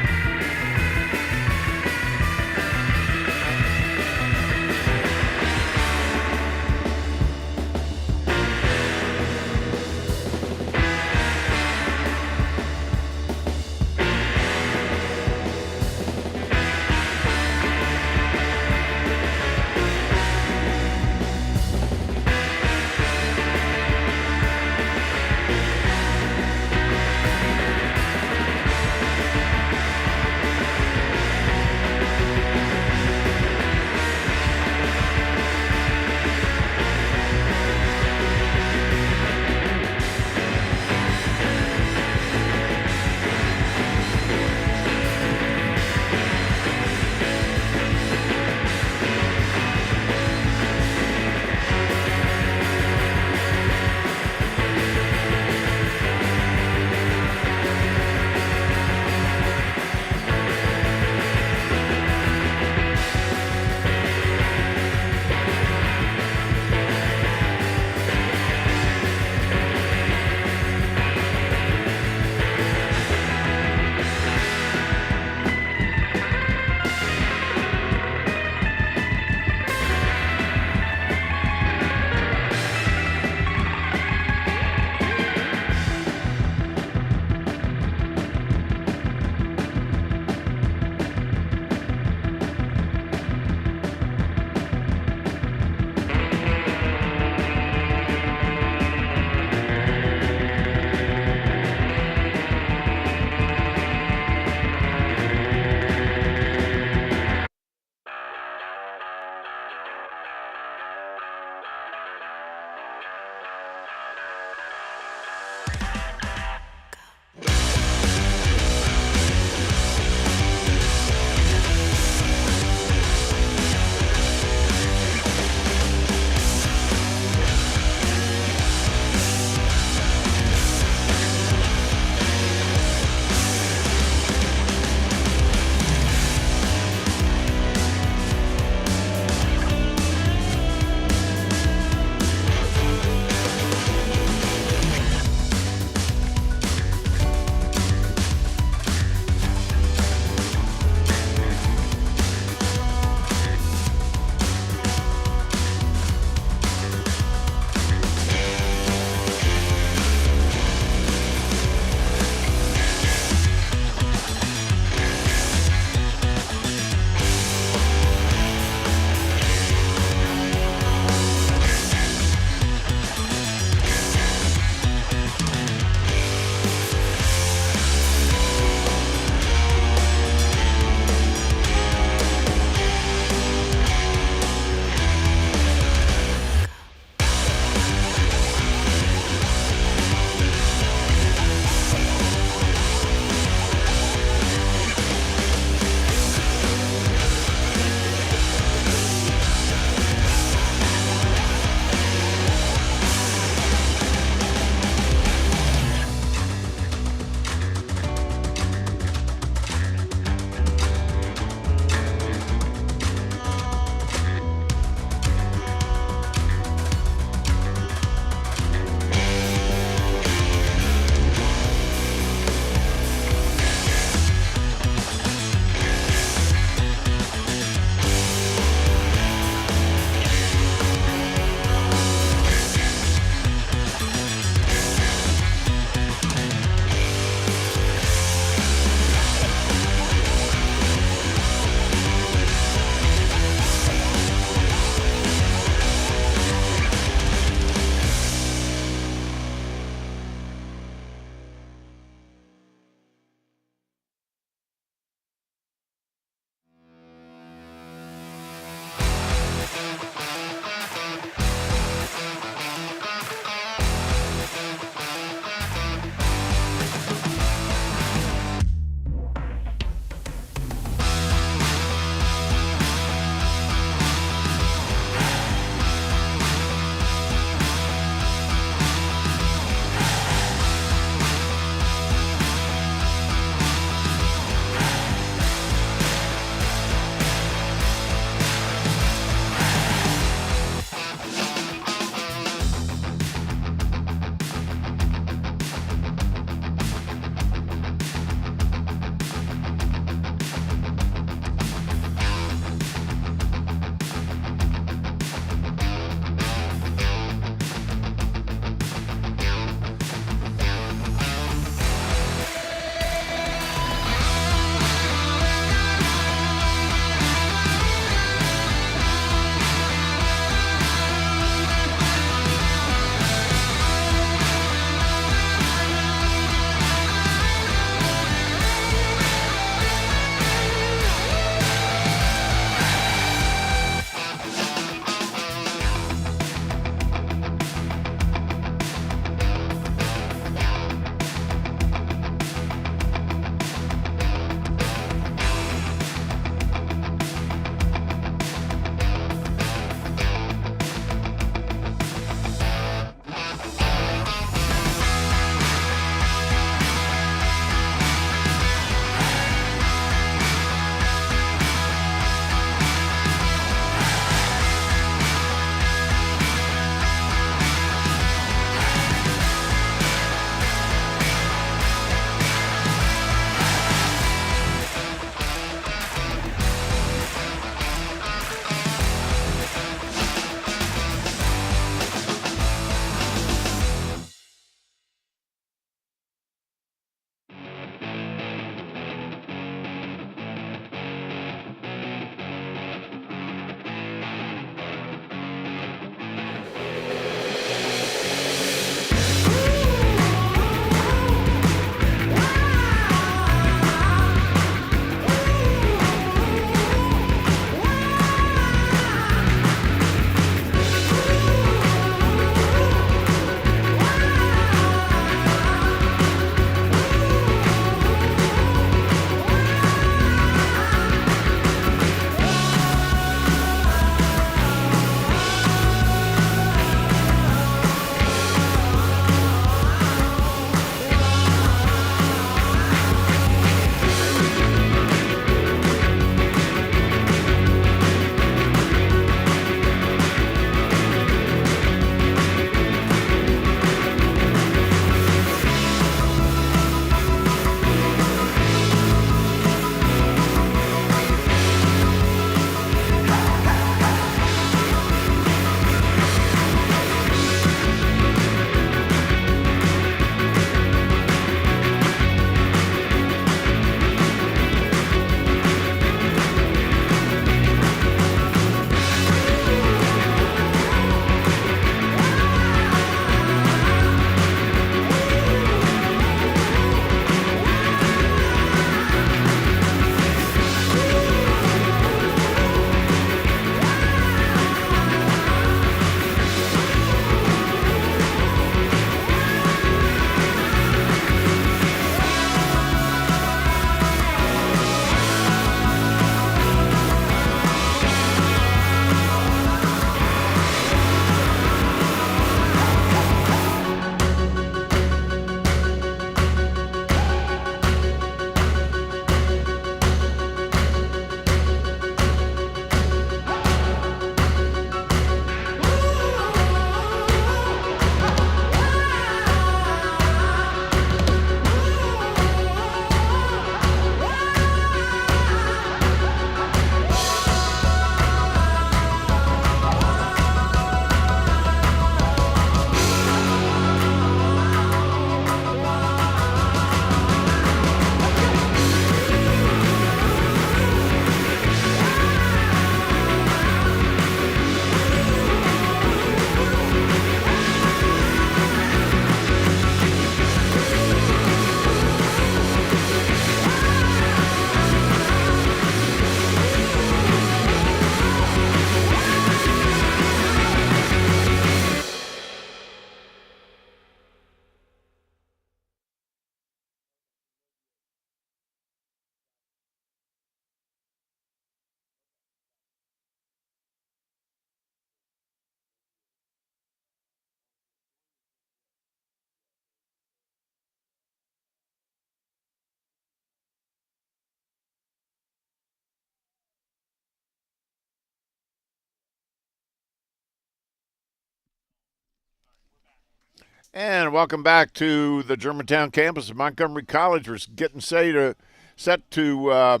And welcome back to the Germantown campus of Montgomery College. We're getting set to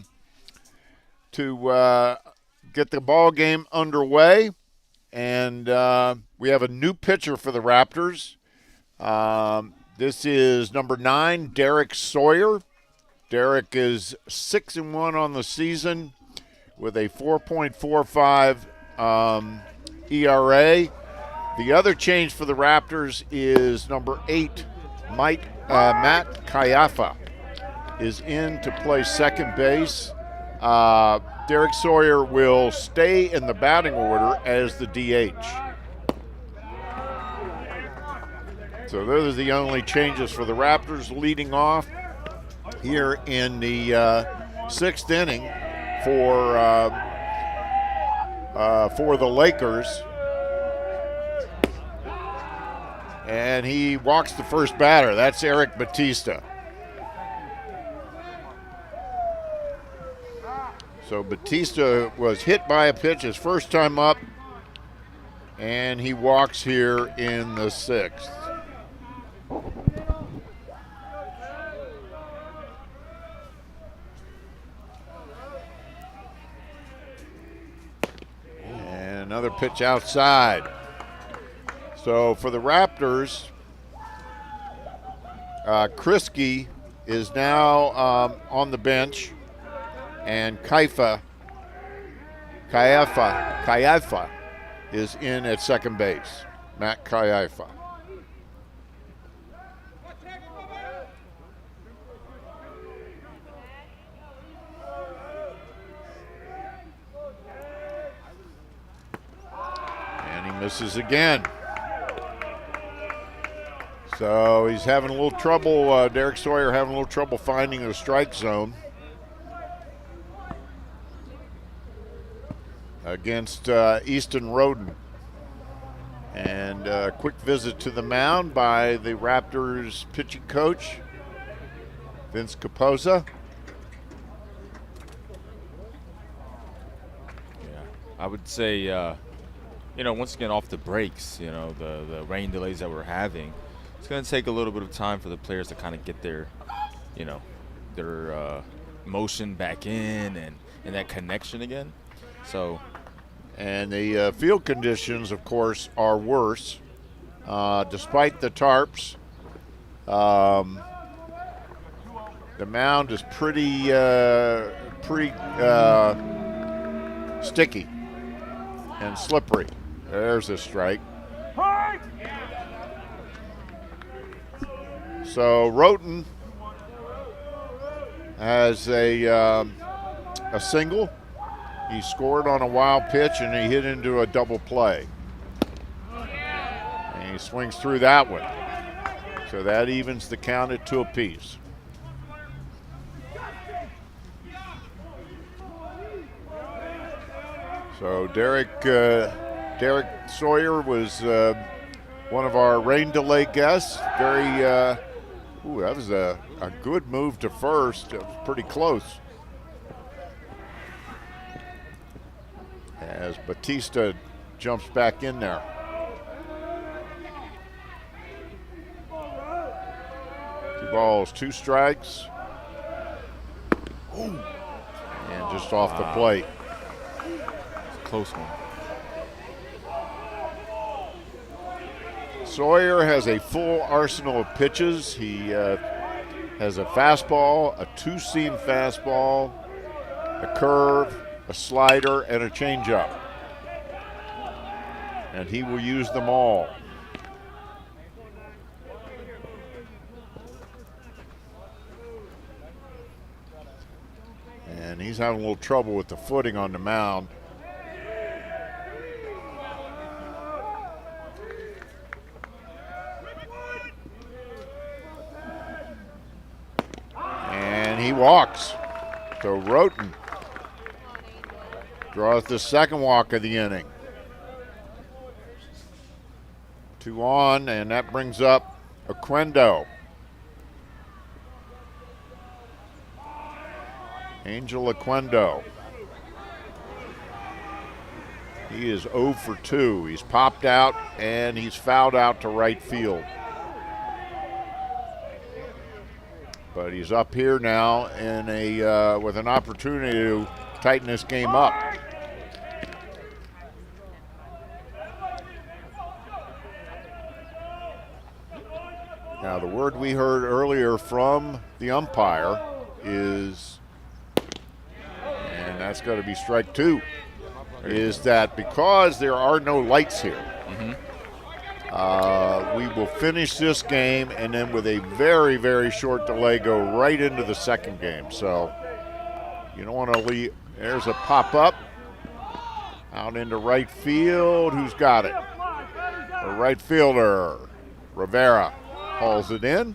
get the ball game underway. And we have a new pitcher for the Raptors. This is number 9, Daerek Sawyer. Daerek is 6-1 on the season with a 4.45 ERA. The other change for the Raptors is number 8, Matt Kayafa is in to play second base. Daerek Sawyer will stay in the batting order as the DH. So those are the only changes for the Raptors, leading off here in the 6th inning for the Lakers. And he walks the first batter. That's Eric Batista. So Batista was hit by a pitch his first time up, and he walks here in the 6th. And another pitch outside. So for the Raptors, Kriske is now on the bench, and Kayafa is in at second base. Matt Kayafa. And he misses again. So he's having a little trouble, Daerek Sawyer having a little trouble finding the strike zone against Easton Roden. And a quick visit to the mound by the Raptors pitching coach, Vince Capozza. Yeah, I would say, once again off the breaks, the rain delays that we're having, it's going to take a little bit of time for the players to kind of get their motion back in and that connection again. So, and the field conditions, of course, are worse. Despite the tarps, the mound is pretty sticky and slippery. There's a strike. So Roten has a single. He scored on a wild pitch, and he hit into a double play. And he swings through that one. So that evens the count at 2 apiece. So Daerek Sawyer was one of our rain delay guests. That was a good move to first. It was pretty close. As Batista jumps back in there. 2 balls, 2 strikes. Ooh. And just off the plate. Close one. Sawyer has a full arsenal of pitches. He has a fastball, a 2-seam fastball, a curve, a slider, and a changeup. And he will use them all. And he's having a little trouble with the footing on the mound. And he walks. So Roten draws the second walk of the inning. 2 on, and that brings up Oquendo. Angel Oquendo. He is 0 for 2. He's popped out, and he's fouled out to right field. But he's up here now in with an opportunity to tighten this game up. Now, the word we heard earlier from the umpire is, and that's going to be strike 2, is that because there are no lights here, we will finish this game and then with a very, very short delay go right into the second game. So you don't want to leave. There's a pop-up out into right field. Who's got it? The right fielder, Rivera, hauls it in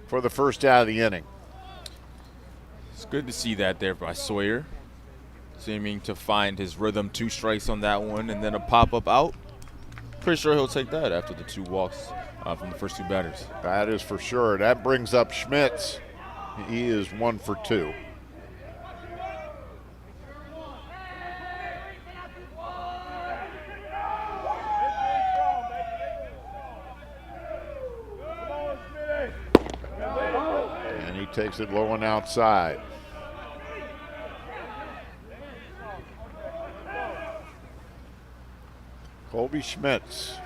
for the first out of the inning. It's good to see that there by Sawyer, seeming to find his rhythm. 2 strikes on that one, and then a pop-up out. Pretty sure he'll take that after the 2 walks from the first 2 batters. That is for sure. That brings up Schmitz. He is 1 for 2. And he takes it low and outside. Colby Schmitz,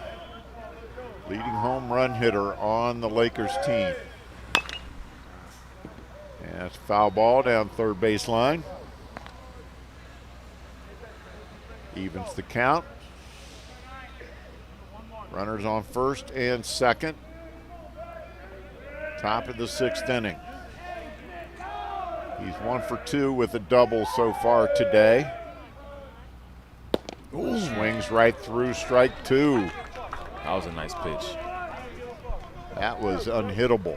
leading home run hitter on the Lakers team. And it's a foul ball down third baseline. Evens the count. Runners on first and second. Top of the 6th inning. He's 1 for 2 with a double so far today. Ooh. Swings right through, strike 2. That was a nice pitch. That was unhittable.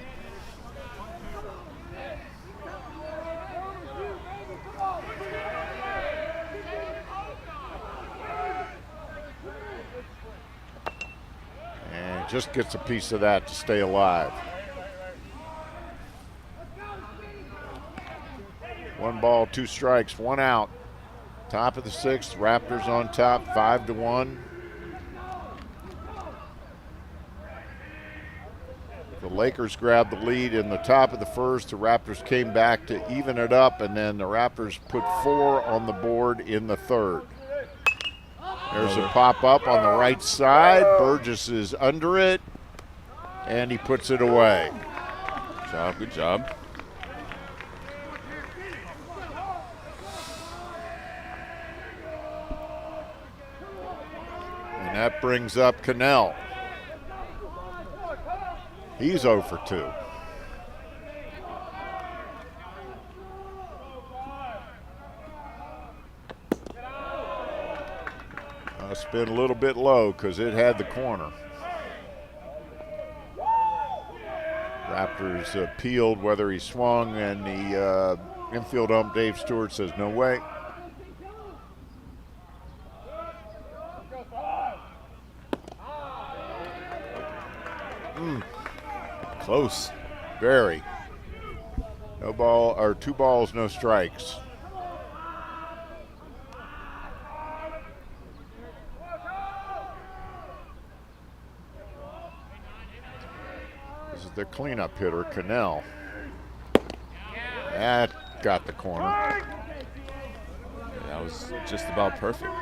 And just gets a piece of that to stay alive. 1 ball, 2 strikes, 1 out. Top of the 6th, Raptors on top, 5-1. The Lakers grabbed the lead in the top of the 1st. The Raptors came back to even it up, and then the Raptors put 4 on the board in the 3rd. There's a pop-up on the right side. Burgess is under it, and he puts it away. Good job, good job. And that brings up Cannell. He's 0 for 2. Spin a little bit low because it had the corner. Raptors appealed whether he swung, and the infield ump Dave Stewart says no way. Close. Very. No ball, or 2 balls, no strikes. This is their cleanup hitter, Cannell. That got the corner. Yeah, that was just about perfect.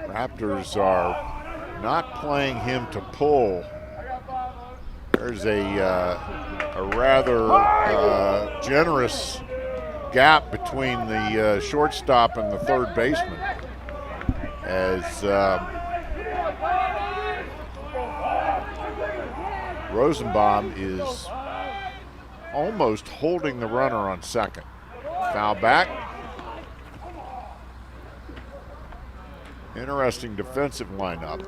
Raptors are not playing him to pull. There's a rather generous gap between the shortstop and the third baseman, as Rosenbaum is almost holding the runner on second. Foul back. Interesting defensive lineup.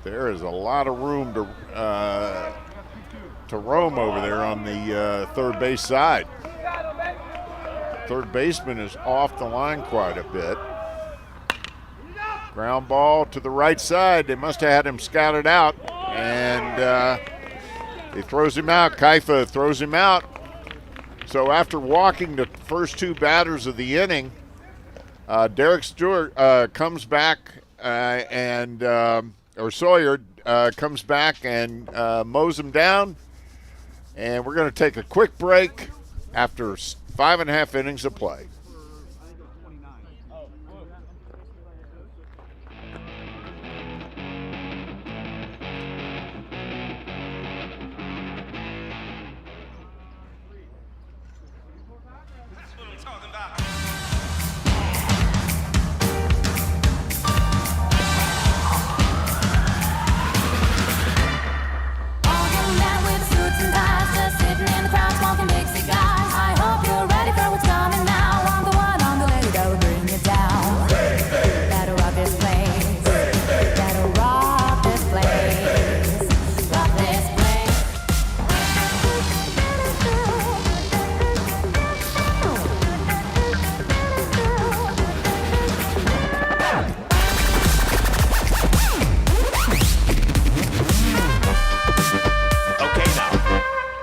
There is a lot of room to roam over there on the third base side. Third baseman is off the line quite a bit. Ground ball to the right side. They must have had him scouted out, and he throws him out. Kaifa throws him out. So after walking the first 2 batters of the inning, Derek Stewart comes back or Sawyer comes back and mows him down. And we're going to take a quick break after 5.5 innings of play.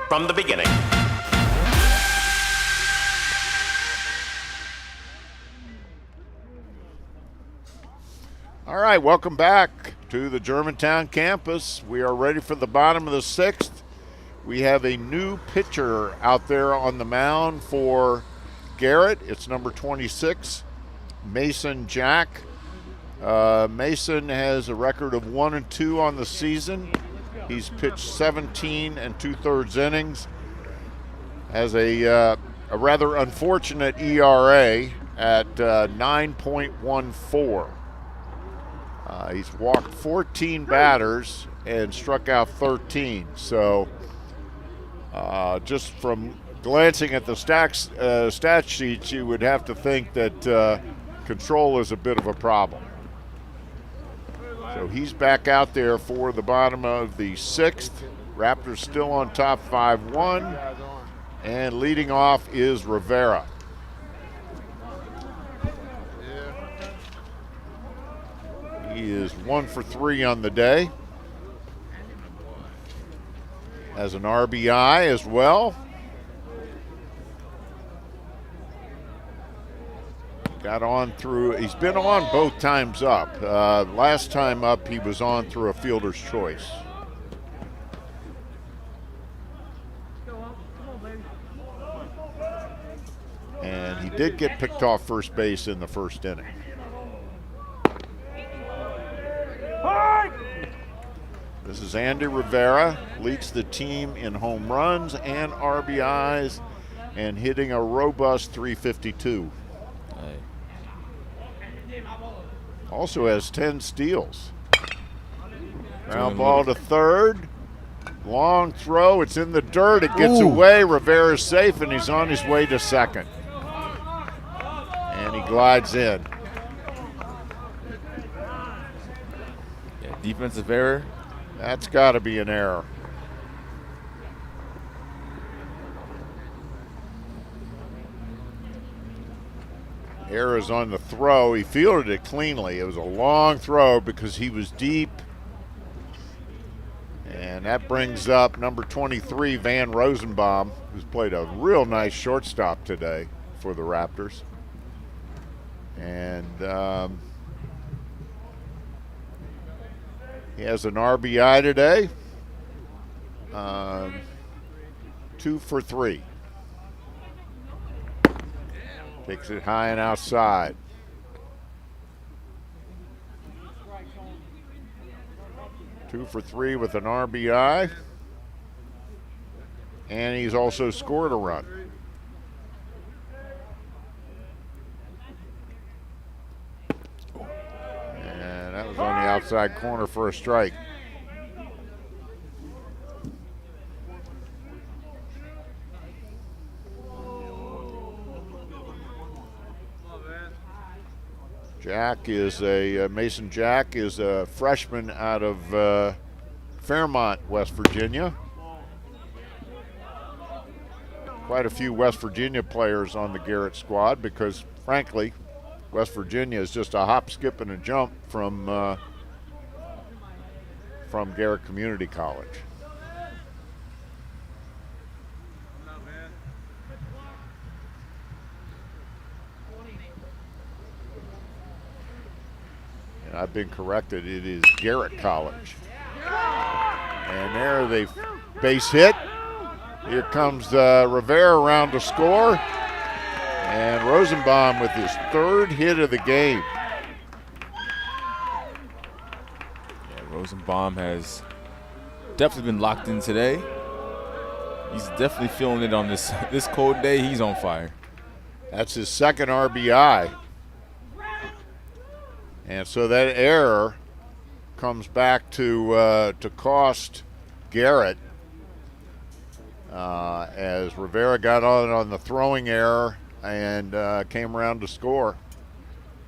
From the beginning. All right, welcome back to the Germantown campus. We are ready for the bottom of the 6th. We have a new pitcher out there on the mound for Garrett. It's number 26, Mason Jack. Mason has a record of 1-2 on the season. He's pitched 17 2/3 innings. Has a rather unfortunate ERA at 9.14. He's walked 14 batters and struck out 13. So just from glancing at the stat sheets, you would have to think that control is a bit of a problem. So he's back out there for the bottom of the 6th. Raptors still on top 5-1. And leading off is Rivera. He is 1 for 3 on the day. Has an RBI as well. Got on through, he's been on both times up. Last time up, he was on through a fielder's choice. And he did get picked off first base in the first inning. This is Andy Rivera, leads the team in home runs and RBIs and hitting a robust .352. Also has 10 steals. Ground ball to third. Long throw. It's in the dirt. It gets away. Rivera's safe, and he's on his way to second. And he glides in. Yeah, defensive error. That's got to be an error. Error is on the throw. He fielded it cleanly. It was a long throw because he was deep. And that brings up number 23, Van Rosenbaum, who's played a real nice shortstop today for the Raptors. And he has an RBI today. 2 for 3. Takes it high and outside. Two for 3 with an RBI. And he's also scored a run. And that was on the outside corner for a strike. Mason Jack is a freshman out of Fairmont, West Virginia. Quite a few West Virginia players on the Garrett squad because, frankly, West Virginia is just a hop, skip, and a jump from Garrett Community College. And I've been corrected. It is Garrett College. And there they base hit. Here comes Rivera around to score. And Rosenbaum with his 3rd hit of the game. Yeah, Rosenbaum has definitely been locked in today. He's definitely feeling it on this cold day. He's on fire. That's his 2nd RBI. And so that error comes back to cost Garrett as Rivera got on the throwing error and came around to score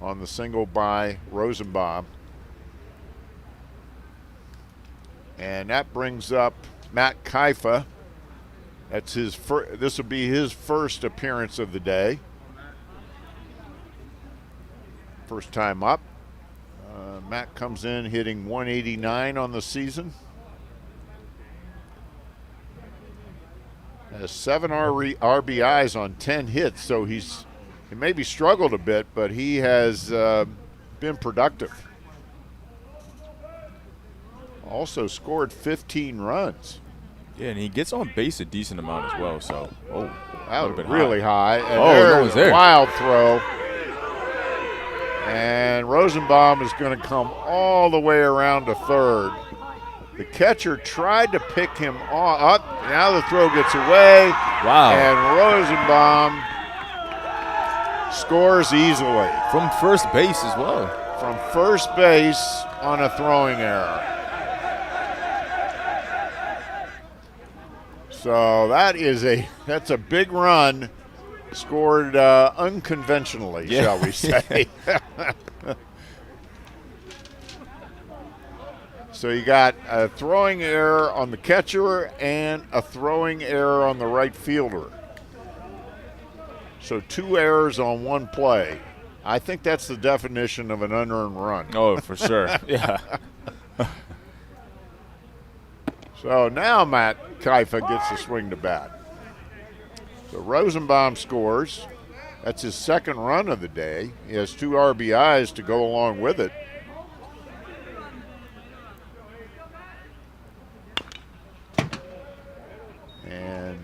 on the single by Rosenbaum. And that brings up Matt Kaifa. That's his this will be his first appearance of the day. First time up. Matt comes in hitting 189 on the season. Has 7 RBIs on 10 hits, so he maybe struggled a bit, but he has been productive. Also scored 15 runs. Yeah, and he gets on base a decent amount as well. So, that was really high. And no one's there. Wild throw. And Rosenbaum is going to come all the way around to 3rd. The catcher tried to pick him up. Now the throw gets away. Wow. And Rosenbaum scores easily. From first base as well. From first base on a throwing error. So that's a big run, scored unconventionally, shall we say. So you got a throwing error on the catcher and a throwing error on the right fielder. So 2 errors on 1 play. I think that's the definition of an unearned run. Oh, for sure. Yeah. So now Matt Kaifa gets the swing to bat. So Rosenbaum scores. That's his 2nd run of the day. He has 2 RBIs to go along with it. And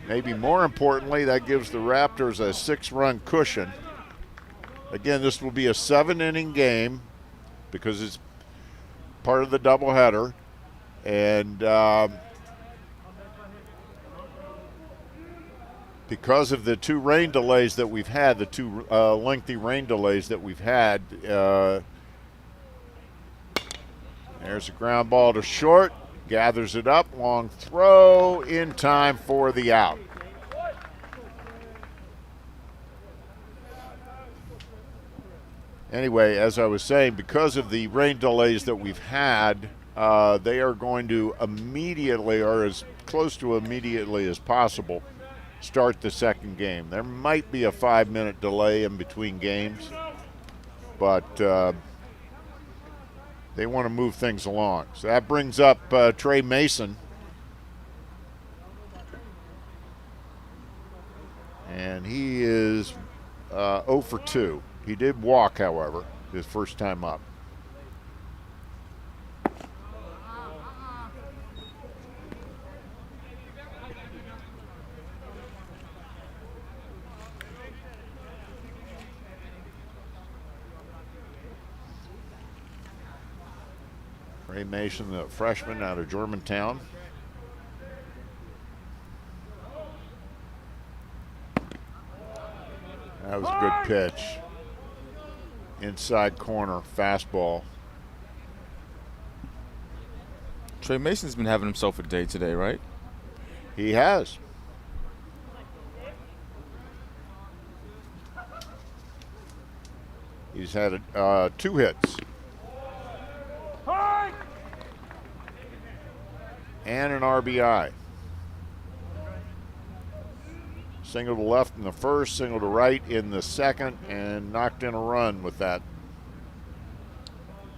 maybe more importantly, that gives the Raptors a 6-run cushion. Again, this will be a 7-inning game because it's part of the doubleheader. And because of the 2 rain delays that we've had, the 2 lengthy rain delays that we've had, there's a ground ball to short, gathers it up, long throw in time for the out. Anyway, as I was saying, because of the rain delays that we've had, they are going to immediately, or as close to immediately as possible, start the 2nd game. There might be a 5-minute delay in between games, but they want to move things along. So that brings up Trey Mason. And he is 0 for 2. He did walk, however, his first time up. Trey Mason, the freshman out of Germantown. That was a good pitch. Inside corner, fastball. Trey Mason's been having himself a day today, right? He has. He's had 2 hits. And an RBI. Single to left in the first, single to right in the second, and knocked in a run with that.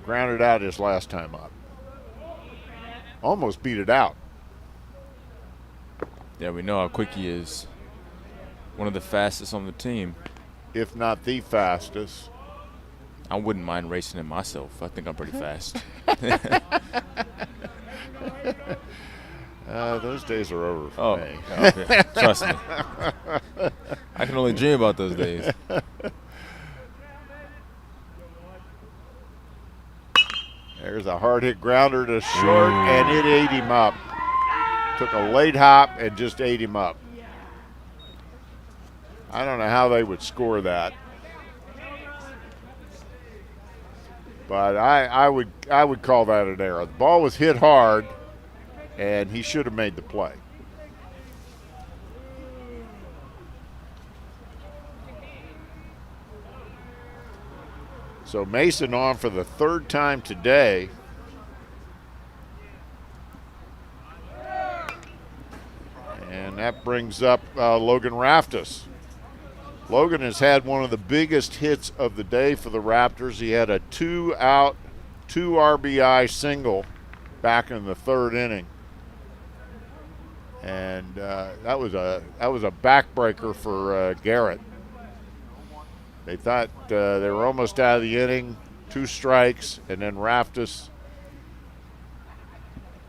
Grounded out his last time up. Almost beat it out. Yeah, we know how quick he is. One of the fastest on the team. If not the fastest. I wouldn't mind racing it myself. I think I'm pretty fast. Those days are over for me. Okay. Trust me. I can only dream about those days. There's a hard hit grounder to short, and it ate him up. Took a late hop and just ate him up. I don't know how they would score that, but I would call that an error. The ball was hit hard, and he should have made the play. So Mason on for the third time today. And that brings up Logan Raftus. Logan has had one of the biggest hits of the day for the Raptors. He had a 2-out, 2 RBI single back in the third inning. And that was a backbreaker for Garrett. They thought they were almost out of the inning, 2 strikes, and then Raftus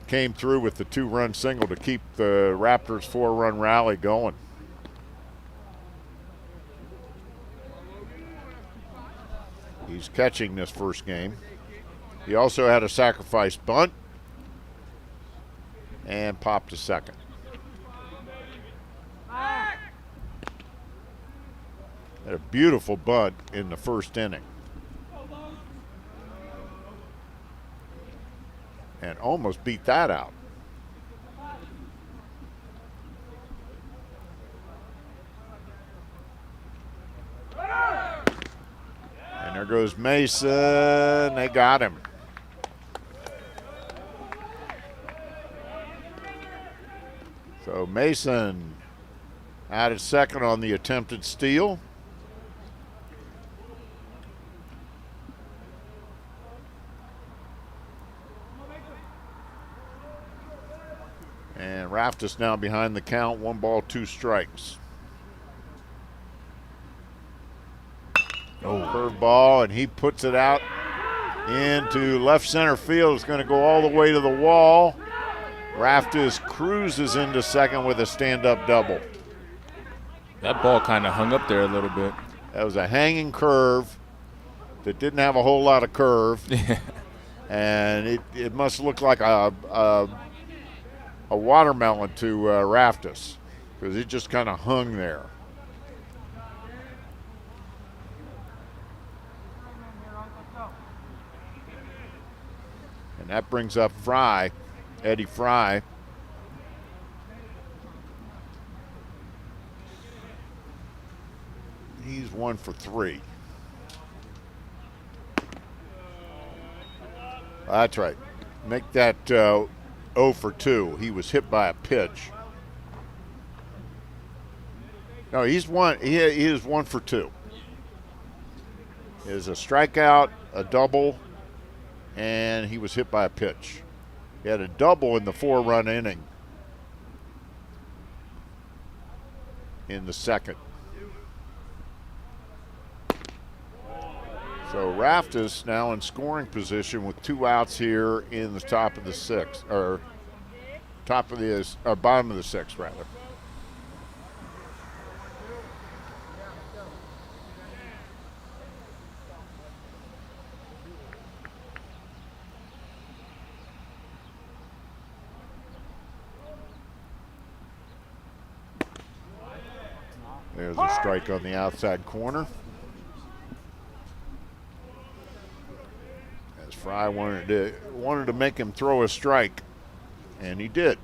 came through with the 2-run single to keep the Raptors' 4-run rally going. He's catching this first game. He also had a sacrifice bunt and popped to second. Had a beautiful bunt in the first inning. And almost beat that out. And there goes Mason. They got him. So Mason out at second on the attempted steal. And Raftus now behind the count, 1 ball, 2 strikes. Curve ball, and he puts it out into left center field. It's going to go all the way to the wall. Raftus cruises into second with a stand-up double. That ball kind of hung up there a little bit. That was a hanging curve that didn't have a whole lot of curve. And it must look like a watermelon to Raftus, because it just kind of hung there. And that brings up Frye, Eddie Frye. He's 1 for 3. That's right. Make that 0 for 2. He was hit by a pitch. No, he's one. He is 1 for 2. Is a strikeout, a double, and he was hit by a pitch. He had a double in the 4-run inning in the second. So Raftus now in scoring position with 2 outs here in the top of the 6th, or bottom of the 6th rather. There's a strike on the outside corner. As Frye wanted to make him throw a strike, and he did.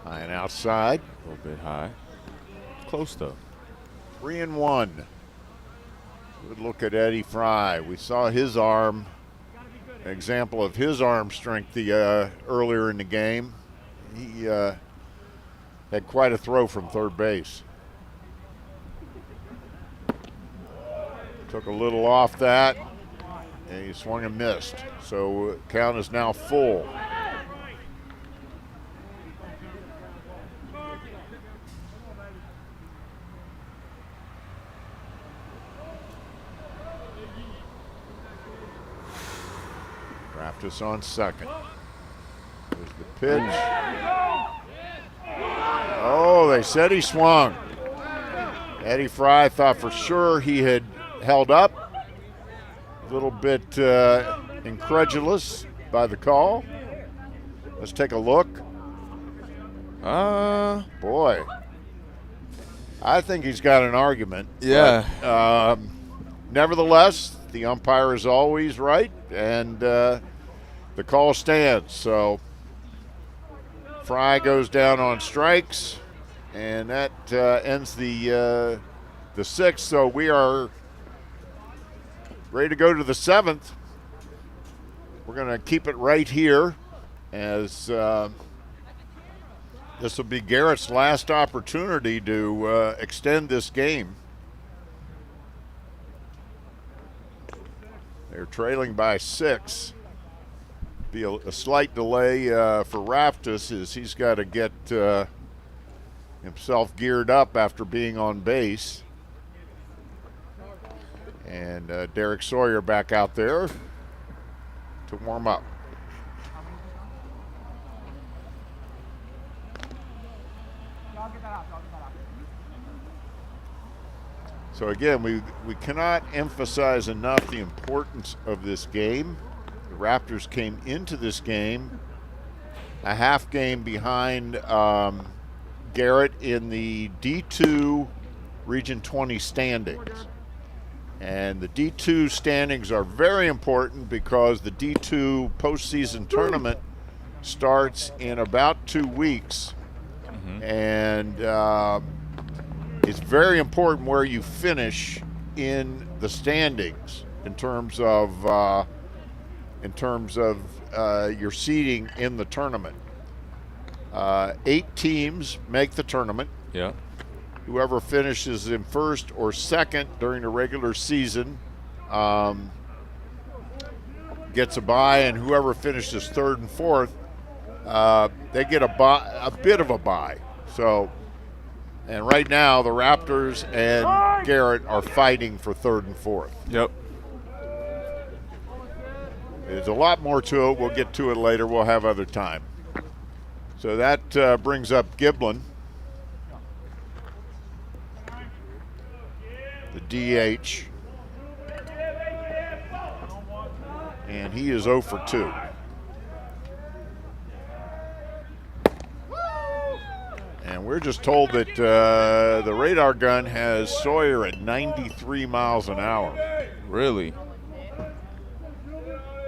High and outside. A little bit high. Close though. 3-1. Good look at Eddie Frye. We saw his arm. An example of his arm strength earlier in the game. He had quite a throw from third base. Took a little off that, and he swung and missed. So count is now full. Raftus on second. There's the pitch. Oh, they said he swung. Eddie Frye thought for sure he had held up. A little bit incredulous by the call. Let's take a look. Boy, I think he's got an argument. Yeah. But, nevertheless, the umpire is always right, and the call stands. So Frye goes down on strikes, and that ends the sixth. So we are ready to go to the seventh. We're going to keep it right here, as this will be Garrett's last opportunity to extend this game. They're trailing by 6. Be a slight delay for Raftus, as he's got to get himself geared up after being on base. And Daerek Sawyer back out there to warm up. So again, we cannot emphasize enough the importance of this game. The Raptors came into this game a half game behind Garrett in the D2 Region 20 standings. And the D2 standings are very important because the D2 postseason tournament starts in about 2 weeks. And it's very important where you finish in the standings in terms of your seeding in the tournament. 8 teams make the tournament. Yeah. Whoever finishes in first or second during the regular season gets a bye, and whoever finishes third and fourth, they get a bit of a bye. So, and right now the Raptors and Garrett are fighting for third and fourth. Yep. There's a lot more to it. We'll get to it later. We'll have other time. So that brings up Giblin, the DH, and he is 0 for 2. And we're just told that the radar gun has Sawyer at 93 miles an hour. Really?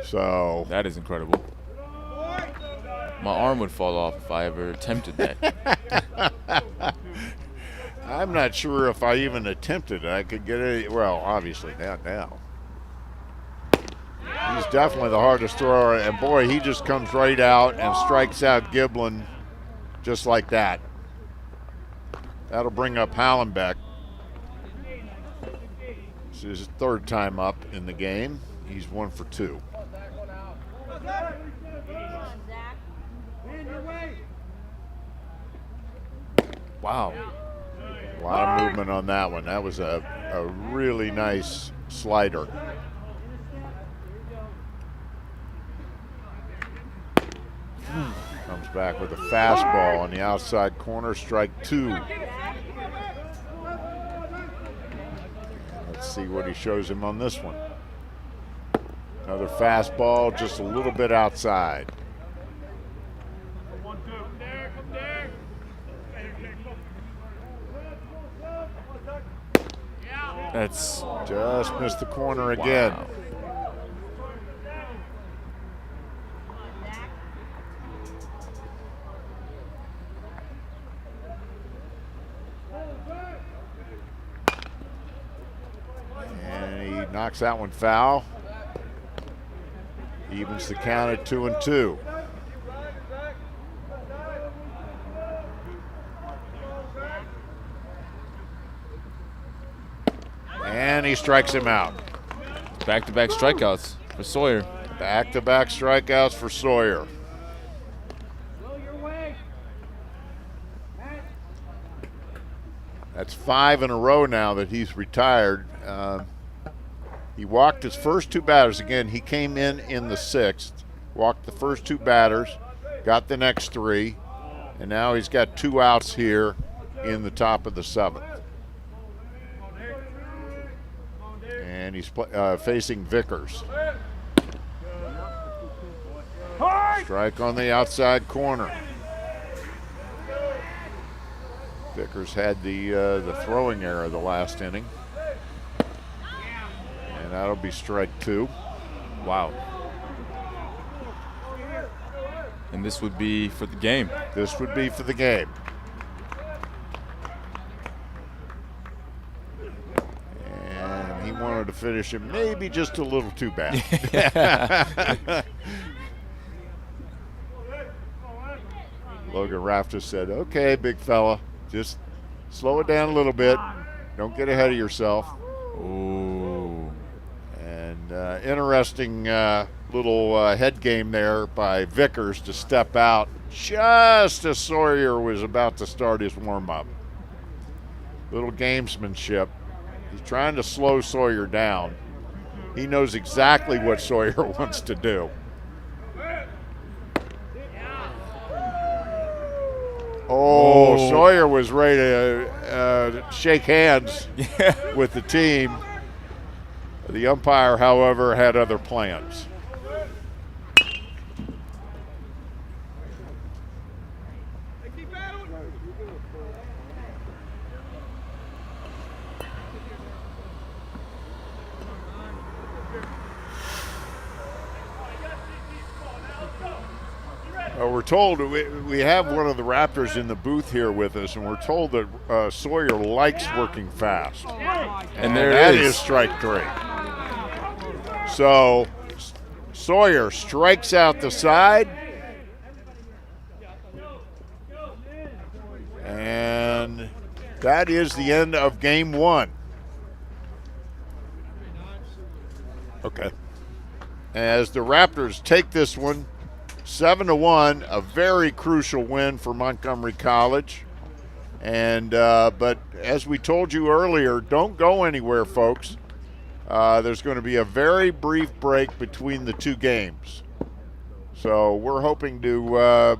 So that is incredible. My arm would fall off if I ever attempted that. I'm not sure if I even attempted it. I could get it. Well, obviously not now. He's definitely the hardest thrower, and boy, he just comes right out and strikes out Giblin just like that. That'll bring up Hallenbeck. This is his third time up in the game. He's 1 for 2. Wow. A lot of movement on that one. That was a really nice slider. Comes back with a fastball on the outside corner, strike 2. Let's see what he shows him on this one. Another fastball, just a little bit outside. That's just missed the corner again. Wow. And he knocks that one foul. Evens the count at 2-2. And he strikes him out. Back-to-back strikeouts for Sawyer. Back-to-back strikeouts for Sawyer. That's 5 in a row now that he's retired. He walked his first 2 batters. Again, he came in the 6th. walked the first 2 batters, got the next 3, and now he's got 2 outs here in the top of the 7th. And he's facing Vickers. Strike on the outside corner. Vickers had the throwing error the last inning. And that'll be strike 2. Wow. And this would be for the game. This would be for the game. And he wanted to finish it maybe just a little too bad. Logan Raftus said, okay, big fella, just slow it down a little bit. Don't get ahead of yourself. Ooh. And interesting little head game there by Vickers to step out just as Sawyer was about to start his warm-up. Little gamesmanship. He's trying to slow Sawyer down. He knows exactly what Sawyer wants to do. Oh, Sawyer was ready to shake hands with the team. The umpire, however, had other plans. We're told we have one of the Raptors in the booth here with us, and we're told that Sawyer likes working fast. And there that it is strike 3. So Sawyer strikes out the side. And that is the end of game 1. Okay. As the Raptors take this one 7-1, a very crucial win for Montgomery College. And but as we told you earlier, don't go anywhere, folks. There's going to be a very brief break between the 2 games. So we're hoping to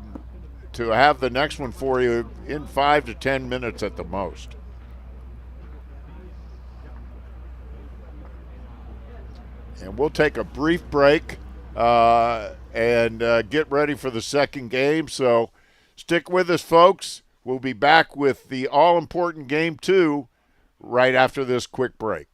have the next one for you in 5 to 10 minutes at the most. And we'll take a brief break and get ready for the second game. So stick with us, folks. We'll be back with the all-important game 2 right after this quick break.